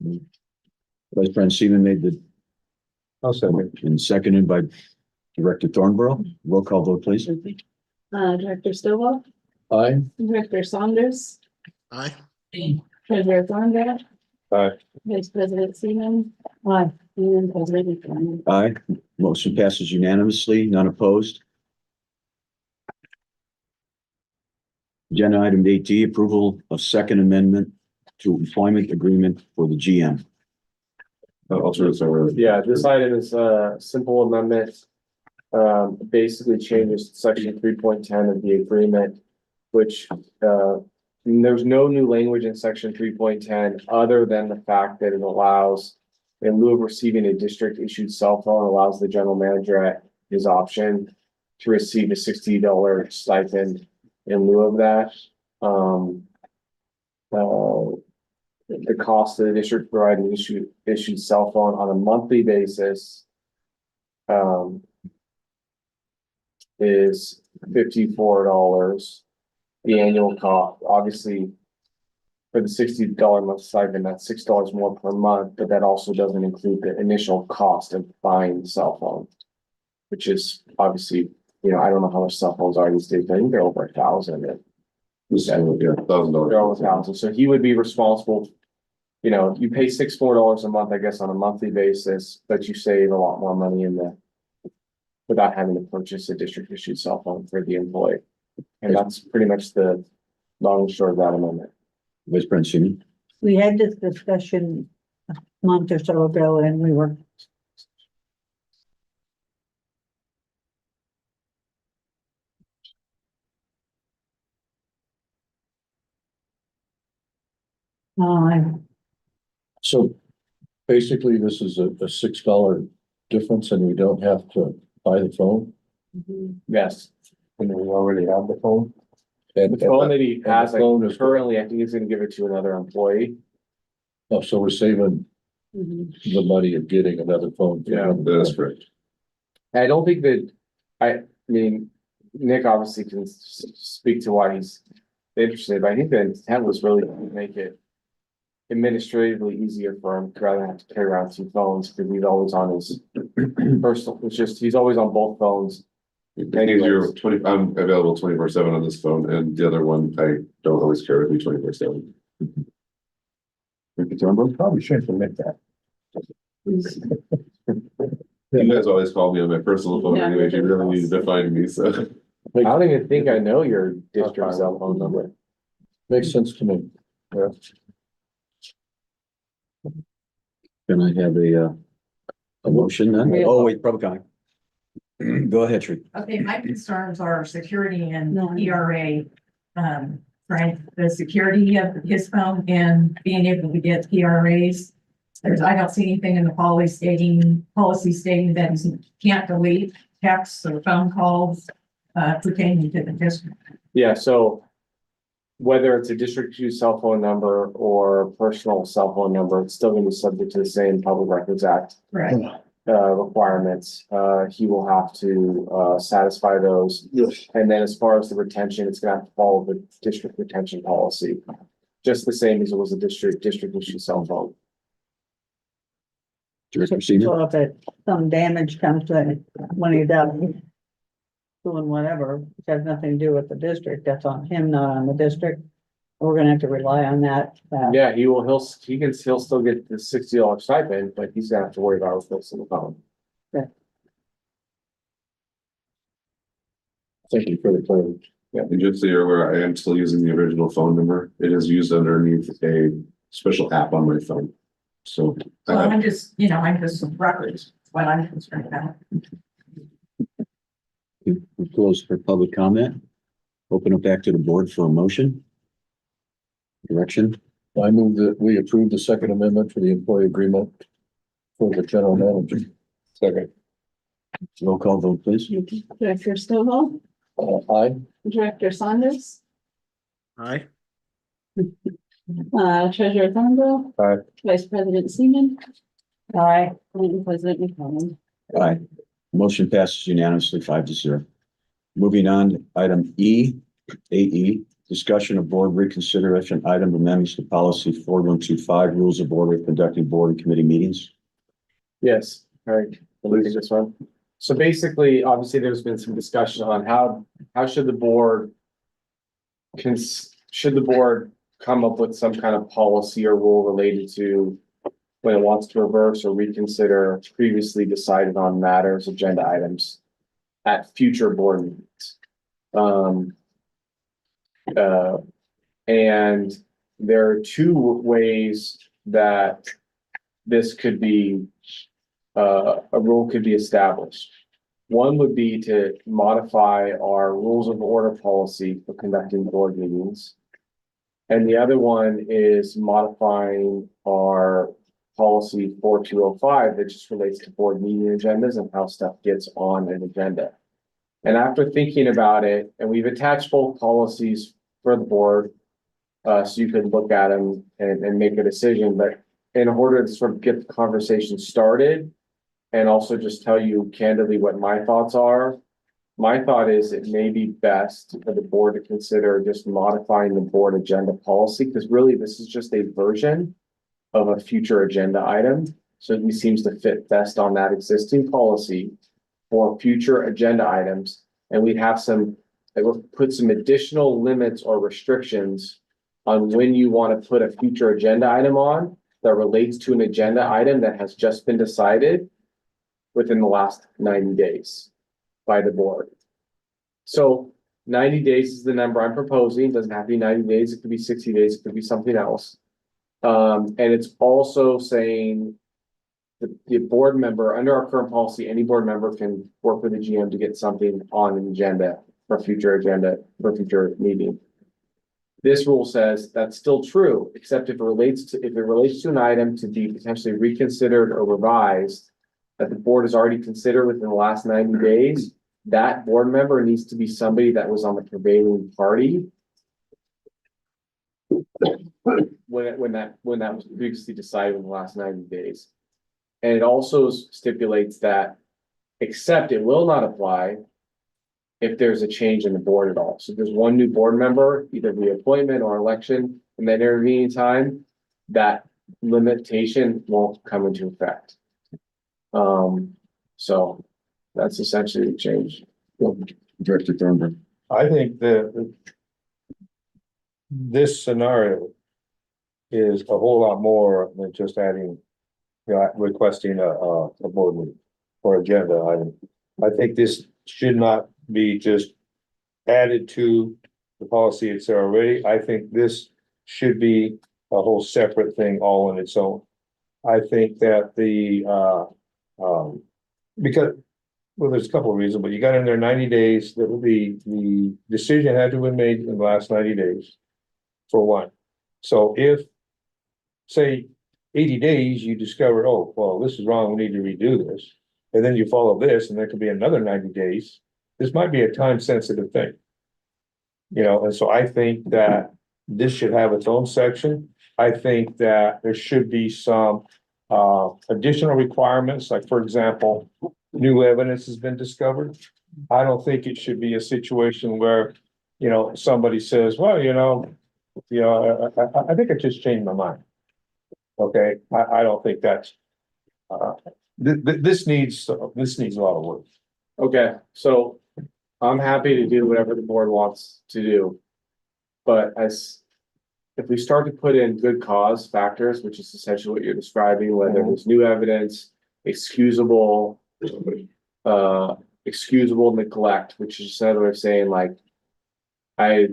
Vice President Seaman made the, I'll second. and seconded by Director Thornborough. Roll call vote, please. Director Stovall, I, Director Saunders, Aye. Treasurer Thornhill. Aye. Vice President Seaman. Aye. And President McDermott. Aye. Motion passes unanimously, none opposed. Agenda item 8D, approval of second amendment to employment agreement for the GM. I'll turn this over. Yeah, this item is a simple amendment. Basically changes section 3.10 of the agreement, which, there's no new language in section 3.10 other than the fact that it allows, in lieu of receiving a district issued cell phone, allows the general manager at his option to receive a $60 stipend in lieu of that. The cost of the district providing issued cell phone on a monthly basis is $54. The annual cost, obviously, for the $60 month stipend, that's $6 more per month, but that also doesn't include the initial cost of buying the cell phone, which is obviously, I don't know how much cell phones are these days, but I think they're over 1,000. Yeah, $1,000. They're over 1,000, so he would be responsible. You pay $6 more a month, I guess, on a monthly basis, but you save a lot more money without having to purchase a district issued cell phone for the employee. And that's pretty much the long and short of that amendment. Vice President Seaman. We had this discussion a month or so ago and we were. So basically, this is a $6 difference and we don't have to buy the phone. Yes, And we already have the phone. And the phone that he has, the phone is- currently, I think he's gonna give it to another employee. oh, so we're saving Mhm. the money of getting another phone. Yeah. That is correct. I don't think that, I mean, Nick obviously can speak to why he's interested, but I think the intent was really to make it administratively easier for him rather than have to carry around two phones, because he's always on his personal, he's always on both phones. Easier, I'm available 24/7 on this phone, and the other one, I don't always carry with me 24/7. Probably shouldn't admit that. You guys always call me on my personal phone Yeah, anyway, if you really needed to find me, so. I don't even think I know your district cell phone number. Makes sense to me. Can I have a motion then? Yeah. Oh, wait, public comment. Go ahead, Sri. Okay, my concerns are security and PRA. Right, the security of his phone and being able to get PRAs. I don't see anything in the policy stating that he can't delete texts or phone calls pertaining to the district. Yeah, so whether it's a district use cell phone number or personal cell phone number, it's still gonna be subject to the same Public Records Act Right. requirements. He will have to satisfy those. Yes. And then as far as the retention, it's gonna have to follow the district retention policy. Just the same as it was a district issue cell phone. Director Seaman. So if some damage comes to it when he's out doing whatever, which has nothing to do with the district, that's on him, not on the district. We're gonna have to rely on that. Yeah, he'll still get the $60 stipend, but he's gonna have to worry about replacing the phone. Thank you for the clarity. Yeah, and just so you're aware, I am still using the original phone number. It is used underneath a special app on my phone. So. I Well, have- I'm just records, what I'm concerned about. We close for public comment. Open it back to the board for a motion. Direction. I move that we approve the second amendment for the employee agreement for the general manager. Second. Roll call vote, please. Director Stovall, Aye. Director Saunders, Aye. Treasurer Thornhill. Aye. Vice President Seaman. Aye. And President McDermott. Aye. Motion passes unanimously 5-0. Moving on to item E, AE, discussion of board reconsideration item amendments to policy 4125, rules of order of conducting board and committee meetings. Yes, all right, I'll leave this one. So basically, obviously, there's been some discussion on how should the board come up with some kind of policy or rule related to when it wants to reverse or reconsider previously decided on matters, agenda items at future board meetings. And there are two ways that this could be, a rule could be established. One would be to modify our rules of order policy for conducting board meetings. And the other one is modifying our policy 4205 that just relates to board meeting agendas and how stuff gets on an agenda. And after thinking about it, and we've attached both policies for the board, so you could look at them and make a decision, but in order to sort of get the conversation started and also just tell you candidly what my thoughts are, my thought is it may be best for the board to consider just modifying the board agenda policy, because really this is just a version of a future agenda item. So it seems to fit best on that existing policy for future agenda items. And we'd have some, it will put some additional limits or restrictions on when you want to put a future agenda item on that relates to an agenda item that has just been decided within the last 90 days by the board. So 90 days is the number I'm proposing. It doesn't have to be 90 days. It could be 60 days. It could be something else. And it's also saying the board member, under our current policy, any board member can work with the GM to get something on an agenda for future meeting. This rule says that's still true, except if it relates to an item to be potentially reconsidered or revised that the board has already considered within the last 90 days, that board member needs to be somebody that was on the prevailing party when that was previously decided in the last 90 days. And it also stipulates that, except it will not apply if there's a change in the board at all. So if there's one new board member, either reappointment or election, in that intervening time, that limitation won't come into effect. So that's essentially the change. Director Thornburg. I think that this scenario is a whole lot more than just adding, requesting a board meeting or agenda item. I think this should not be just added to the policy it's there already. I think this should be a whole separate thing all on its own. I think that because, well, there's a couple of reasons, but you got in there 90 days, that will be, the decision had to be made in the last 90 days, for one. So if, say, 80 days, you discover, oh, well, this is wrong, we need to redo this, and then you follow this, and there could be another 90 days, this might be a time-sensitive thing. You know, and so I think that this should have its own section. I think that there should be some additional requirements, like, for example, new evidence has been discovered. I don't think it should be a situation where, you know, somebody says, well, I think I just changed my mind. Okay, I don't think that's, this needs a lot of work. Okay, so I'm happy to do whatever the board wants to do. But if we start to put in good cause factors, which is essentially what you're describing, whether there's new evidence, excusable neglect, which is just another way of saying, like, I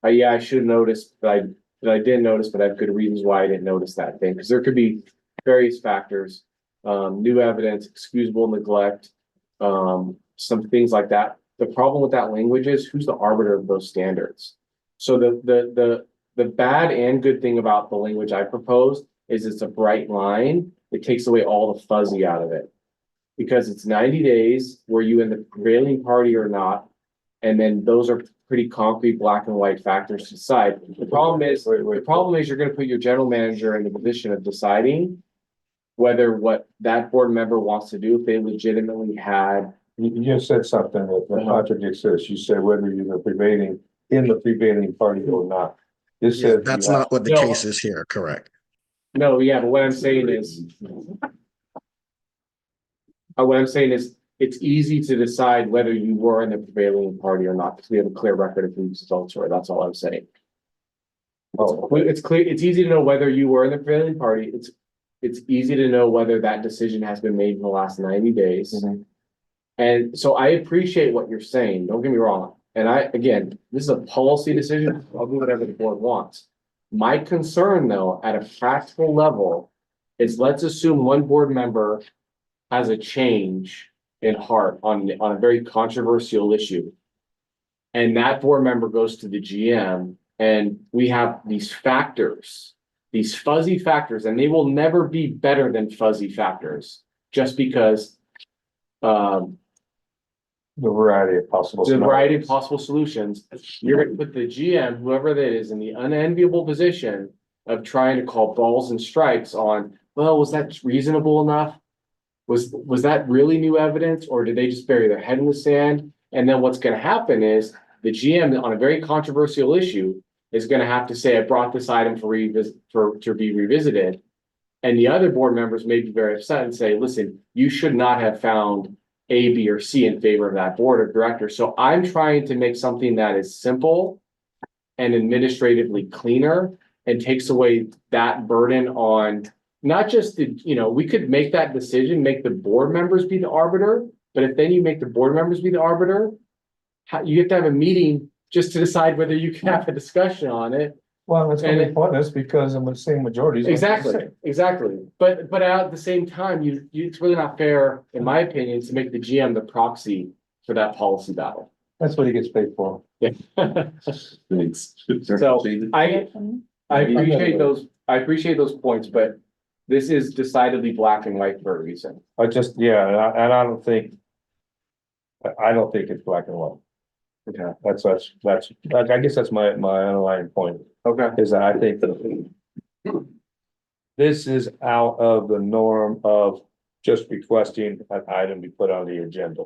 should have noticed, but I didn't notice, but I have good reasons why I didn't notice that thing, because there could be various factors, new evidence, excusable neglect, some things like that. The problem with that language is who's the arbiter of those standards. So the bad and good thing about the language I proposed is it's a bright line. It takes away all the fuzzy out of it, because it's 90 days. Were you in the prevailing party or not? And then those are pretty concrete black and white factors to decide. The problem is you're going to put your general manager in the position of deciding whether what that board member wants to do, if they legitimately had. You just said something that contradicts this. You said whether you're in the prevailing party or not. This Yeah, says that's not what the case is here, correct? No, yeah, but what I'm saying is it's easy to decide whether you were in the prevailing party or not, because we have a clear record of whose results were. That's all I'm saying. It's clear, it's easy to know whether you were in the prevailing party. It's easy to know whether that decision has been made in the last 90 days. And so I appreciate what you're saying, don't get me wrong. And again, this is a policy decision, I'll do whatever the board wants. My concern, though, at a practical level, is let's assume one board member has a change in heart on a very controversial issue. And that board member goes to the GM, and we have these factors, these fuzzy factors, and they will never be better than fuzzy factors, just because The variety of possible. the variety of possible solutions. You're gonna put the GM, whoever that is, in the unenviable position of trying to call balls and strikes on, well, was that reasonable enough? Was that really new evidence, or did they just bury their head in the sand? And then what's gonna happen is the GM on a very controversial issue is gonna have to say, I brought this item to be revisited. And the other board members may be very upset and say, listen, you should not have found A, B, or C in favor of that board of directors. So I'm trying to make something that is simple and administratively cleaner and takes away that burden on not just we could make that decision, make the board members be the arbiter, but if then you make the board members be the arbiter, you have to have a meeting just to decide whether you can have a discussion on it. Well, it's gonna be pointless because I'm the same majorities. Exactly. But at the same time, it's really not fair, in my opinion, to make the GM the proxy for that policy battle. That's what he gets paid for. Yeah. Thanks. So I appreciate those points, but this is decidedly black and white for a reason. I just, yeah, and I don't think. I don't think it's black and white. Okay. That's, I guess that's my underlying point, Okay. is that I think that. This is out of the norm of just requesting an item be put on the agenda.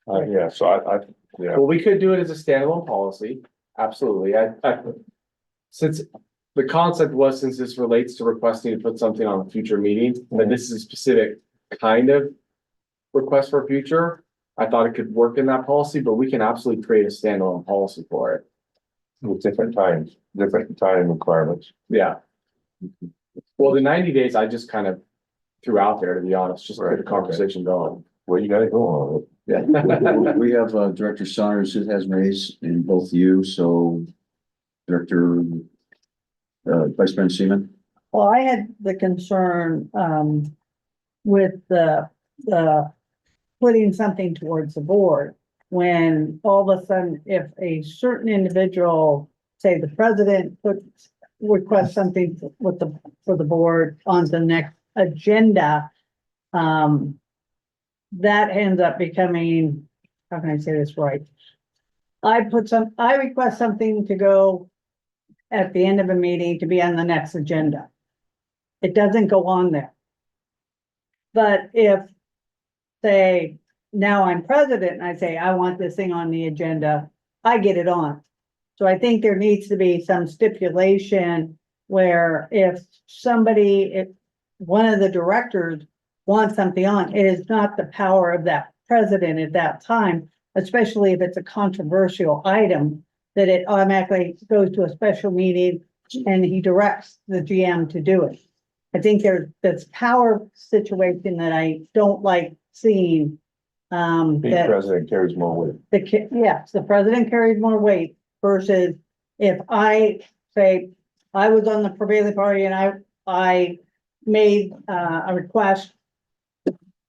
Yeah, so yeah, Well, we could do it as a standalone policy. Absolutely. Since the concept was, since this relates to requesting to put something on a future meeting, but this is a specific kind of request for future. I thought it could work in that policy, but we can absolutely create a standalone policy for it. with different time requirements. Yeah. Well, the 90 days, I just kind of threw out there, to be honest, just to get the conversation going. Well, you gotta go on it. Yeah. We have Director Saunders who has raised in both you, so Director Vice President Seaman. Well, I had the concern, with the putting something towards the board. When all of a sudden, if a certain individual, say the president, requests something for the board on the next agenda, that ends up becoming, how can I say this right? I request something to go at the end of a meeting to be on the next agenda. It doesn't go on there. But if, say, now I'm president and I say, I want this thing on the agenda, I get it on. So I think there needs to be some stipulation where if one of the directors wants something on, it is not the power of that president at that time, especially if it's a controversial item, that it automatically goes to a special meeting and he directs the GM to do it. I think there's this power situation that I don't like seeing. The president carries more weight. Yes, the president carries more weight versus if I say I was on the prevailing party and I made a request,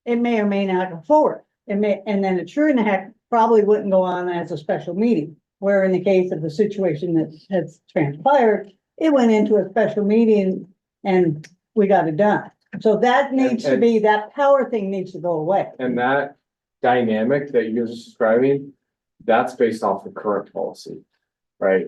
it may or may not go forward. And then it sure in the heck probably wouldn't go on as a special meeting. Where in the case of the situation that has transpired, it went into a special meeting and we got it done. So that needs to be, that power thing needs to go away. And that dynamic that you're just describing, that's based off the current policy, right?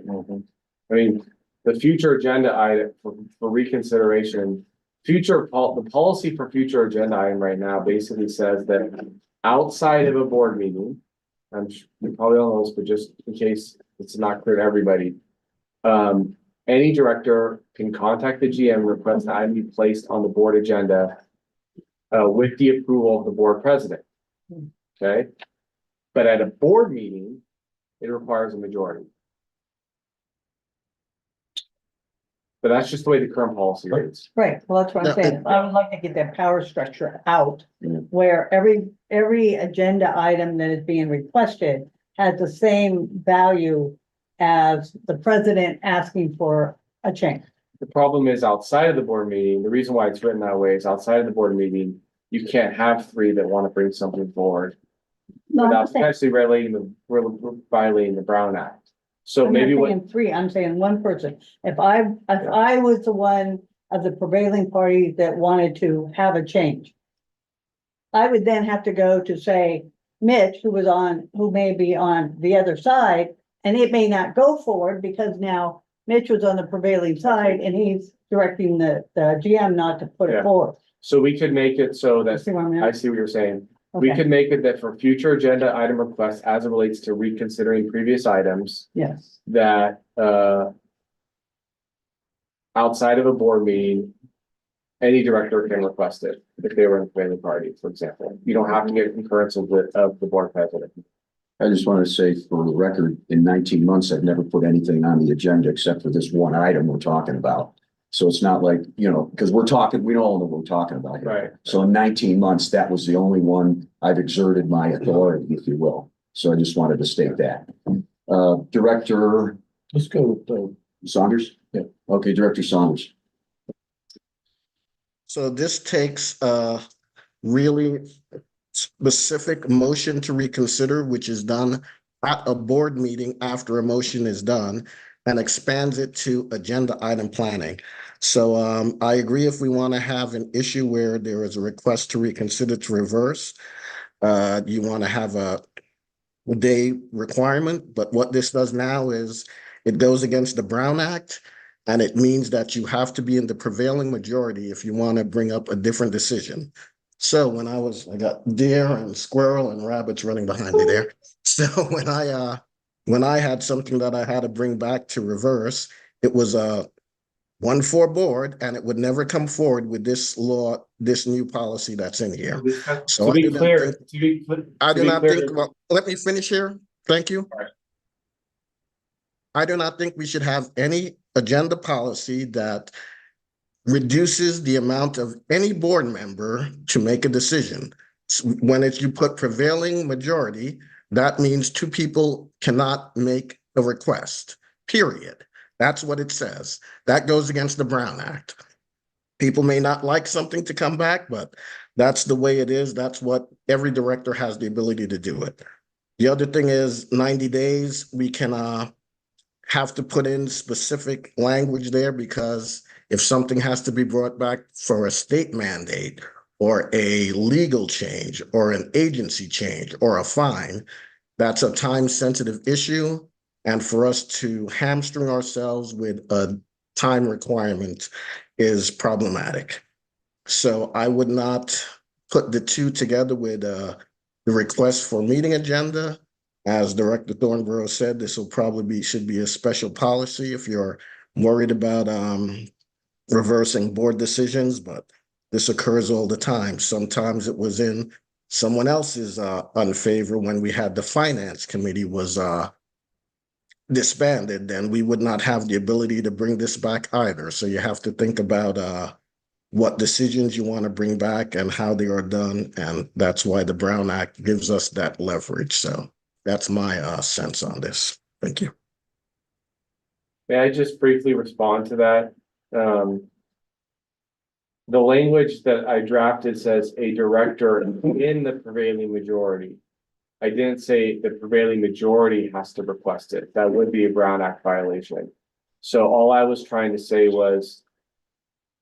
I mean, the future agenda item for reconsideration, the policy for future agenda item right now basically says that outside of a board meeting, you probably all know this, but just in case it's not clear to everybody, any director can contact the GM, request the item be placed on the board agenda with the approval of the board president. Okay, but at a board meeting, it requires a majority. but that's just the way the current policy reads. Right, well, that's what I'm Yeah, saying. I would like to get that power structure out. Yeah. Where every agenda item that is being requested has the same value as the president asking for a change. The problem is outside of the board meeting, the reason why it's written that way is outside of the board meeting, you can't have three that want to bring something forward No, I'm without not saying, potentially violating the Brown Act. So I'm maybe not what, saying three, I'm saying one person. If I was the one of the prevailing party that wanted to have a change, I would then have to go to say Mitch, who may be on the other side, and it may not go forward because now Mitch was on the prevailing side and he's directing the GM not to put Yeah. it forward. so we could make it so You that, see what I mean? I see what you're saying. We Okay, could make it that for future agenda item requests as it relates to reconsidering previous items, yes, that, outside of a board meeting, any director can request it if they were in the prevailing party, for example. You don't have to get concurrence of the board president. I just wanted to say for the record, in 19 months, I've never put anything on the agenda except for this one item we're talking about. So it's not like, because we all know what we're talking about here. Right. So in 19 months, that was the only one I've exerted my authority, if you will. So I just wanted to state that. Director Let's go with, Saunders? Yeah. Okay, Director Saunders. So this takes a really specific motion to reconsider, which is done at a board meeting after a motion is done, and expands it to agenda item planning. So I agree if we want to have an issue where there is a request to reconsider to reverse, you want to have a day requirement, but what this does now is it goes against the Brown Act, and it means that you have to be in the prevailing majority if you want to bring up a different decision. So I got deer and squirrel and rabbits running behind me there. So when I had something that I had to bring back to reverse, it was a 1-4 board, and it would never come forward with this law, this new policy that's in here. So To be clear, I do not think, well, let me finish here. Thank you. Right. I do not think we should have any agenda policy that reduces the amount of any board member to make a decision. When you put prevailing majority, that means 2 people cannot make a request, period. That's what it says. That goes against the Brown Act. People may not like something to come back, but that's the way it is. That's what every director has the ability to do it. The other thing is 90 days, we can have to put in specific language there, because if something has to be brought back for a state mandate or a legal change or an agency change or a fine, that's a time-sensitive issue. And for us to hamstring ourselves with a time requirement is problematic. So I would not put the two together with the request for meeting agenda. As Director Thornborough said, this will probably should be a special policy if you're worried about reversing board decisions, but this occurs all the time. Sometimes it was in someone else's unfavor when we had the finance committee was disbanded, then we would not have the ability to bring this back either. So you have to think about what decisions you want to bring back and how they are done. And that's why the Brown Act gives us that leverage. So that's my sense on this. Thank you. may I just briefly respond to that? The language that I drafted says a director in the prevailing majority. I didn't say the prevailing majority has to request it. That would be a Brown Act violation. So all I was trying to say was,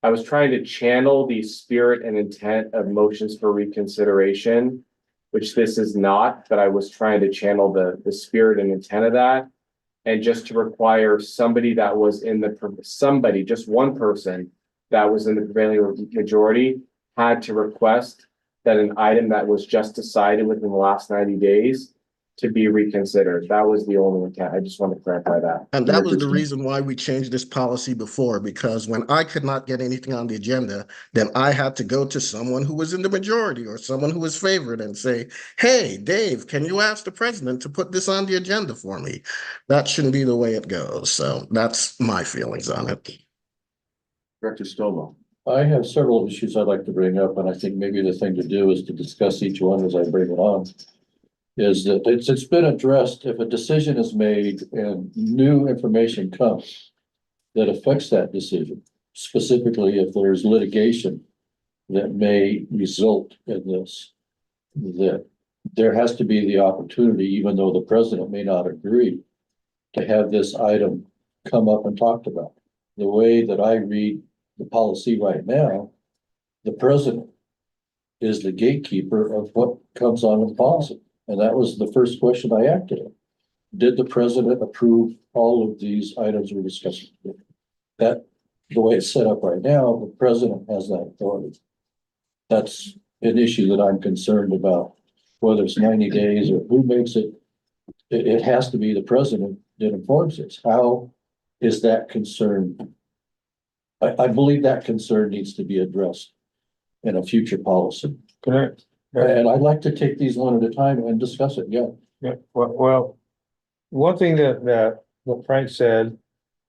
I was trying to channel the spirit and intent of motions for reconsideration, which this is not, but I was trying to channel the spirit and intent of that. And just to require somebody that was in the, just one person that was in the prevailing majority had to request that an item that was just decided within the last 90 days to be reconsidered. That was the only intent. I just want to clarify that. And that was the reason why we changed this policy before, because when I could not get anything on the agenda, then I had to go to someone who was in the majority or someone who was favored and say, hey, Dave, can you ask the president to put this on the agenda for me? That shouldn't be the way it goes. So that's my feelings on it. Director Stovall. I have several issues I'd like to bring up, and I think maybe the thing to do is to discuss each one as I bring it on. Is that it's been addressed, if a decision is made and new information comes that affects that decision, specifically if there's litigation that may result in this, that there has to be the opportunity, even though the president may not agree, to have this item come up and talked about. The way that I read the policy right now, the president is the gatekeeper of what comes on the policy. And that was the first question I asked him. Did the president approve all of these items we're discussing? That, the way it's set up right now, the president has that authority. That's an issue that I'm concerned about, whether it's 90 days or who makes it. It has to be the president that informs us. How is that concern? I believe that concern needs to be addressed in a future policy. Correct. And I'd like to take these one at a time and discuss it, yeah. Yeah, well, one thing that what Frank said,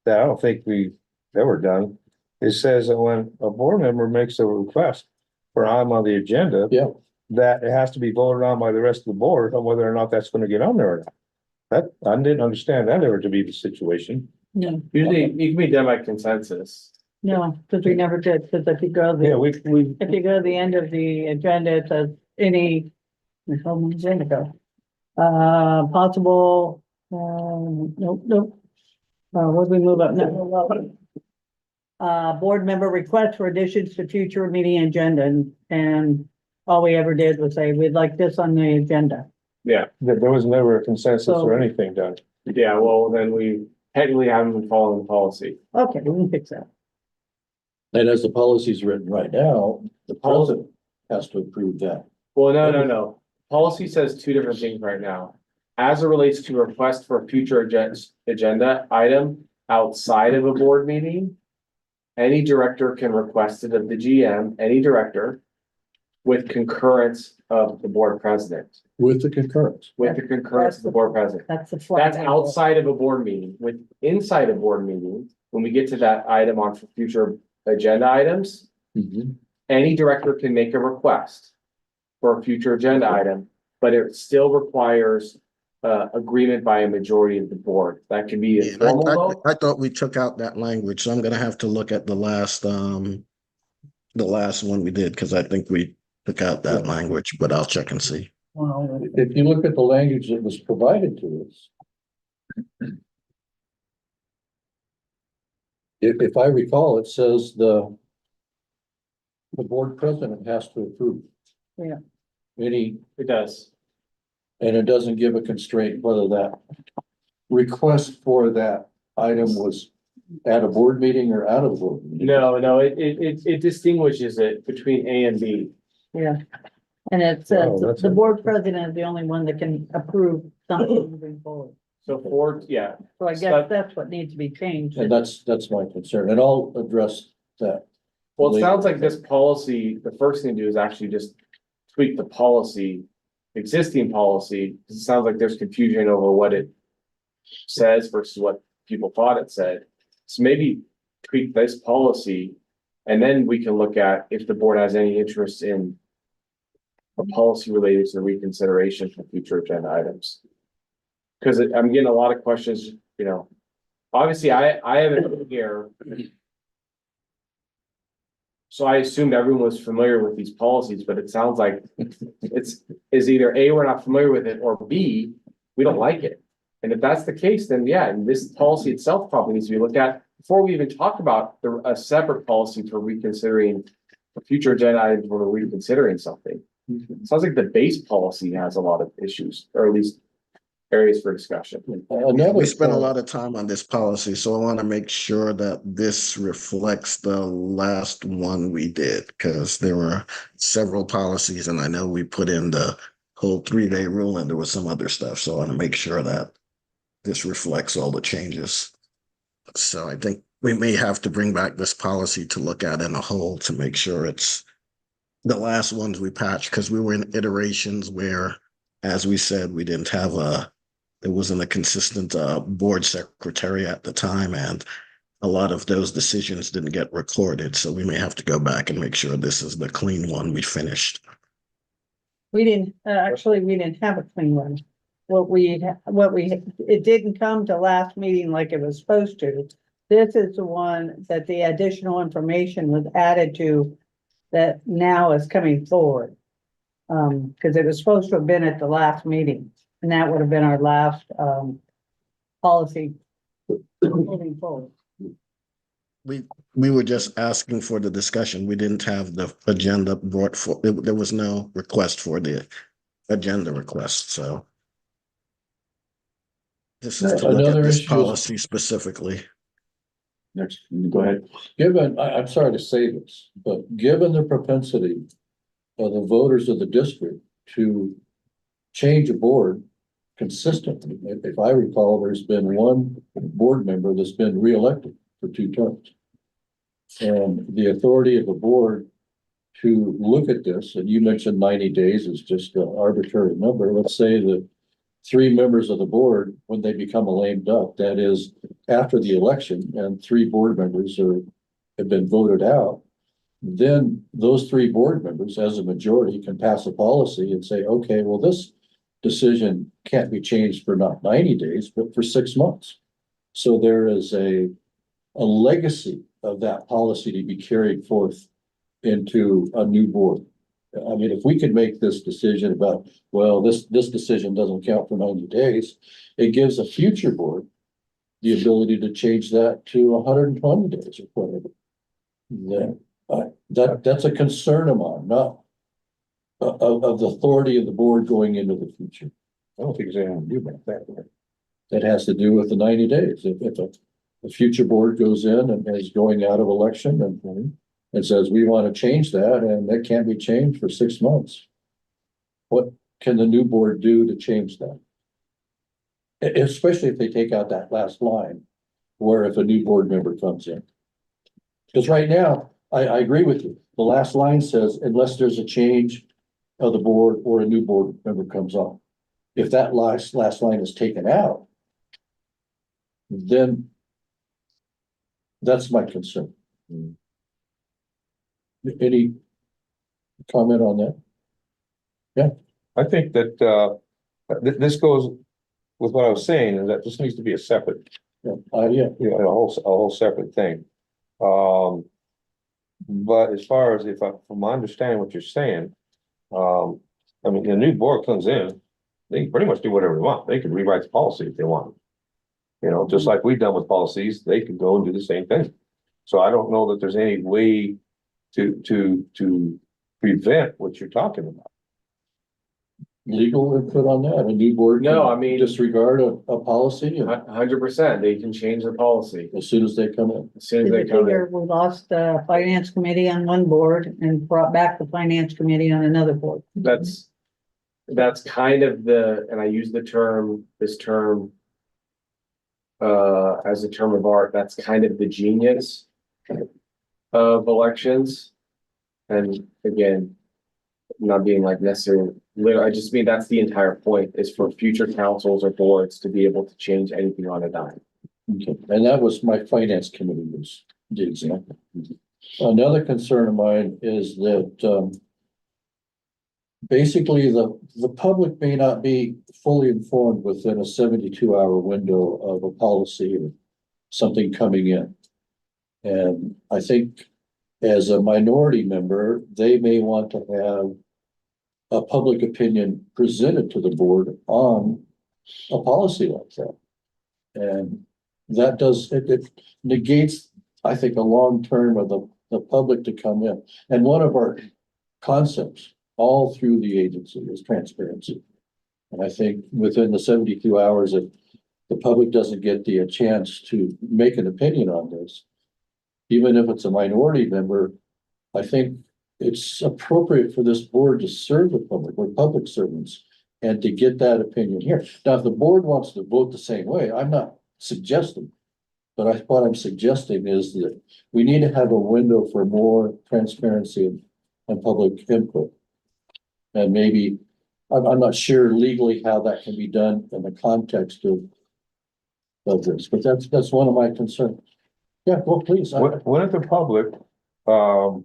that I don't think we've ever done, it says that when a board member makes a request for an item on the agenda. Yeah. That it has to be voted on by the rest of the board on whether or not that's gonna get on there or not. That, I didn't understand that ever to be the situation. No, Usually it can be done by consensus. no, because we never did, because if you go, Yeah, the we, if you go to the end of the agenda, it says any, how many agenda go? Possible, nope. What we move up now? Board member requests for additions to future meeting agenda, and all we ever did was say, we'd like this on the agenda. Yeah, there was never a consensus or anything done. yeah, well, then we technically haven't been following the policy. Okay, we can fix that. And as the policy is written right now, the president has to approve that. Well, no. Policy says two different things right now. As it relates to request for a future agenda item outside of a board meeting, any director can request it of the GM, any director, with concurrence of the board president. With the concurrence. With the concurrence of the board president. That's the. That's outside of a board meeting. With inside a board meeting, when we get to that item on future agenda items, any director can make a request for a future agenda item, but it still requires agreement by a majority of the board. That can be a Yeah, formal vote. I thought we took out that language, so I'm gonna have to look at the last one we did, because I think we took out that language, but I'll check and see. If you look at the language that was provided to us. If I recall, it says the board president has to approve. Yeah. It does. And it doesn't give a constraint whether that request for that item was at a board meeting or out of the board meeting. No, it distinguishes it between A and B. Yeah. And it says Oh, that's the it. board president is the only one that can approve something moving forward. So for, yeah, So I guess that's what needs to be changed. And that's my concern, and I'll address that. well, it sounds like this policy, the first thing to do is actually just tweak the policy, existing policy, because it sounds like there's confusion over what it says versus what people thought it said. So maybe tweak this policy, and then we can look at if the board has any interest in a policy related to reconsideration for future agenda items. Because I'm getting a lot of questions, obviously I haven't been here. So I assumed everyone was familiar with these policies, but it sounds like is either A, we're not familiar with it, or B, we don't like it. And if that's the case, then yeah, and this policy itself probably needs to be looked at before we even talk about a separate policy for reconsidering for future agenda items when we're reconsidering something. Sounds like the base policy has a lot of issues, or at least areas for discussion. We spent a lot of time on this policy, so I want to make sure that this reflects the last one we did, because there were several policies, and I know we put in the whole 3-day rule, and there was some other stuff, so I want to make sure that this reflects all the changes. So I think we may have to bring back this policy to look at in a whole to make sure it's the last ones we patched, because we were in iterations where, as we said, we didn't have there wasn't a consistent board secretary at the time, and a lot of those decisions didn't get recorded, so we may have to go back and make sure this is the clean one we finished. We didn't, actually, we didn't have a clean one. It didn't come to last meeting like it was supposed to. This is the one that the additional information was added to that now is coming forward. Because it was supposed to have been at the last meeting, and that would have been our last, policy moving forward. We were just asking for the discussion. We didn't have the agenda brought for, there was no request for the agenda request, so. This is to look Another at this issue is- policy specifically. Next, go ahead. Given, I'm sorry to say this, but given the propensity of the voters of the district to change a board consistently, if I recall, there's been one board member that's been reelected for 2 terms. And the authority of the board to look at this, and you mentioned 90 days is just an arbitrary number. Let's say that 3 members of the board, when they become a lame duck, that is after the election and 3 board members have been voted out, then those 3 board members as a majority can pass a policy and say, okay, well, this decision can't be changed for not 90 days, but for 6 months. So there is a legacy of that policy to be carried forth into a new board. I mean, if we could make this decision about, well, this decision doesn't count for 90 days, it gives a future board the ability to change that to 120 days or whatever. That's a concern of mine, not of the authority of the board going into the future. I don't think there's anything to do about that. That has to do with the 90 days. If a future board goes in and is going out of election and says, we want to change that, and that can't be changed for 6 months. What can the new board do to change that? Especially if they take out that last line, where if a new board member comes in. Because right now, I agree with you. The last line says, unless there's a change of the board or a new board member comes on. If that last line is taken out, then that's my concern. Any comment on that? I think that, this goes with what I was saying, is that this needs to be a separate, Yeah. you know, a whole separate thing. But as far as from my understanding what you're saying, I mean, the new board comes in, they can pretty much do whatever they want. They can rewrite the policy if they want. You know, just like we've done with policies, they can go and do the same thing. So I don't know that there's any way to prevent what you're talking about. Legal input on that, a new board? No, can I mean- disregard a policy and 100%, they can change the policy as soon as they come in. as soon as they Did you come in. figure we lost the finance committee on one board and brought back the finance committee on another board? That's kind of and I use this term, as a term of art, that's kind of the genius of elections. And again, not being like necessarily, I just mean that's the entire point, is for future councils or boards to be able to change anything on a dime. Okay. And that was my finance committee was the example. Another concern of mine is that, basically the public may not be fully informed within a 72-hour window of a policy or something coming in. And I think as a minority member, they may want to have a public opinion presented to the board on a policy like that. And that it negates, I think, a long term of the public to come in. And one of our concepts all through the agency is transparency. And I think within the 72 hours, if the public doesn't get the chance to make an opinion on this, even if it's a minority member, I think it's appropriate for this board to serve the public. We're public servants, and to get that opinion here. Now, if the board wants to vote the same way, I'm not suggesting, but what I'm suggesting is that we need to have a window for more transparency and public input. And maybe, I'm not sure legally how that can be done in the context of this, but that's one of my concerns. Yeah, well, please. When if the public, well,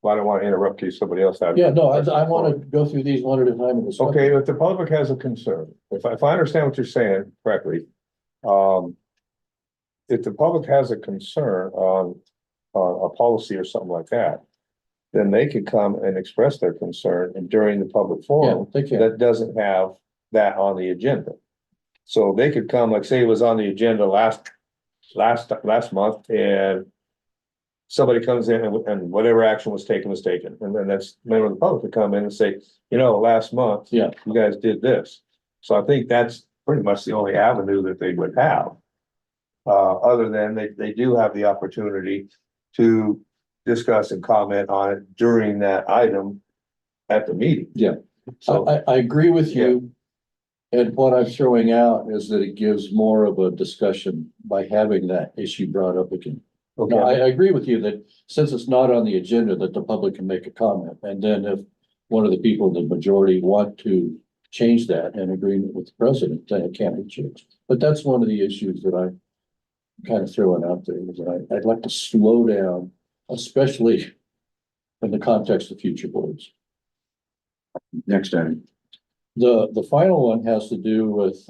I don't want to interrupt you, somebody else had. Yeah, no, I want to go through these one at a time and discuss. Okay, if the public has a concern, if I understand what you're saying correctly, if the public has a concern on a policy or something like that, then they could come and express their concern and during the public forum Yeah, they can. that doesn't have that on the agenda. So they could come, like say it was on the agenda last month and somebody comes in and whatever action was taken, and then that's member of the public could come in and say, last month. Yeah. You guys did this. So I think that's pretty much the only avenue that they would have. Other than they do have the opportunity to discuss and comment on it during that item at the meeting. Yeah. So, I agree with you. And what I'm throwing out is that it gives more of a discussion by having that issue brought up again. okay, No, I agree with you that since it's not on the agenda, that the public can make a comment. And then if one of the people in the majority want to change that in agreement with the president, then it can be changed. But that's one of the issues that I'm kind of throwing out there, is that I'd like to slow down, especially in the context of future boards. Next item. The final one has to do with,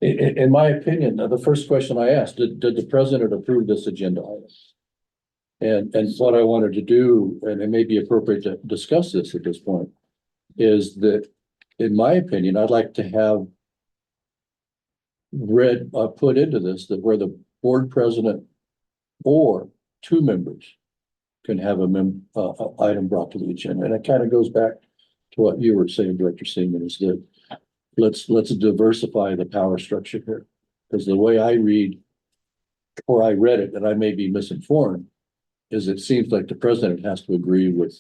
in my opinion, the first question I asked, did the president approve this agenda item? And what I wanted to do, and it may be appropriate to discuss this at this point, is that, in my opinion, I'd like to have put into this that where the board president or two members can have a item brought to the agenda. And it kind of goes back to what you were saying, Director Seaman, is that let's diversify the power structure here. Because the way I read, or I read it, and I may be misinformed, is it seems like the president has to agree with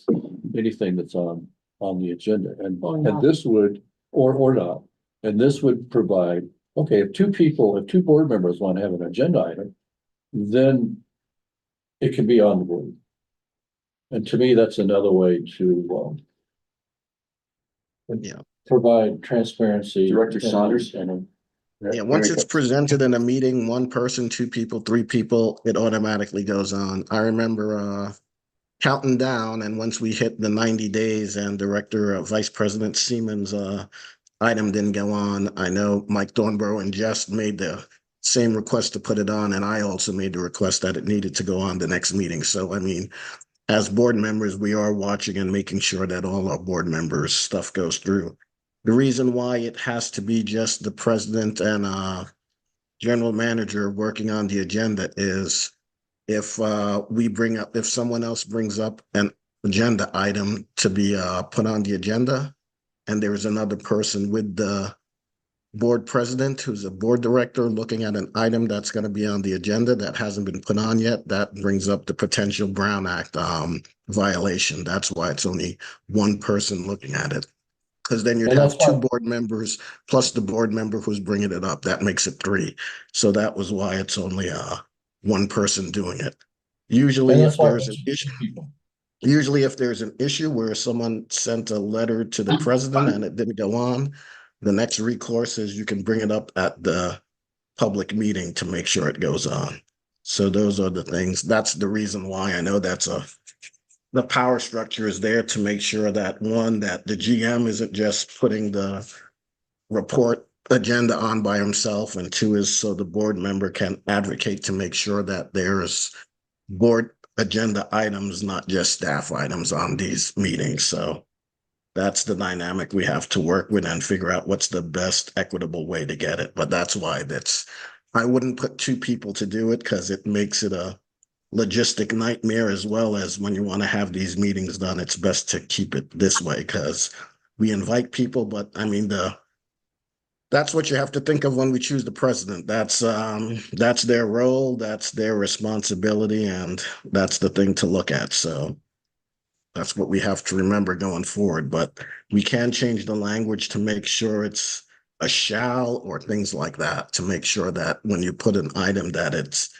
anything that's on the agenda. And this would, or not, and this would provide, okay, if two board members want to have an agenda item, then it can be on the board. And to me, that's another way to provide transparency. Director Saunders? Yeah, once it's presented in a meeting, one person, two people, three people, it automatically goes on. I remember counting down, and once we hit the 90 days and Vice President Siemens item didn't go on, I know Mike Thornborough and Jess made the same request to put it on, and I also made the request that it needed to go on the next meeting. So, I mean, as board members, we are watching and making sure that all our board members' stuff goes through. The reason why it has to be just the president and general manager working on the agenda is if someone else brings up an agenda item to be put on the agenda, and there is another person with the board president who's a board director looking at an item that's going to be on the agenda that hasn't been put on yet, that brings up the potential Brown Act violation. That's why it's only one person looking at it. Because then you'd have two board members plus the board member who's bringing it up. That makes it three. So that was why it's only one person doing it. Usually if there's an issue where someone sent a letter to the president and it didn't go on, the next recourse is you can bring it up at the public meeting to make sure it goes on. So those are the things. That's the reason why I know the power structure is there to make sure that that the GM isn't just putting the report agenda on by himself, and two is so the board member can advocate to make sure that there's board agenda items, not just staff items on these meetings. So that's the dynamic we have to work with and figure out what's the best equitable way to get it. But that's why I wouldn't put two people to do it because it makes it a logistic nightmare, as well as when you want to have these meetings done, it's best to keep it this way because we invite people, but I mean, that's what you have to think of when we choose the president. That's their role, that's their responsibility, and that's the thing to look at. So that's what we have to remember going forward, but we can change the language to make sure it's a shall or things like that, to make sure that when you put an item that it's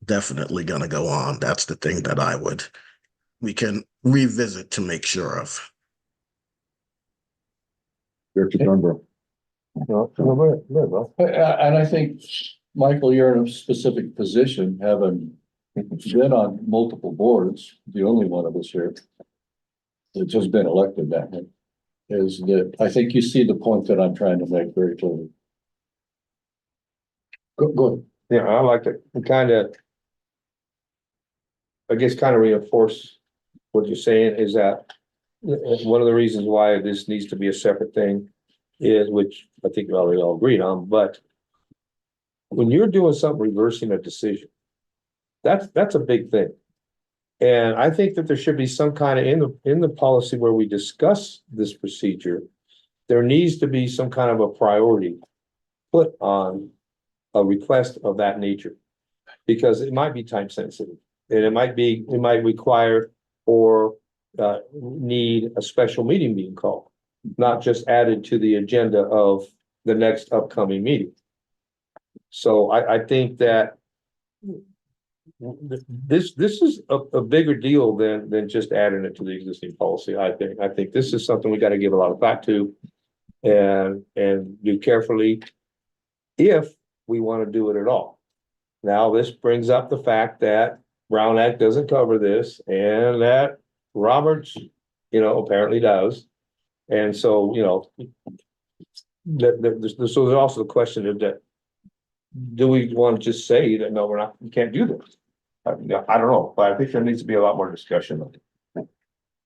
definitely going to go on. That's the thing that we can revisit to make sure of. Director Thornborough. And I think, Michael, you're in a specific position, having been on multiple boards, the only one of us here that's just been elected that way, is that I think you see the point that I'm trying to make very clearly. Go ahead. Yeah, I like it. I guess kind of reinforce what you're saying is that one of the reasons why this needs to be a separate thing is, which I think we already all agreed on, but when you're doing something reversing a decision, that's a big thing. And I think that there should be some kind of in the policy where we discuss this procedure, there needs to be some kind of a priority put on a request of that nature. Because it might be time sensitive, and it might require or need a special meeting being called, not just added to the agenda of the next upcoming meeting. So I think that this is a bigger deal than just adding it to the existing policy. I think this is something we got to give a lot of thought to and do carefully if we want to do it at all. Now, this brings up the fact that Brown Act doesn't cover this and that Roberts, apparently does. And so, so there's also the question of that. Do we want to just say that, no, we can't do this? I don't know, but I think there needs to be a lot more discussion on it.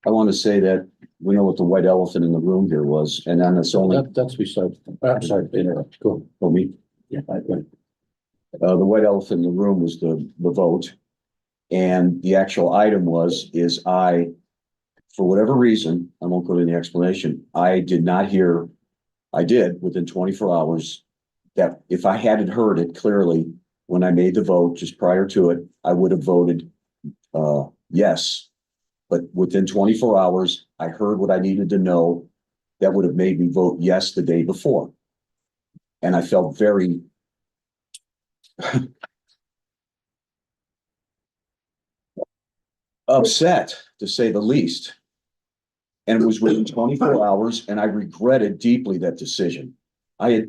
I want to say that we know what the white elephant in the room here was, and then it's only. That's besides, I'm sorry, to interrupt. Go. For me. Yeah. The white elephant in the room was the vote. And the actual item is for whatever reason, I won't go into the explanation, I did not hear, I did within 24 hours, that if I hadn't heard it clearly when I made the vote just prior to it, I would have voted yes. But within 24 hours, I heard what I needed to know that would have made me vote yes the day before. And I felt very upset, to say the least. And it was within 24 hours, and I regretted deeply that decision. I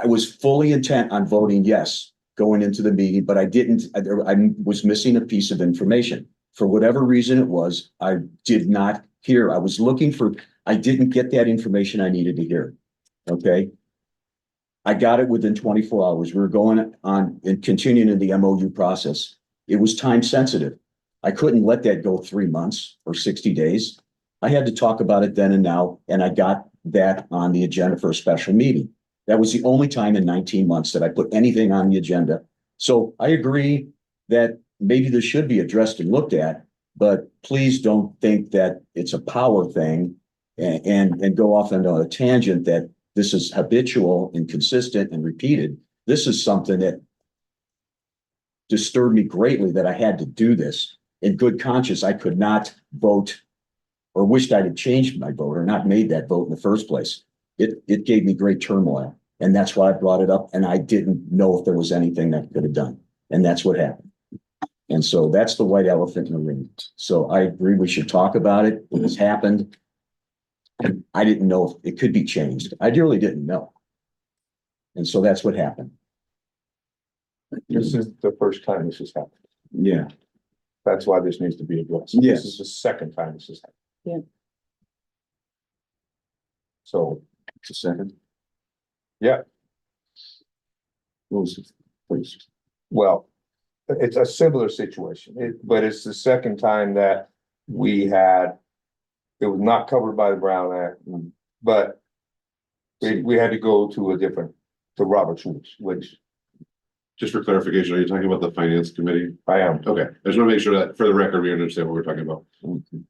was fully intent on voting yes going into the meeting, but I was missing a piece of information. For whatever reason it was, I did not hear. I didn't get that information I needed to hear. Okay. I got it within 24 hours. We were going on and continuing in the MOU process. It was time sensitive. I couldn't let that go 3 months or 60 days. I had to talk about it then and now, and I got that on the agenda for a special meeting. That was the only time in 19 months that I put anything on the agenda. So I agree that maybe this should be addressed and looked at, but please don't think that it's a power thing and go off into a tangent that this is habitual and consistent and repeated. This is something that disturbed me greatly, that I had to do this. In good conscience, I could not vote, or wished I had changed my vote or not made that vote in the first place. It gave me great turmoil. And that's why I brought it up. And I didn't know if there was anything that could have done. And that's what happened. And so that's the white elephant in the room. So I agree we should talk about it. It has happened. I didn't know if it could be changed. I really didn't know. And so that's what happened. This is the first time this has happened. Yeah. That's why this needs to be addressed. Yes. This is the second time this has happened. Yeah. So, It's a second. yeah, Please. well, it's a similar situation, but it's the second time that it was not covered by the Brown Act, but we had to go to Robert's rules, which Just for clarification, are you talking about the finance committee? I am. Okay, I just want to make sure that for the record, we understand what we're talking about.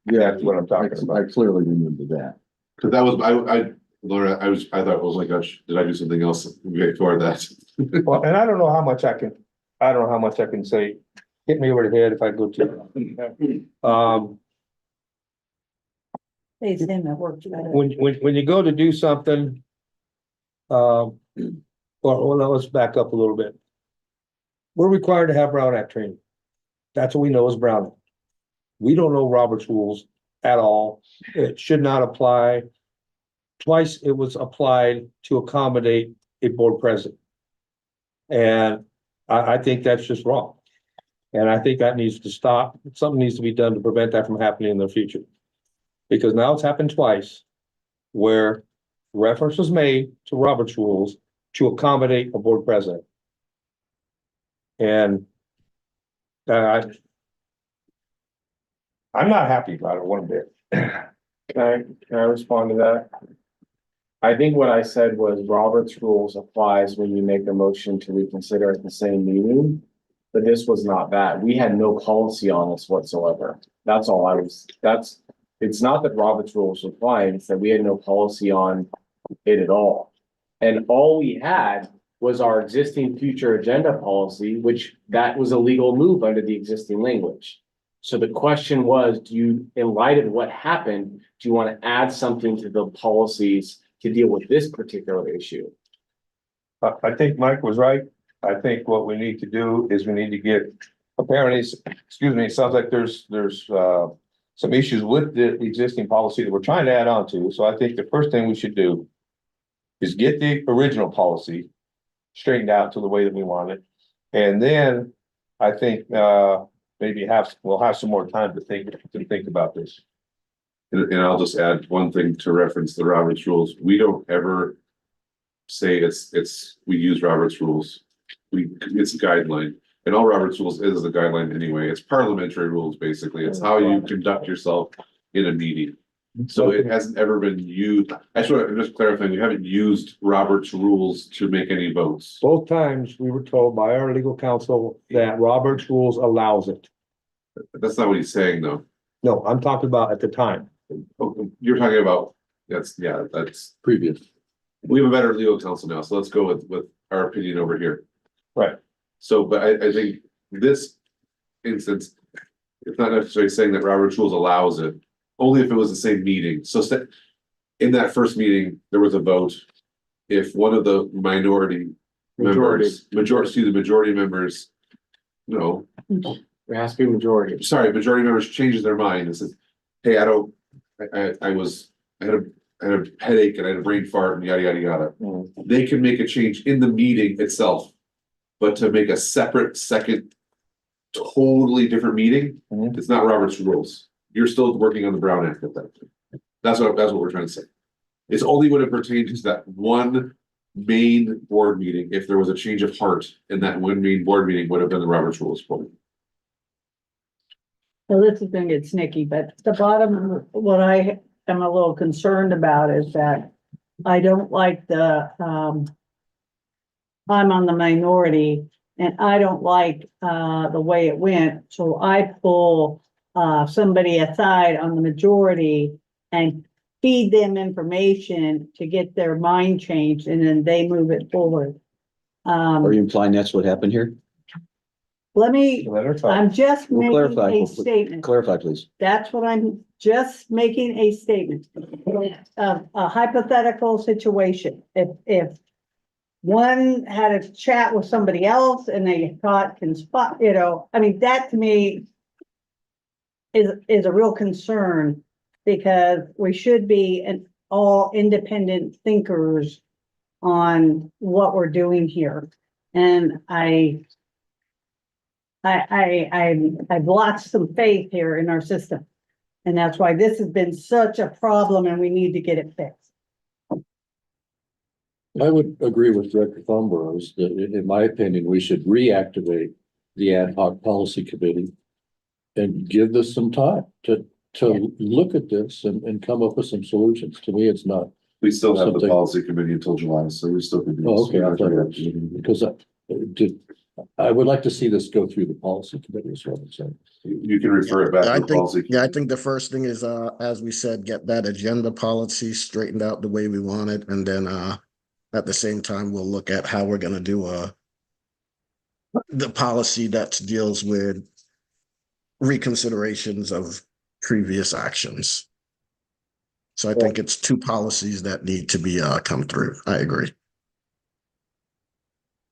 Yeah, That's what I'm talking about. I clearly remember that. Cause that was, Laura, I thought, oh my gosh, did I do something else before that? Well, and I don't know how much I can say, hit me over the head if I go too. Hey, Sam, that works better. When you go to do something, well, let's back up a little bit. We're required to have Brown Act training. That's what we know is Brown Act. We don't know Robert's rules at all. It should not apply. twice it was applied to accommodate a board president. And I think that's just wrong. And I think that needs to stop. Something needs to be done to prevent that from happening in the future. Because now it's happened twice where reference was made to Robert's rules to accommodate a board president. And I'm not happy about it one bit. Can I respond to that? I think what I said was Robert's rules applies when you make a motion to reconsider at the same meeting. But this was not that. We had no policy on this whatsoever. That's all I was, it's not that Robert's rules apply, it's that we had no policy on it at all. And all we had was our existing future agenda policy, which that was a legal move under the existing language. So the question was, do you, in light of what happened, do you want to add something to the policies to deal with this particular issue? I think Mike was right. I think what we need to do is we need to get, apparently, excuse me, it sounds like there's some issues with the existing policy that we're trying to add on to. So I think the first thing we should do is get the original policy straightened out to the way that we want it. And then I think maybe we'll have some more time to think about this. And I'll just add one thing to reference the Robert's rules. We don't ever say we use Robert's rules. It's a guideline. And all Robert's rules is a guideline anyway. It's parliamentary rules, basically. It's how you conduct yourself in a meeting. So it hasn't ever been used. Actually, I'm just clarifying, we haven't used Robert's rules to make any votes. Both times we were told by our legal counsel that Robert's rules allows it. That's not what he's saying, though. No, I'm talking about at the time. Oh, you're talking about, that's Previous. we have a better legal counsel now, so let's go with our opinion over here. Right. So, but I think this instance, it's not necessarily saying that Robert's rules allows it, only if it was the same meeting. So in that first meeting, there was a vote. If one of the majority members, no, There has to be a majority. majority members changes their mind and says, hey, I had a headache and I had a brain fart and yada, yada, yada. They can make a change in the meeting itself. But to make a separate second, totally different meeting, it's not Robert's rules. You're still working on the Brown Act at that point. That's what we're trying to say. It's only when it pertains to that one main board meeting, if there was a change of heart in that one main board meeting would have been the Robert's rules point. Well, this is gonna get snicky, but the bottom, what I am a little concerned about is that I don't like I'm on the minority and I don't like, the way it went, so I pull, somebody aside on the majority and feed them information to get their mind changed and then they move it forward. Are you implying that's what happened here? I'm just We'll making clarify. a statement. Clarify, please. That's what I'm just making a statement. A hypothetical situation. If one had a chat with somebody else and they thought can spot, I mean, that to me is a real concern because we should be all independent thinkers on what we're doing here. And I've lost some faith here in our system. And that's why this has been such a problem and we need to get it fixed. I would agree with Director Thornburgh that in my opinion, we should reactivate the ad hoc policy committee and give this some time to look at this and come up with some solutions. To me, it's not. We still have the Something- policy committee until July, so we still could do. Oh, okay, I thought because I would like to see this go through the policy committee as well. So You can refer it back I to the policy. think, I think the first thing is, as we said, get that agenda policy straightened out the way we want it. And then, at the same time, we'll look at how we're gonna do, the policy that deals with reconsiderations of previous actions. So I think it's two policies that need to be, come through. I agree.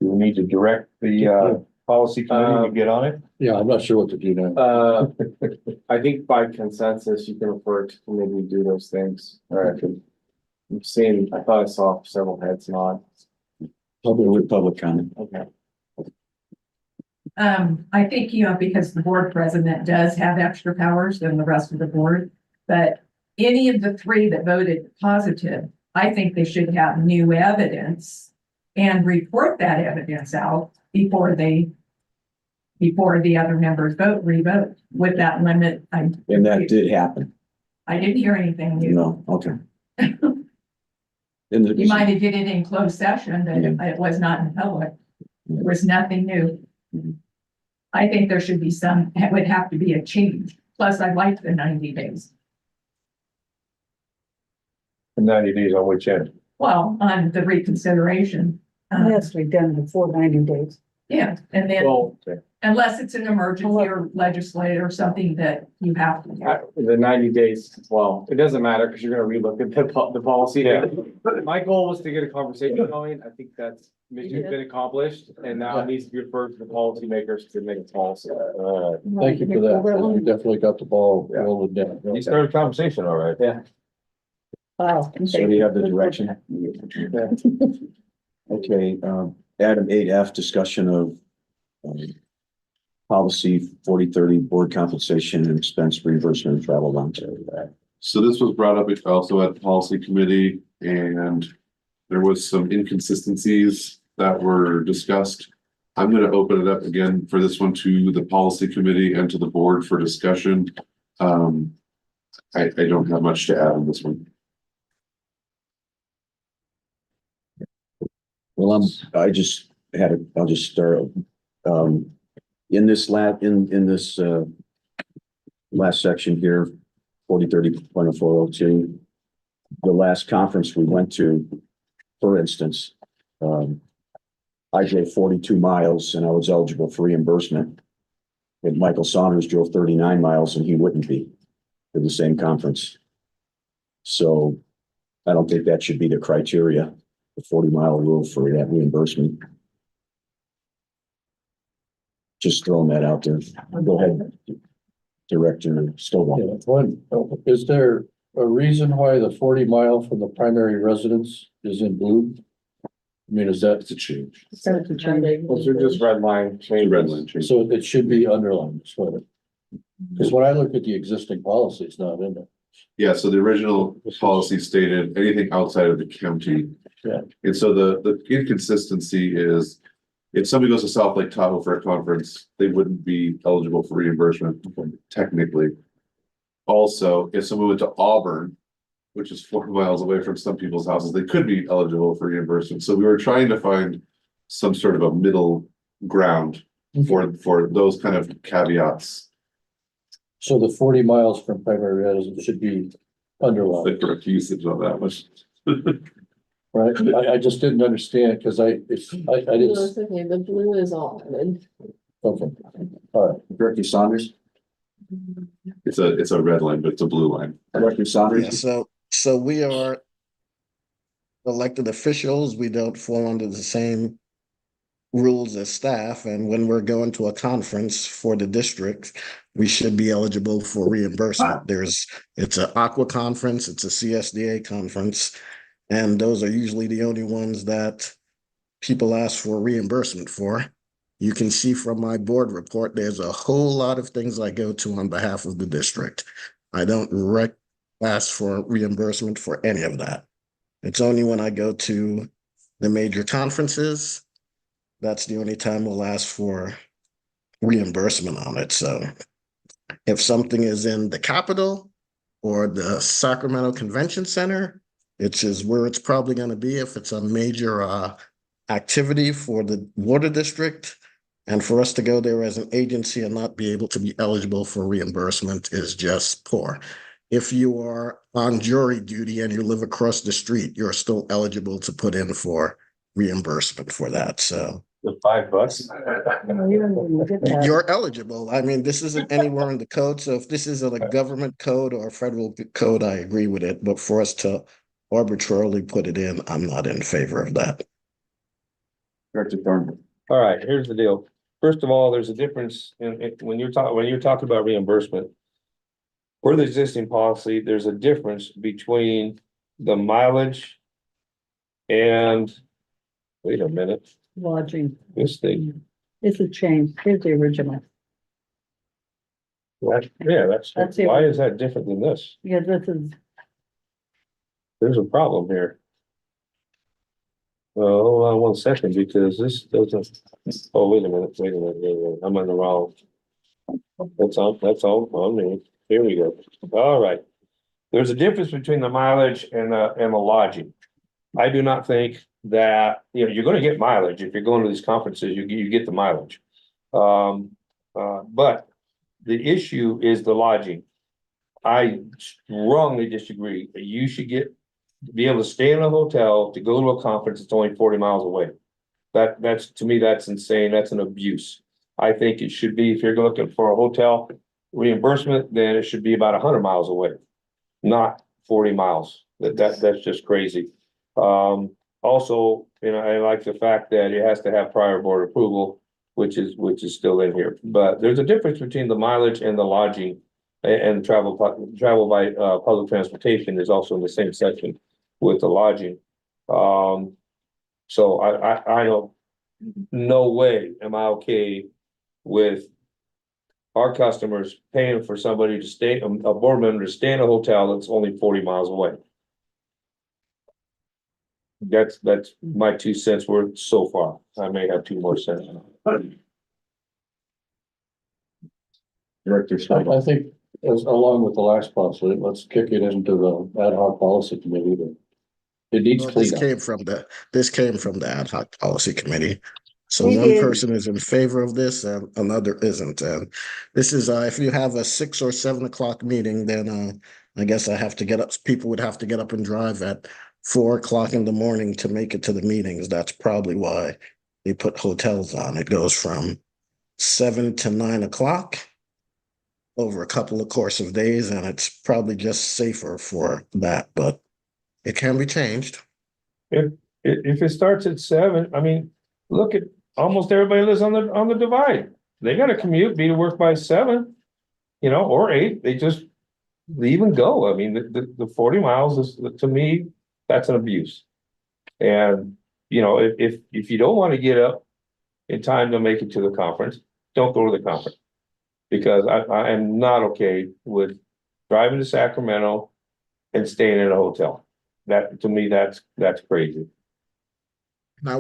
Do we need to direct the policy committee to get on it? yeah, I'm not sure what to do now. I think by consensus, you can refer to committee to do those things. All right. I'm seeing, I thought I saw several heads nod. Public comment. Okay. I think, you know, because the board president does have extra powers than the rest of the board, but any of the three that voted positive, I think they should have new evidence and report that evidence out before the other members revote with that limit. And that did happen. I didn't hear anything new. No, okay. You might have did it in closed session, but it was not in public. There was nothing new. I think there should be it would have to be a change. Plus, I like the 90 days. 90 days on which end? Well, on the reconsideration. It has to be done before 90 days. Yeah, and then Well, unless it's an emergency or legislative or something that you have to do. the 90 days, well, it doesn't matter because you're gonna relook at the policy. Yeah. My goal was to get a conversation going. I think that's mission's been accomplished and now it needs to be referred to the policymakers to make a policy. Thank you for that. You definitely got the ball rolling down. You started a conversation, all right. Yeah. Wow. So do you have the direction? Okay, Item 8F, discussion of policy 4030, board compensation and expense reimbursement and travel allowance. So this was brought up also at the policy committee, and there was some inconsistencies that were discussed. I'm going to open it up again for this one to the policy committee and to the board for discussion. I don't have much to add on this one. Well, I'll just start, in this last section here, 4030.402, the last conference we went to, for instance, I drove 42 miles and I was eligible for reimbursement. And Michael Saunders drove 39 miles and he wouldn't be for the same conference. So I don't think that should be the criteria, the 40-mile rule for that reimbursement. Just throwing that out there. Go ahead, Director Stovall. Is there a reason why the 40-mile from the primary residence is in blue? I mean, is that? It's a change. Those are just red line change. Red line change. So it should be underlined, because when I look at the existing policy, it's not in there. Yeah, so the original policy stated anything outside of the county. Yeah. And so the inconsistency is if somebody goes to South Lake Tahoe for a conference, they wouldn't be eligible for reimbursement technically. Also, if someone went to Auburn, which is 4 miles away from some people's houses, they could be eligible for reimbursement. So we were trying to find some sort of a middle ground for those kind of caveats. So the 40 miles from primary residence should be underlined. The correct usage of that was. Right, I just didn't understand, because I didn't, Okay, the blue is all added. okay, all right. Director Saunders? It's a red line, but it's a blue line. Director Saunders? Yeah, so we are elected officials. We don't fall under the same rules as staff. And when we're going to a conference for the district, we should be eligible for reimbursement. It's an aqua conference, it's a CSDA conference. And those are usually the only ones that people ask for reimbursement for. You can see from my board report, there's a whole lot of things I go to on behalf of the district. I don't ask for reimbursement for any of that. It's only when I go to the major conferences, that's the only time we'll ask for reimbursement on it. So if something is in the Capitol or the Sacramento Convention Center, which is where it's probably going to be if it's a major activity for the water district. And for us to go there as an agency and not be able to be eligible for reimbursement is just poor. If you are on jury duty and you live across the street, you're still eligible to put in for reimbursement for that. So The $5. you're eligible. I mean, this isn't anywhere in the code. So if this isn't a government code or a federal code, I agree with it. But for us to arbitrarily put it in, I'm not in favor of that. Director Thornton? All right, here's the deal. First of all, there's a difference when you're talking about reimbursement. For the existing policy, there's a difference between the mileage. And, wait a minute, Lodging. this thing, It's a change. Here's the original. that's, it. why is that different than this? Yeah, this is, There's a problem here. Well, hold on one second, because this doesn't, oh, wait a minute, I'm on the wrong. That's all on me. Here we go. All right. There's a difference between the mileage and the lodging. I do not think that, you're gonna get mileage. If you're going to these conferences, you get the mileage. But the issue is the lodging. I strongly disagree. You should be able to stay in a hotel to go to a conference that's only 40 miles away. That's, to me, that's insane. That's an abuse. I think it should be, if you're looking for a hotel reimbursement, then it should be about 100 miles away, not 40 miles. That's just crazy. Also, I like the fact that it has to have prior board approval, which is still in here. But there's a difference between the mileage and the lodging, and travel by public transportation is also in the same section with the lodging. So I don't, no way am I okay with our customers paying for somebody to stay, a board member to stay in a hotel that's only 40 miles away. That's my 2 cents worth so far. I may have 2 more cents. Director Snyder. I think, as along with the last policy, let's kick it into the ad hoc policy committee. It needs Well, this cleanup. came from the ad hoc policy committee. So We one did. person is in favor of this and another isn't. And this is, if you have a 6 or 7 o'clock meeting, then I guess I have to get up, people would have to get up and drive at 4 o'clock in the morning to make it to the meetings. That's probably why they put hotels on. It goes from 7 to 9 o'clock over a couple of course of days, and it's probably just safer for that, but it can be changed. If it starts at 7, I mean, look at, almost everybody lives on the divide. They gotta commute, be to work by 7, or 8. They just leave and go. I mean, the 40 miles is, to me, that's an abuse. And, if you don't want to get up in time to make it to the conference, don't go to the conference. Because I am not okay with driving to Sacramento and staying in a hotel. That, to me, that's crazy. I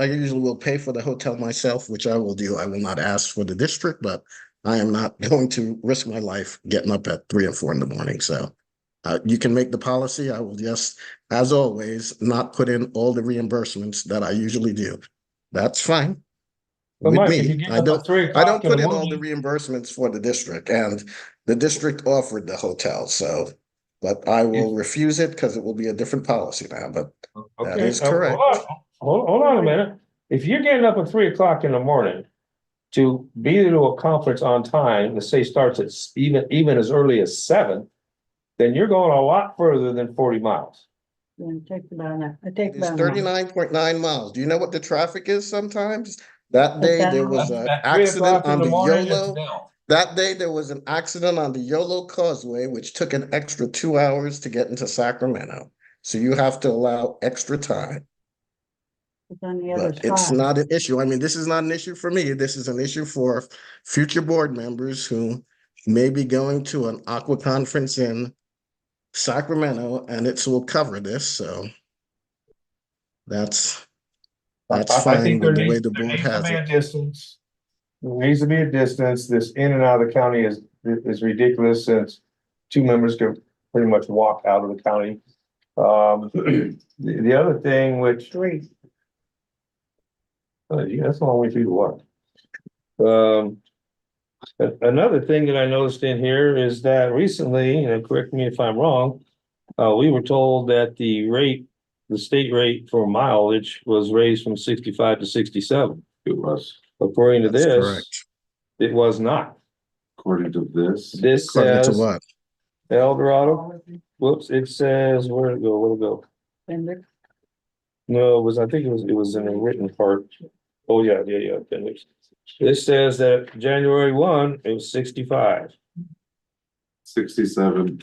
usually will pay for the hotel myself, which I will do. I will not ask for the district, but I am not going to risk my life getting up at 3 or 4 in the morning. So you can make the policy. I will just, as always, not put in all the reimbursements that I usually do. That's fine. But With Mike, if me, you get I up don't. at 3 I don't o'clock in put the in all the morning, reimbursements for the district, and the district offered the hotel. So, but I will refuse it because it will be a different policy now. But that okay, is correct. hold on a minute. If you're getting up at 3 o'clock in the morning to be to a conference on time, let's say starts at even as early as 7, then you're going a lot further than 40 miles. yeah, it takes about that. It takes It's about. 39.9 miles. Do you know what the traffic is sometimes? That day there was an At 3 accident o'clock in on the the morning, it's YOLO. down. That day there was an accident on the YOLO Causeway, which took an extra 2 hours to get into Sacramento. So you have to allow extra time. It's on the other But it's side. not an issue. I mean, this is not an issue for me. This is an issue for future board members who may be going to an aqua conference in Sacramento, and it will cover this. So that's I fine think there with the way needs, the there board needs to has be it. a distance. There needs to be a distance. This in and out of the county is ridiculous, since 2 members can pretty much walk out of the county. The other thing, which, 3. yeah, that's a long way through the water. Another thing that I noticed in here is that recently, correct me if I'm wrong, we were told that the state rate for mileage was raised from 65 to 67. It was, According to That's this, correct. it was not. according to this. This According to says what? El Dorado. Whoops, it says, where'd it go? No, I think it was in the written part. Oh, yeah, appendix. This says that January 1, it was 65. 67,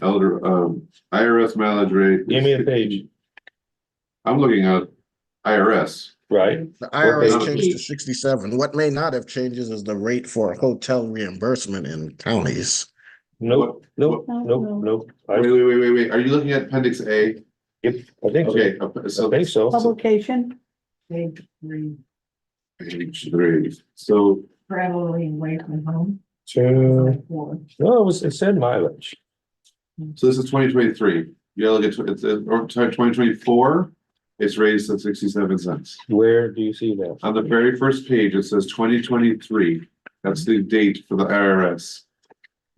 IRS mileage rate. Give me a page, I'm looking at IRS. right? The IRS page? changed to 67. What may not have changes is the rate for hotel reimbursement in counties. Nope, nope, What? nope, nope. Wait, are you looking at appendix A? Yep, I think so. Okay, I so think so. Publication, page 3, so Traveling away from home. No, it said mileage. So this is 2023. You gotta look at, it's, or 2024, it's raised to 67 cents. Where do you see that? On the very first page, it says 2023. That's the date for the IRS.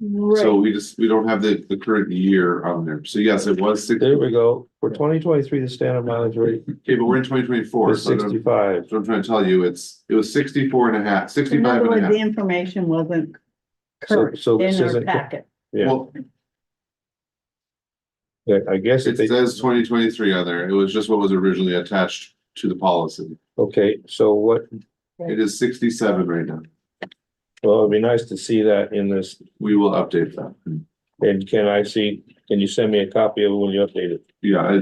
So right, we don't have the current year on there. So yes, it was 60. There we go. For 2023, the standard mileage rate Okay, but we're in 2024. is So I'm 65. trying to tell you, it was 64 and a half, in 65 other and a words, half. the information wasn't So, current so this in our isn't, packet. yeah, Well, I guess if it they, says 2023 on there. It was just what was originally attached to the policy. okay, so what, It is 67 right now. well, it'd be nice to see that in this. We will update that. And can you send me a copy of it when you update it? Yeah,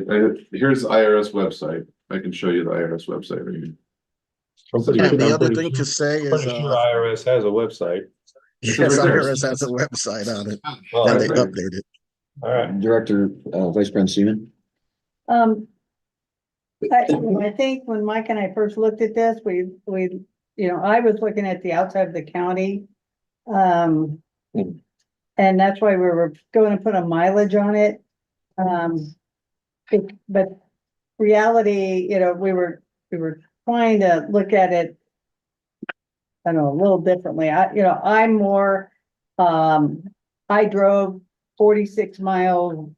here's the IRS website. I can show you the IRS website right here. And the other thing to say is, Pretty sure IRS has a website. yes, right there. IRS has a website on it Oh, and they right there. update it. all right. Director, Vice President Seaman? I think when Mike and I first looked at this, I was looking at the outside of the county. And that's why we were going to put a mileage on it. But reality, we were trying to look at it, I don't know, a little differently. I'm more, I drove 46 miles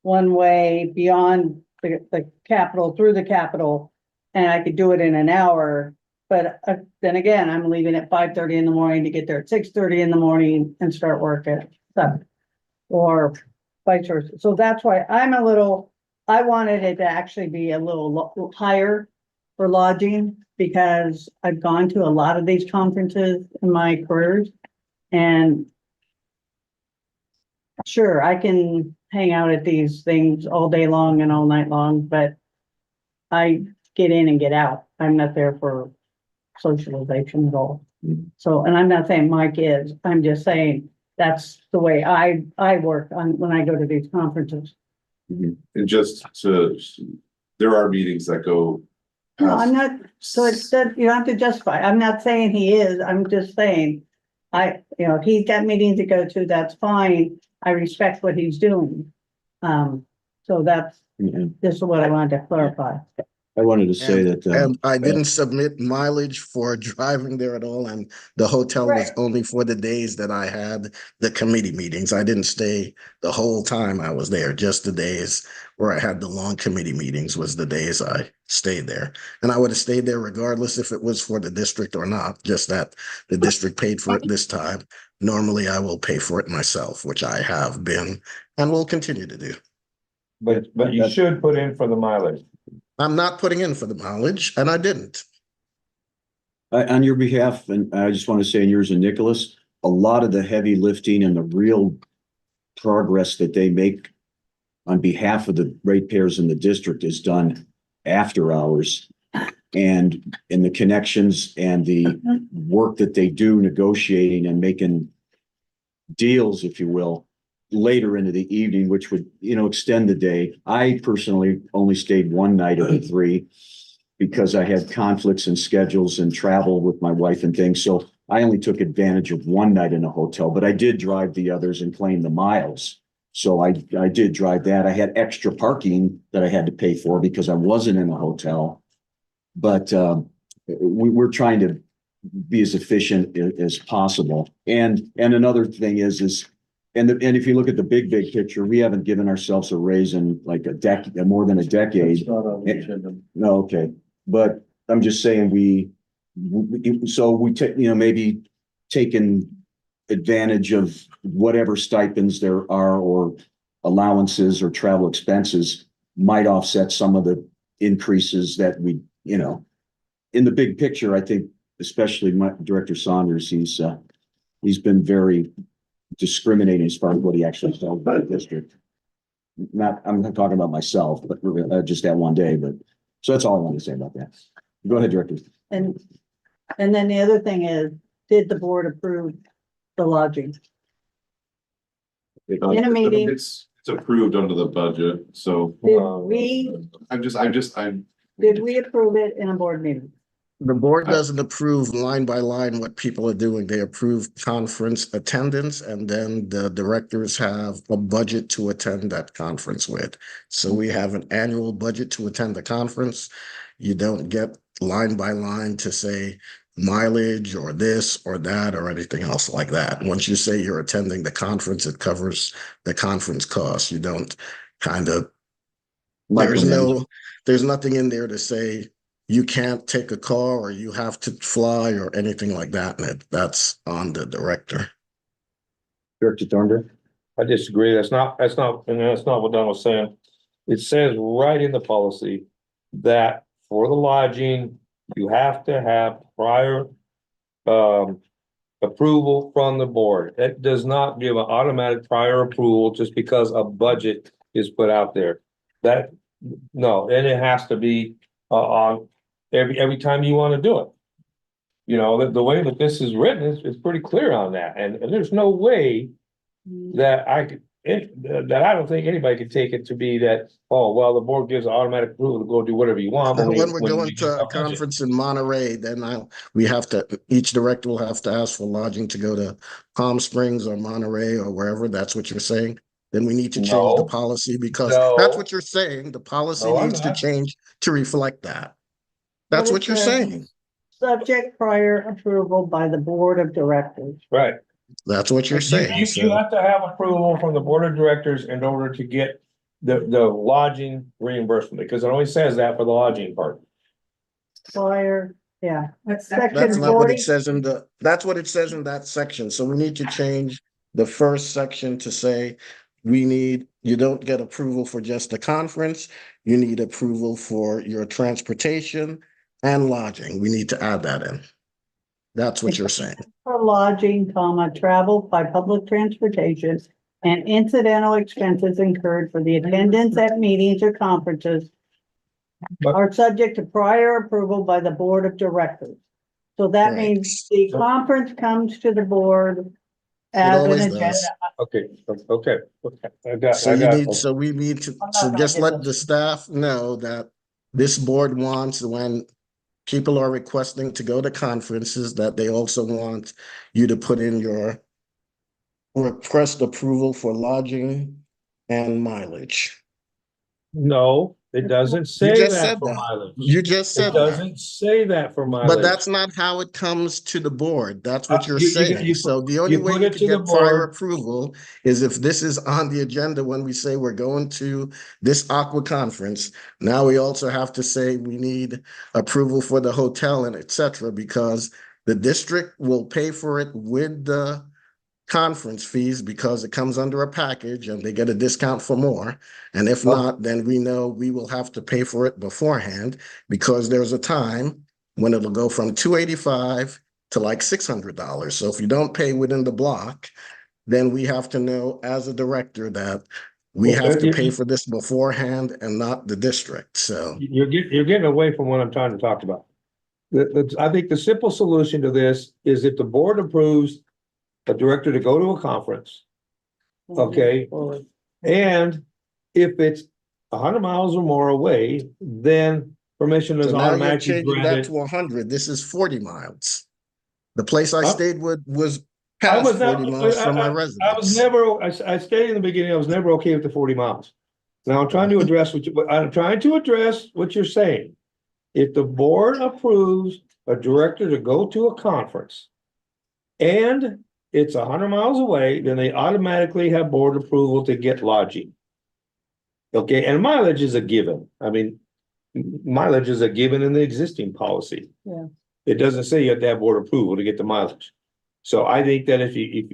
one way beyond the capital, through the capital, and I could do it in an hour. But then again, I'm leaving at 5:30 in the morning to get there at 6:30 in the morning and start work at 7, or vice versa. So that's why I wanted it to actually be a little higher for lodging, because I've gone to a lot of these conferences in my careers, and sure, I can hang out at these things all day long and all night long, but I get in and get out. I'm not there for socialization at all. So, and I'm not saying Mike is, I'm just saying that's the way I work on when I go to these conferences. And just there are meetings that go. No, I'm not, so it's that you don't have to justify. I'm not saying he is, I'm just saying, if he's got meetings to go to, that's fine. I respect what he's doing. So that's, this is what I wanted to clarify. I wanted to say that. And I didn't submit mileage for driving there at all, and the hotel was Right. only for the days that I had the committee meetings. I didn't stay the whole time I was there, just the days where I had the long committee meetings was the days I stayed there. And I would have stayed there regardless if it was for the district or not, just that the district paid for it this time. Normally, I will pay for it myself, which I have been and will continue to do. But you should put in for the mileage. I'm not putting in for the mileage, and I didn't. On your behalf, and I just want to say in yours and Nicholas, a lot of the heavy lifting and the real progress that they make on behalf of the ratepayers in the district is done after hours. And in the connections and the work that they do negotiating and making deals, if you will, later into the evening, which would, extend the day. I personally only stayed one night of the 3 because I had conflicts and schedules and travel with my wife and things. So I only took advantage of one night in a hotel, but I did drive the others and claim the miles. So I did drive that. I had extra parking that I had to pay for because I wasn't in a hotel. But we're trying to be as efficient as possible. And another thing is and if you look at the big picture, we haven't given ourselves a raise in like more than a decade. It's not on the agenda. No, okay, but I'm just saying we take, maybe taking advantage of whatever stipends there are or allowances or travel expenses might offset some of the increases that we, in the big picture, I think, especially Director Saunders, he's been very discriminating as far as what he actually told by the district. I'm not talking about myself, but just that one day, but, so that's all I want to say about that. Go ahead, Director. And then the other thing is, did the board approve the lodging? In a meeting. It's approved under the budget, so Did we approve it in a board meeting? The board doesn't approve line by line what people are doing. They approve conference attendance, and then the directors have a budget to attend that conference with. So we have an annual budget to attend the conference. You don't get line by line to say mileage or this or that or anything else like that. Once you say you're attending the conference, it covers the conference costs. You don't kind of, there's nothing in there to say you can't take a car or you have to fly or anything like that. And that's on the director. Director Thornburg. I disagree. That's not what Don was saying. It says right in the policy that for the lodging, you have to have prior approval from the board. It does not give an automatic prior approval just because a budget is put out there. No, and it has to be on every time you want to do it. You know, the way that this is written is pretty clear on that, and there's no way that I don't think anybody could take it to be that, oh, well, the board gives automatic approval to go do whatever you want. When we're going to a conference in Monterey, then each director will have to ask for lodging to go to Palm Springs or Monterey or wherever. That's what you're saying. Then we need to change the policy because that's what you're saying. The policy needs to change to reflect that. That's what you're saying. Subject prior approval by the board of directors. Right. That's what you're saying. You have to have approval from the board of directors in order to get the lodging reimbursement, because it only says that for the lodging part. Prior, yeah. That's Section not what 40. it says that's what it says in that section. So we need to change the first section to say you don't get approval for just the conference. You need approval for your transportation and lodging. We need to add that in. That's what you're saying. For lodging, travel by public transportation and incidental expenses incurred for the attendance at meetings or conferences are subject to prior approval by the board of directors. So that means the conference comes to the board as an agenda. Okay. We need to just let the staff know that this board wants, when people are requesting to go to conferences, that they also want you to put in your request approval for lodging and mileage. No, it doesn't say that for mileage. You just said it doesn't say that for mileage. But that's not how it comes to the board. That's what you're saying. So the only way you can get prior approval is if this is on the agenda when we say we're going to this aqua conference. Now we also have to say we need approval for the hotel and etc., because the district will pay for it with the conference fees because it comes under a package and they get a discount for more. And if not, then we know we will have to pay for it beforehand, because there's a time when it'll go from $285 to like $600. So if you don't pay within the block, then we have to know as a director that we have to pay for this beforehand and not the district. So you're getting away from what I'm trying to talk about. I think the simple solution to this is if the board approves a director to go to a conference, okay, and if it's 100 miles or more away, then permission is automatically granted. That to 100. This is 40 miles. The place I stayed with was past 40 miles from my residence. I stayed in the beginning. I was never okay with the 40 miles. Now I'm trying to address what you're saying. If the board approves a director to go to a conference and it's 100 miles away, then they automatically have board approval to get lodging. Okay, and mileage is a given. I mean, mileage is a given in the existing policy. Yeah. It doesn't say you have to have board approval to get the mileage. So I think that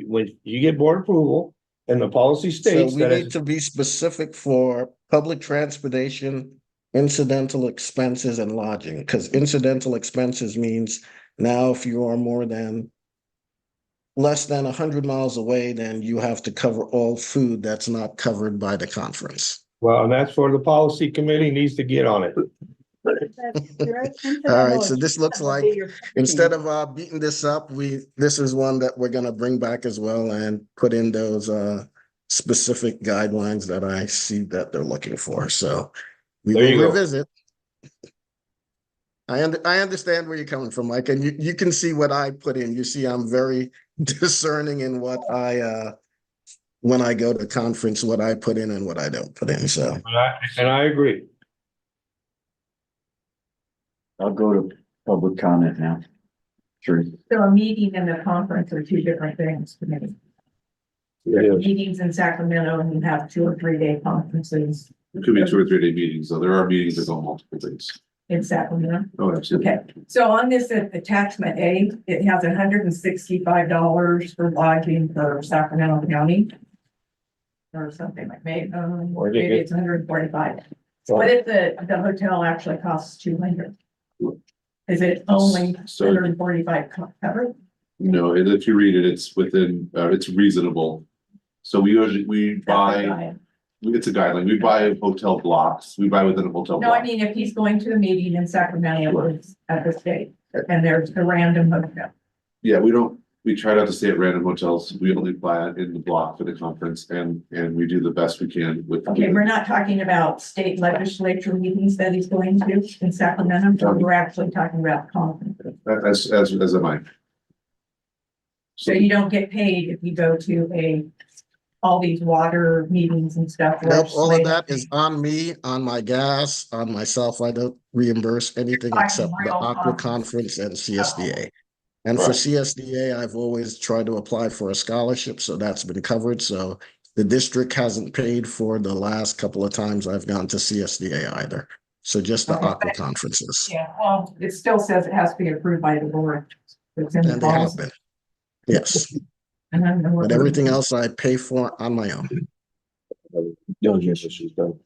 when you get board approval and the policy states we need to be specific for public transportation, incidental expenses, and lodging, because incidental expenses means now if you are more than less than 100 miles away, then you have to cover all food that's not covered by the conference. Well, and that's where the policy committee needs to get on it. All right, so this looks like, instead of beating this up, this is one that we're gonna bring back as well and put in those specific guidelines that I see that they're looking for, so we There you will go. revisit. I understand where you're coming from, Mike, and you can see what I put in. You see, I'm very discerning in what I when I go to conference, what I put in and what I don't put in, so. And I agree. I'll go to public comment now. Sure. So a meeting and a conference are two different things to me. Meetings in Sacramento and you have 2 or 3 day conferences It could be 2 or 3 day meetings, so there are meetings that go multiple days. in Sacramento. Oh, absolutely. Okay, so on this attachment A, it has $165 for lodging for Sacramento County. Or something like maybe it's 145. So what if the hotel actually costs 200? Is it only So- 145 covered? No, and if you read it, it's within, it's reasonable. So we buy, it's a guideline, we buy hotel blocks, we buy within a hotel No, I block. mean, if he's going to a meeting in Sacramento at the state and there's a random hotel. Yeah, we try not to stay at random hotels, we only buy it in the block for the conference and we do the best we can with. Okay, we're not talking about state legislature meetings that he's going to in Sacramento, so we're actually talking about conferences. As am I. So you don't get paid if you go to all these water meetings and stuff. Nope, all of that is on me, on my gas, on myself. I don't reimburse anything Talking except the real Aqua conference. Conference and CSDA. And for CSDA, I've always tried to apply for a scholarship, so that's been covered. So the district hasn't paid for the last couple of times I've gone to CSDA either. So just the Okay, Aqua but- conferences. Yeah, well, it still says it has to be approved by the board. It's in the And they have policy. been. Yes, And then the but word- everything else I pay for on my own. Diligence issues done.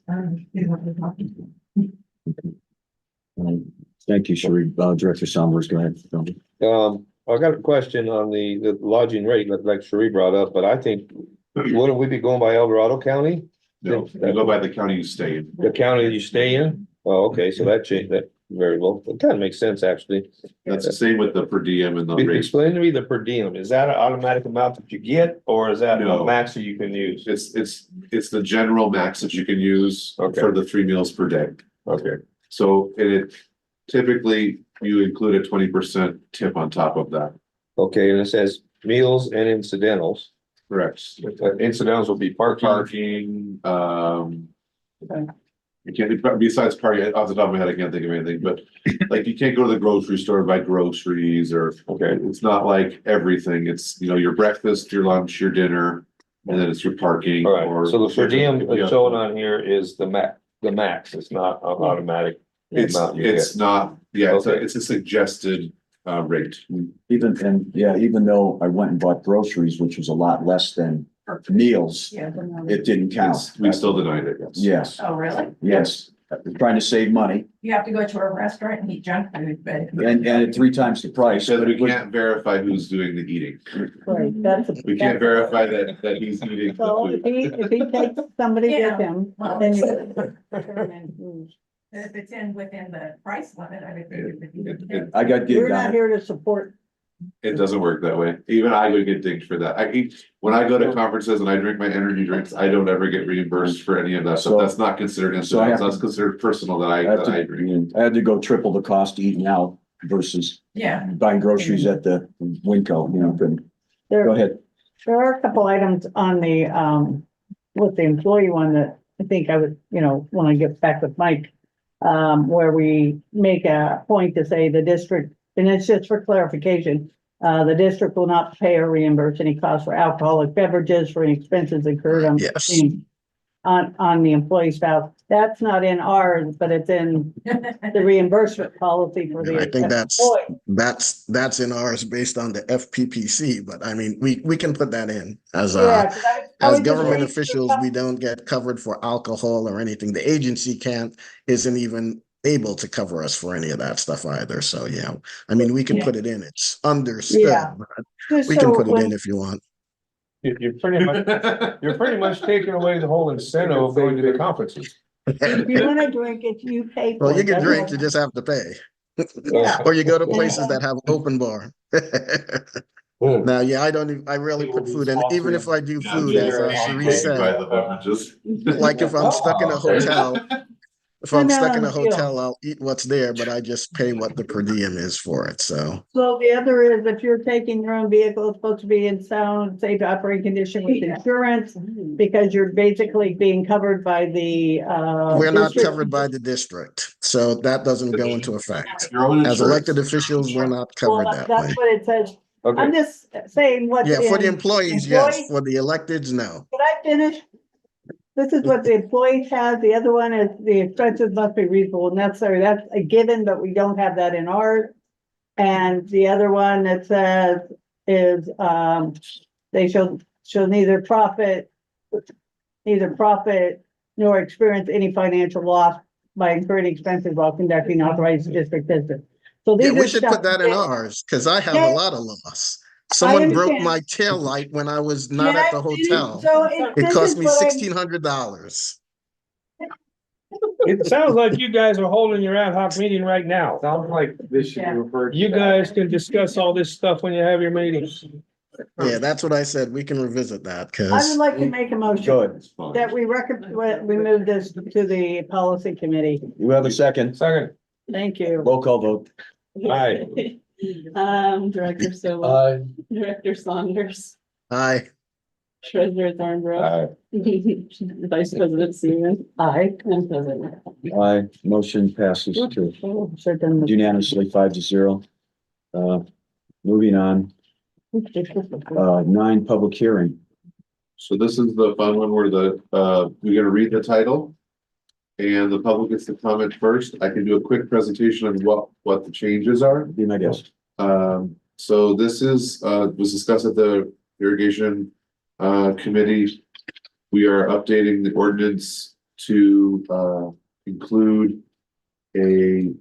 You know what we're talking about. Thank you, Sheree. Director Sommers, go ahead. I got a question on the lodging rate, like Sheree brought up, but I think, wouldn't we be going by El Dorado County? No, we go by the county you stay in. The county you stay in? Oh, okay, so that changed that very well. It kind of makes sense, actually. That's the same with the per diem and the rates. Explain to me the per diem. Is that an automatic amount that you get, or is that No. a max that you can use? It's the general max that you can use Okay. for the 3 meals per day. Okay, So it typically you include a 20% tip on top of that. okay, and it says meals and incidentals. Correct. Incidentals will be parking. Parking, Okay. you can't, besides parking, off the top of my head, I can't think of anything, but like you can't go to the grocery store and buy groceries or, Okay, it's not like everything. It's, your breakfast, your lunch, your dinner, and then it's your parking all right. or. So the per diem Yeah. that's showing on here is the max. It's not an automatic amount you It's get. not, yeah, Okay. it's a suggested rate. Even though I went and bought groceries, which was a lot less than meals, Yeah. but no. it didn't count. We still denied it, yes. Yes, Oh, really? yes. I'm trying to save money You have to go to a restaurant and eat junk food, but. and at 3 times the price. Because but we it would- can't verify who's doing the eating. Right, that's. We can't verify that he's eating the So food. if he takes somebody Yeah. with him, Well, then you. determine who's- If it's within the price limit, I would think it would be. I got We're gigged not on it. here to support. It doesn't work that way. Even I would get dinged for that. When I go to conferences and I drink my energy drinks, I don't ever get reimbursed for any of that stuff. So- That's not considered so I have incidents. That's considered personal that I had I drink. I had to go triple the cost eating out versus Yeah. buying groceries at the Winco, couldn't. There, Go ahead. there are a couple items on the, with the employee one that I think I would, when I get back with Mike, where we make a point to say the district, and it's just for clarification, the district will not pay or reimburse any costs for alcoholic beverages for any expenses incurred on Yes. on the employee spouse. That's not in ours, but it's in the reimbursement policy for the And I think employee. that's in ours based on the FPPC, but I mean, we can put that in as Yeah, 'cause I as was just government reading through officials, we don't get covered for alcohol or anything. The agency isn't even able to cover us for any of that stuff either. So, yeah, I mean, we can put it in. It's understood. Yeah. But Just we can so put it when- in if you want. You're pretty much taking away the whole incentive of going to the conferences. If you wanna drink it, you pay for it. Well, you can That's drink, all. you just have to pay. Yeah. Or you go to places that have open bar. Hmm. Now, yeah, I rarely put food in, even if I do food, as Cherie said, the beverages. like if I'm stuck in a hotel, if I'm stuck in a hotel, I'll eat what's there, but I just pay what the per diem is for it, so. So the other is if you're taking your own vehicle, it's supposed to be in sound, safe operating condition with insurance, because you're basically being covered by the, We're not district. covered by the district, so that doesn't go into effect. Your own As insurance. elected officials, we're not Well, covered that that's way. what it says. Okay, I'm just saying what's Yeah, for the in- employees, yes, for the electeds, no. Can I finish? This is what the employees have. The other one is the expenses must be reasonable and necessary. That's a given, but we don't have that in ours. And the other one that says is, they shall neither profit nor experience any financial loss by incurring expenses while conducting authorized district business. So Yeah, these we are should stuff put that in that- ours, because I have a Yeah. lot of loss. Someone broke understand. my tail light when I was not Can at I the finish? hotel. So It this cost is me what I'm- $1,600. it sounds like you guys are holding your ad hoc meeting right now. Sounds like this should be referred. to You that. guys can discuss all this stuff when you have your meetings. Yeah, that's what I said. We can revisit that, I would because like to make a motion Good. that we we move this to the policy committee. You have a second. Second, Thank you. Roll call vote. aye. Director Sova, I, Director Saunders, Treasurer Thornborough, Vice President Seaman, Aye. and President. Aye, motion passes to Sure done. unanimously 5-0. Moving on, 9, public hearing. So this is the fun one where we're gonna read the title. And the public gets to comment first. I can do a quick presentation on what the changes are. Be my guest. So this was discussed at the irrigation committee. We are updating the ordinance to include a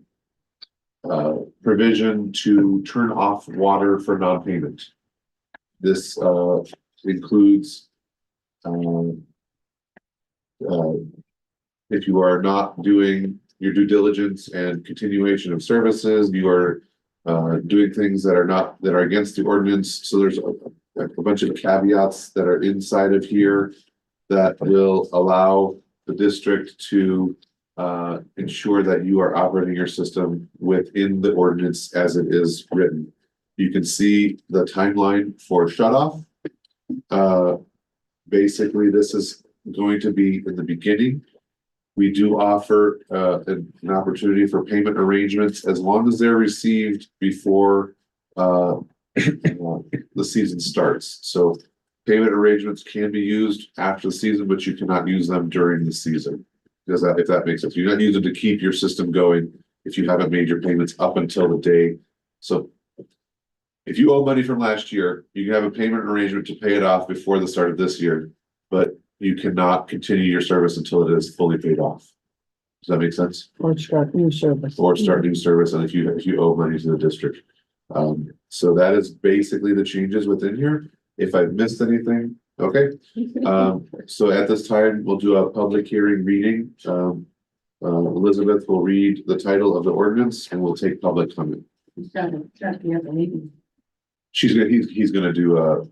provision to turn off water for non-payment. This includes if you are not doing your due diligence and continuation of services, you are doing things that are against the ordinance. So there's a bunch of caveats that are inside of here that will allow the district to ensure that you are operating your system within the ordinance as it is written. You can see the timeline for shut off. Basically, this is going to be in the beginning. We do offer an opportunity for payment arrangements as long as they're received before the season starts. So payment arrangements can be used after the season, but you cannot use them during the season. Because if that makes sense, you're not using to keep your system going if you haven't made your payments up until the day. So if you owe money from last year, you can have a payment arrangement to pay it off before the start of this year, but you cannot continue your service until it is fully paid off. Does that make sense? Or start new service. Or start new service, and if you owe money to the district. So that is basically the changes within here. If I've missed anything, okay. So at this time, we'll do a public hearing reading. Elizabeth will read the title of the ordinance and we'll take public comment. He's gonna do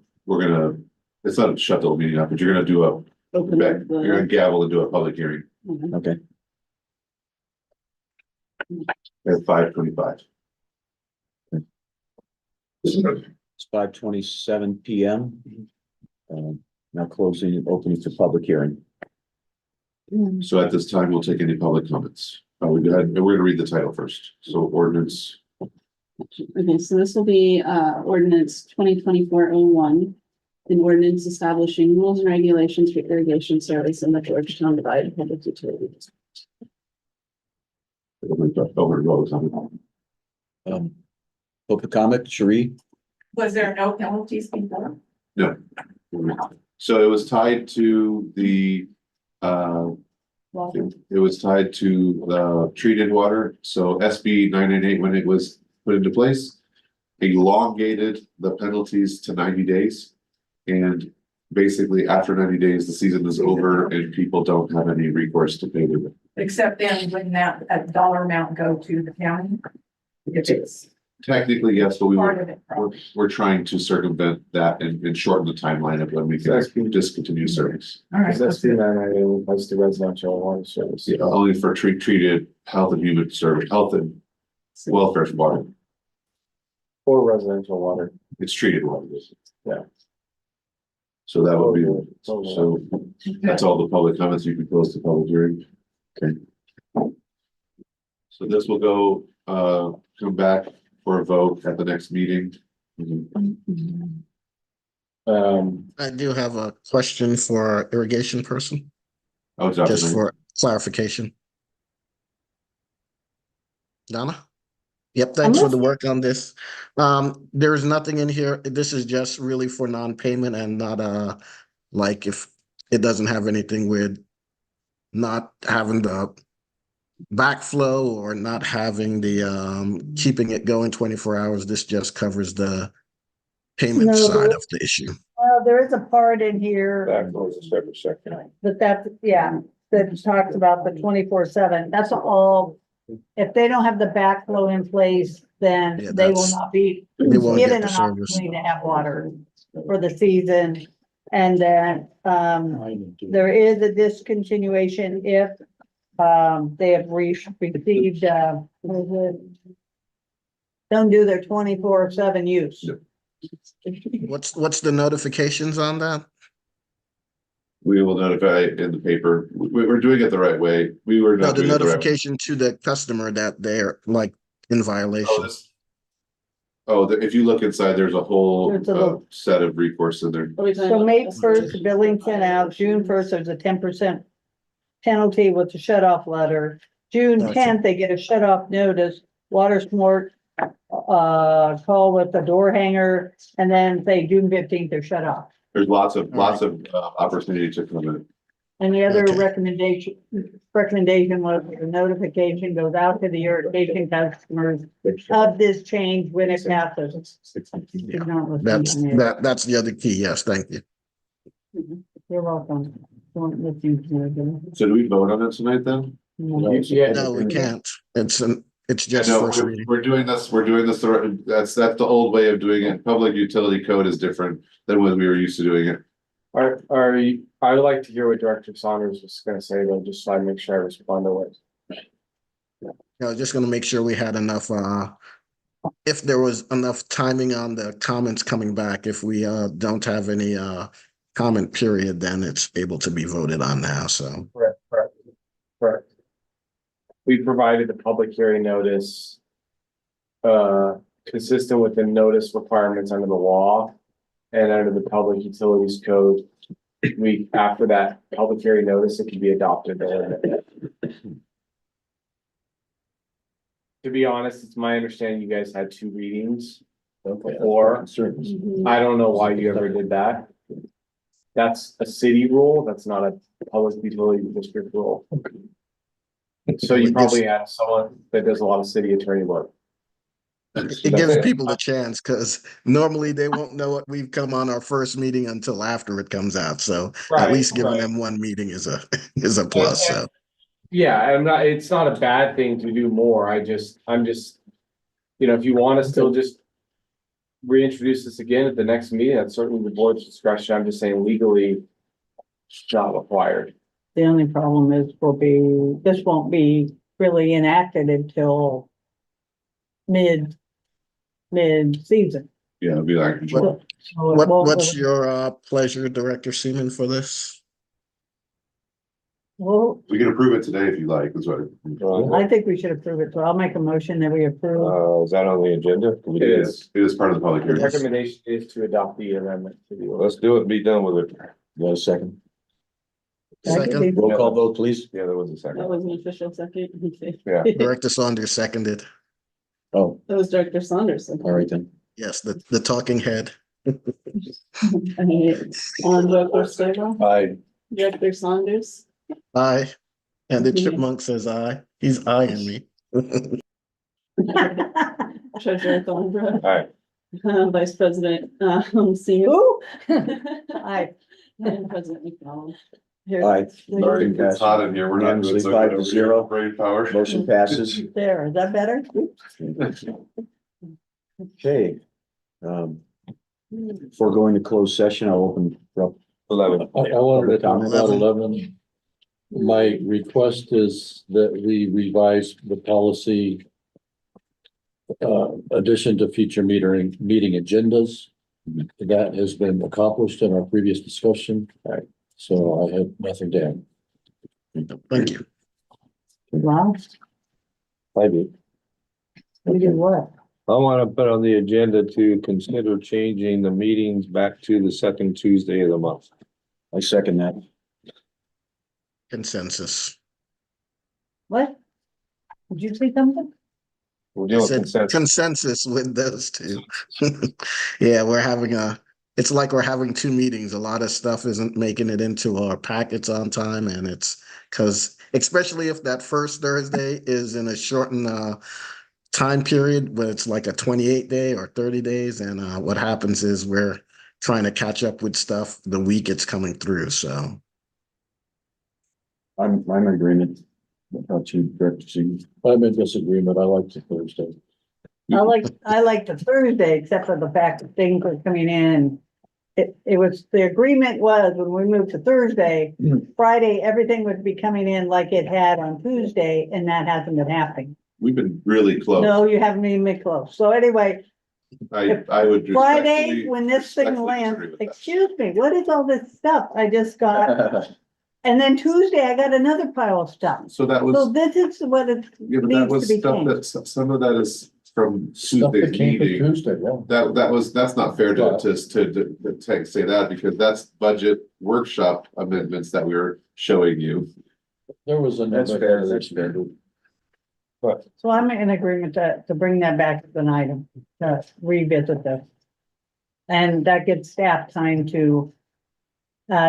it's not a shut the whole meeting up, but you're gonna do you're gonna gavel and do a public hearing Okay. at 5:25. It's 5:27 PM. Now closing and opening for public hearing. So at this time, we'll take any public comments. We go ahead and we're gonna read the title first. So ordinance. Okay, so this will be ordinance 2024-01. An ordinance establishing rules and regulations for irrigation service in the Georgetown Divided Public Utility District. Public comment, Cherie? Was there no penalties before? No. So it was tied to the It was tied to the treated water, so SB 998, when it was put into place, elongated the penalties to 90 days. And basically, after 90 days, the season is over and people don't have any recourse to pay them. Except then wouldn't that dollar amount go to the county? If it's Technically, yes, but part of it. we're trying to circumvent that and shorten the timeline of when we can discontinue service. All right. Because SB 998 applies to residential water service. Yeah, only for treated health and human service, health and welfare water. Or residential water. It's treated water. Yeah. So that would be, so that's all the public comments. You can close the public hearing. Okay. So this will go, come back for a vote at the next meeting. I do have a question for our irrigation person, Oh, just for clarification. Donna? Yep, thanks for the work on this. There is nothing in here. This is just really for non-payment and not like if it doesn't have anything with not having the backflow or not having the keeping it going 24 hours. This just covers the payment No, side of the issue. Well, there is a part in here That goes a separate section. that talks about the 24/7. That's all. If they don't have the backflow in place, then Yeah, they will that's- not be They won't get given the an service. opportunity to have water for the season. And then, there is a discontinuation if, they have received, what is it? Don't do their 24/7 use. What's the notifications on that? We will notify in the paper. We're doing it the right way. We were No, not the doing it the right way. notification to the customer that they're like in Oh, violation. if you look inside, there's a whole There's a little- set of recourse in there. So May 1st, billing sent out, June 1st, there's a 10% penalty with the shut off letter. June Gotcha. 10th, they get a shut off notice, water smart, call with the door hanger, and then say June 15th, they're shut off. There's lots of opportunity to come in. And the other Okay. recommendation was the notification goes out to the irrigation customers of this change when it passes. Did not listen to me. That's the other key. Yes, thank you. You're welcome. Don't listen to me. So do we vote on it tonight then? Yeah. No, we can't. It's just No, first reading. we're doing this, that's the old way of doing it. Public utility code is different than when we were used to doing it. I would like to hear what Director Saunders was gonna say, though, just so I make sure I respond to it. I was just gonna make sure we had enough, if there was enough timing on the comments coming back, if we, don't have any, comment period, then it's able to be voted on now, so. Correct. We provided the public hearing notice. Consistent with the notice requirements under the law. And under the Public Utilities Code. After that public hearing notice, it can be adopted. To be honest, it's my understanding you guys had 2 readings before. I don't know why you ever did that. That's a city rule, that's not a public utility district rule. So you probably have someone that does a lot of city attorney work. It gives people a chance, because normally they won't know what we've come on our first meeting until after it comes out, so at least giving them one meeting is a plus, so. Yeah, it's not a bad thing to do more, I'm just, if you want to still just. Reintroduce this again at the next meeting, that's certainly the board's discretion, I'm just saying legally. It's not required. The only problem is this won't be really enacted until mid-season. Yeah, it'd be like. So it won't What's really- your pleasure, Director Seaman, for this? Well, We can approve it today if you like, that's what. I think we should approve it, so I'll make a motion that we approve. Is that on the agenda? It is part of the public The hearing. recommendation is to adopt the amendment to the order. Let's do it, be done with it. Second. Second, Roll call vote, please. Yeah, there was a That second. was an official second. Okay. Yeah. Director Saunders seconded. Oh, That was Director Saunders. all right then. Yes, the talking head. Okay. On Director Stegall, Aye. Director Saunders, Aye. And the chipmunk says aye. He's eyeing me. Treasurer Thornbrook. Aye. Vice President, Seamus. Who? Aye. And President McDonald. Here. Aye. Sorry. It's hot in here. We're not doing Unanimously, so 5 good to over here. 0. Brain power. Motion passes. There, is that better? Okay. Before going to closed session, I'll open up. 11. I wanted to talk about 11. 11. My request is that we revise the policy addition to future meeting agendas. That has been accomplished in our previous discussion. So I have nothing to add. Thank you. Wow, I do. we did what? I want to put on the agenda to consider changing the meetings back to the second Tuesday of the month. I second that. Consensus. What? Did you say something? We're I doing said consensus. consensus with those two. Yeah, it's like we're having two meetings. A lot of stuff isn't making it into our packets on time, and it's because, especially if that first Thursday is in a shortened time period, but it's like a 28-day or 30 days, and what happens is we're trying to catch up with stuff the week it's coming through, so. I'm in agreement. About you, Director Seaman. I'm in disagreement. I like the Thursday. I like the Thursday, except for the fact that things were coming in. It was, the agreement was when we moved to Thursday, Friday, everything would be coming in like it had on Tuesday, and that hasn't been happening. We've been really close. No, you haven't even been close. So anyway, I would. Friday, respectfully- when this thing respectfully lands, disagree with that. excuse me, what is all this stuff I just got? And then Tuesday, I got another pile of stuff. So that So was, this is what it yeah, but that needs to was be stuff changed. that, some of that is from Stuff that Tuesday's came from meeting. Tuesday, yeah. That's not fair Yeah. to say that, because that's budget workshop amendments that we were showing you. There was another. That's fair, that's fair. So I'm in agreement to bring that back as an item, to revisit this. And that gives staff time to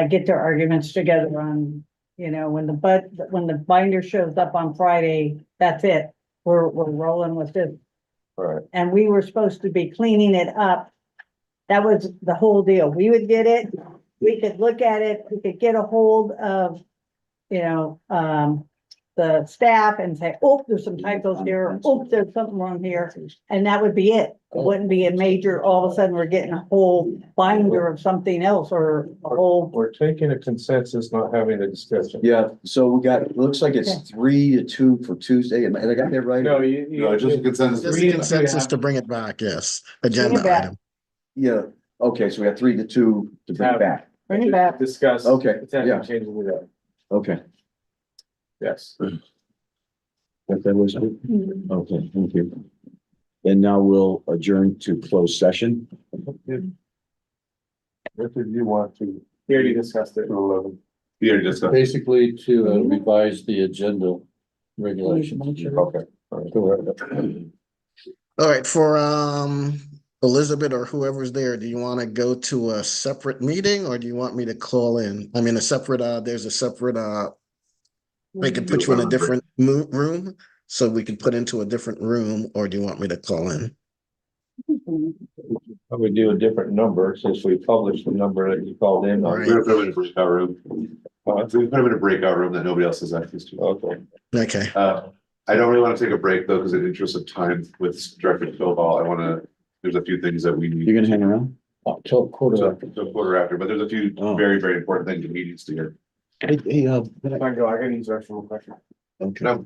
get their arguments together on, when the binder shows up on Friday, that's it. We're rolling with this. Right. And we were supposed to be cleaning it up. That was the whole deal. We would get it, we could look at it, we could get a hold of, the staff and say, oh, there's some typos here, oh, there's something wrong here, and that would be it. It wouldn't be a major, all of a sudden, we're getting a whole binder of something else, or a whole. We're taking a consensus, not having a discussion. Yeah, so we got, it looks like it's 3-2 for Tuesday. Am I got that right? No, No, just a consensus. Just a consensus to bring it back, yes, agenda back. item. Yeah, okay, so we got 3-2 to bring it back. Bring it back. Discuss. Okay, Potentially yeah. changing it up. Okay. Yes. That was good. Okay, thank you. And now we'll adjourn to closed session. What did you want to? We already discussed it. 11. We already discussed. Basically to revise the agenda regulations. Okay. All right, for Elizabeth or whoever's there, do you want to go to a separate meeting or do you want me to call in? I mean, there's a separate they could put you in a different room, so we could put into a different room, or do you want me to call in? I would do a different number since we published the number that you called in on. Right. We're gonna put them in a breakout room. We put them in a breakout room that nobody else has access to. Okay. Okay, I don't really want to take a break though, because in the interest of time with Director Stovall, there's a few things that we need. You're gonna hang around? Till quarter. Till quarter after, but there's a few Oh. very, very important things in meetings to hear. Hey, If I go, I can use our full question. okay. No,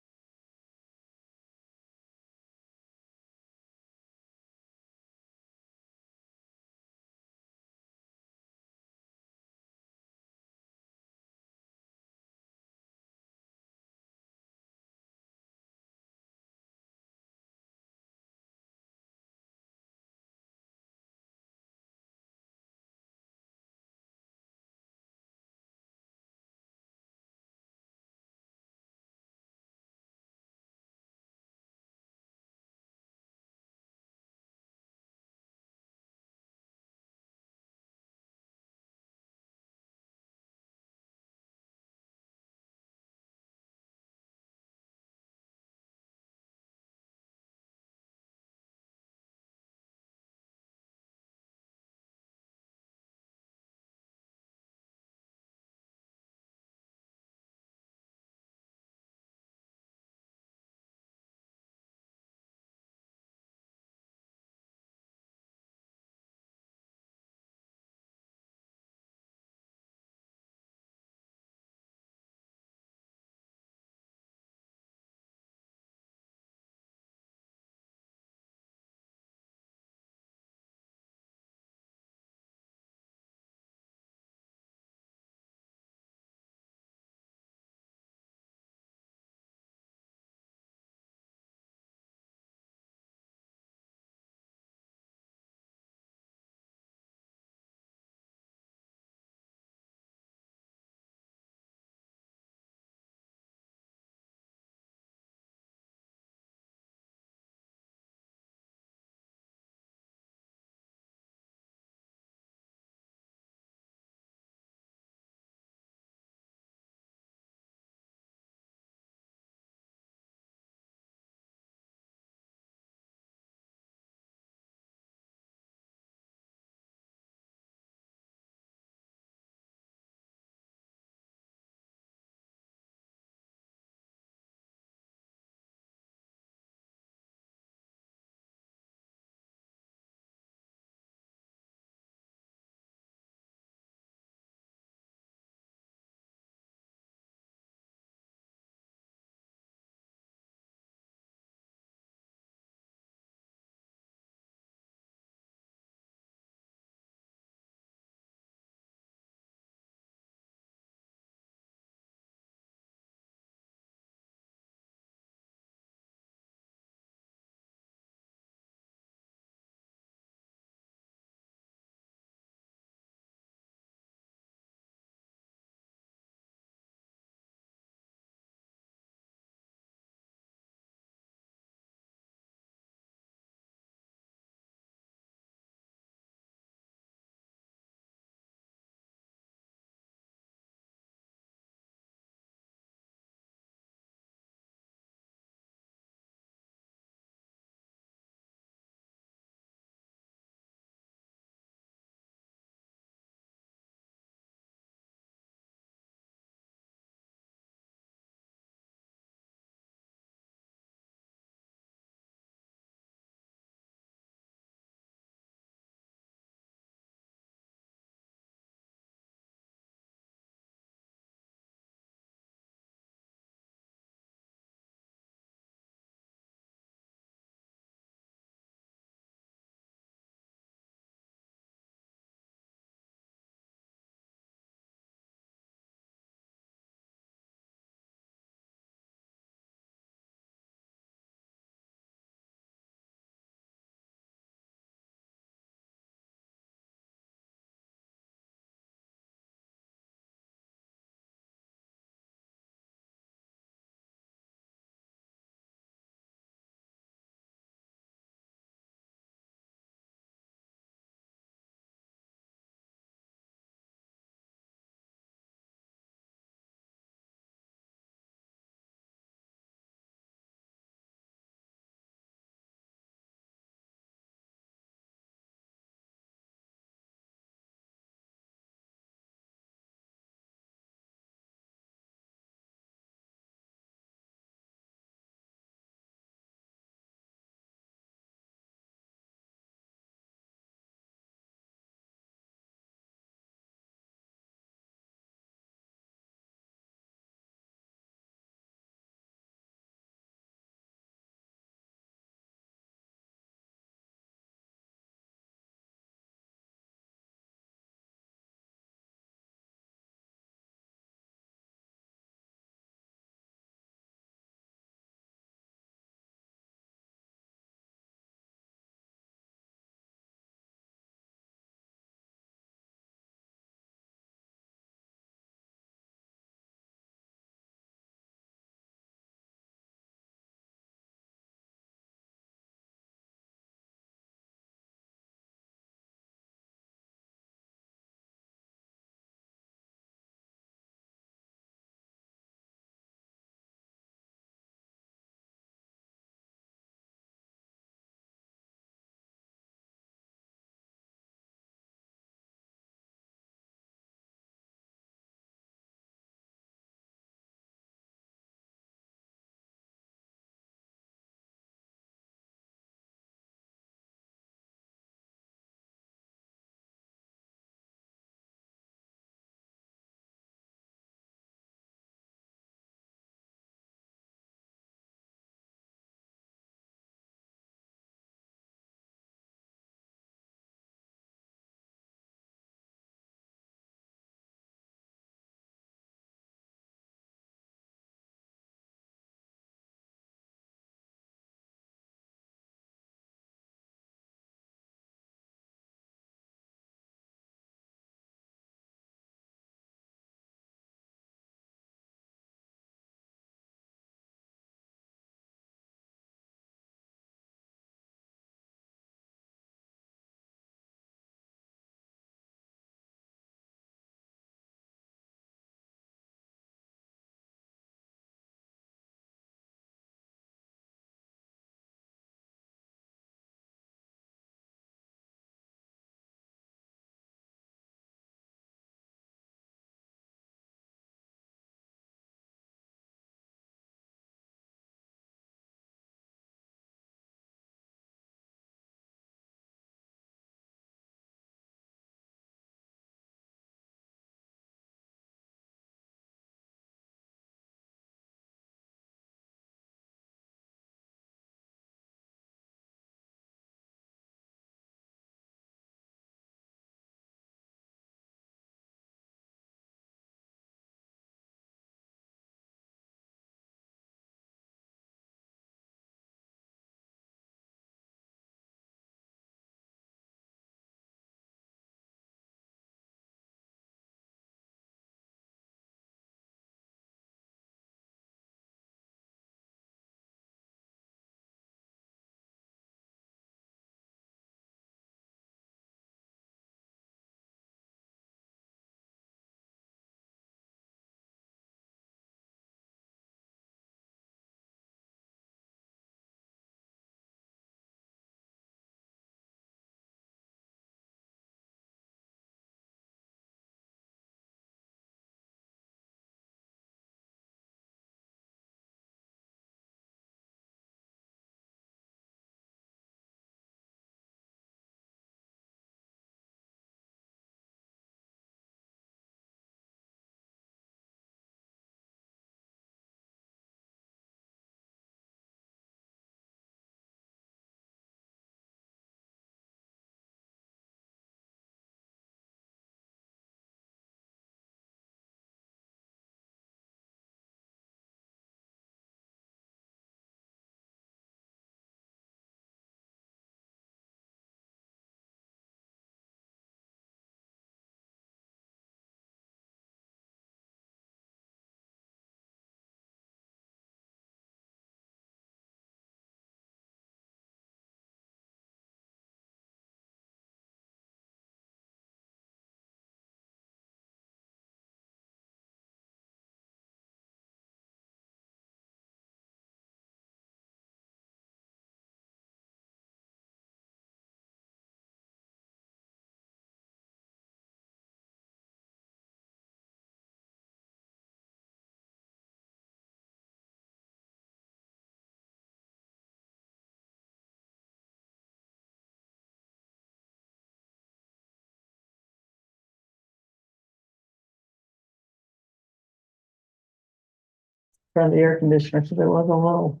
from the air conditioner, so there was a little.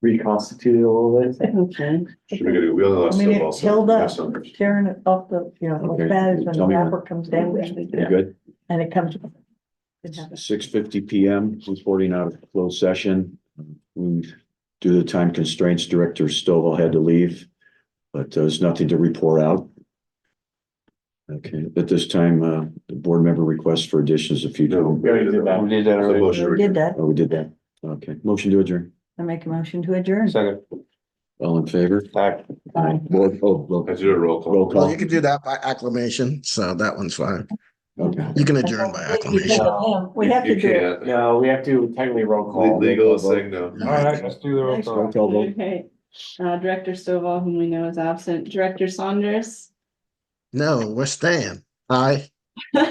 Reconstituted a little bit. Okay. Should be good. We only lost I mean, Stove it also. held We have up. some. Tearing it off the, Okay. the bad when the Tell me when. wrapper comes down You good? and it comes. 6:50 PM, reporting out of closed session. We, due to time constraints, Director Stovall had to leave, but there's nothing to report out. Okay, at this time, the board member requests for additions if you No, do. we already did that. We did that So earlier. motion to We did adjourn. that. Oh, we did that. Okay, motion to adjourn. I make a motion to adjourn. Second. All in favor? Aye. Aye. Board, roll Let's do a roll roll call. Well, call. you can do that by acclamation, so that one's fine. Okay. You can adjourn by acclamation. We have to You do it. can't. No, we have to technically roll call. Legal is saying no. All right, let's do the roll Next call. Roll call vote. Okay, Director Stovall, whom we know is absent, Director Saunders. No, we're staying. Aye. You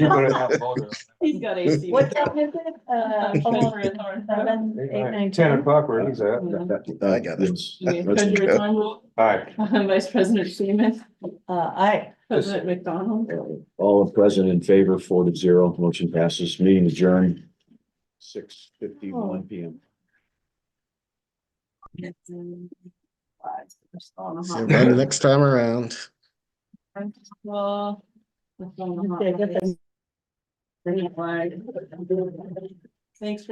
better have voted. He's got AC. What time is it? Over at Orange. 7, 8, 9, 10 10. o'clock where he's at. I got it. Yes. Okay, Let's- Treasurer Turnbull, Aye. Vice President Seaman, Aye. President McDonald. All present in favor, 4-0, motion passes, meeting adjourned. 6:51 PM. See everybody next time around. Well. Okay, get the- Thanks for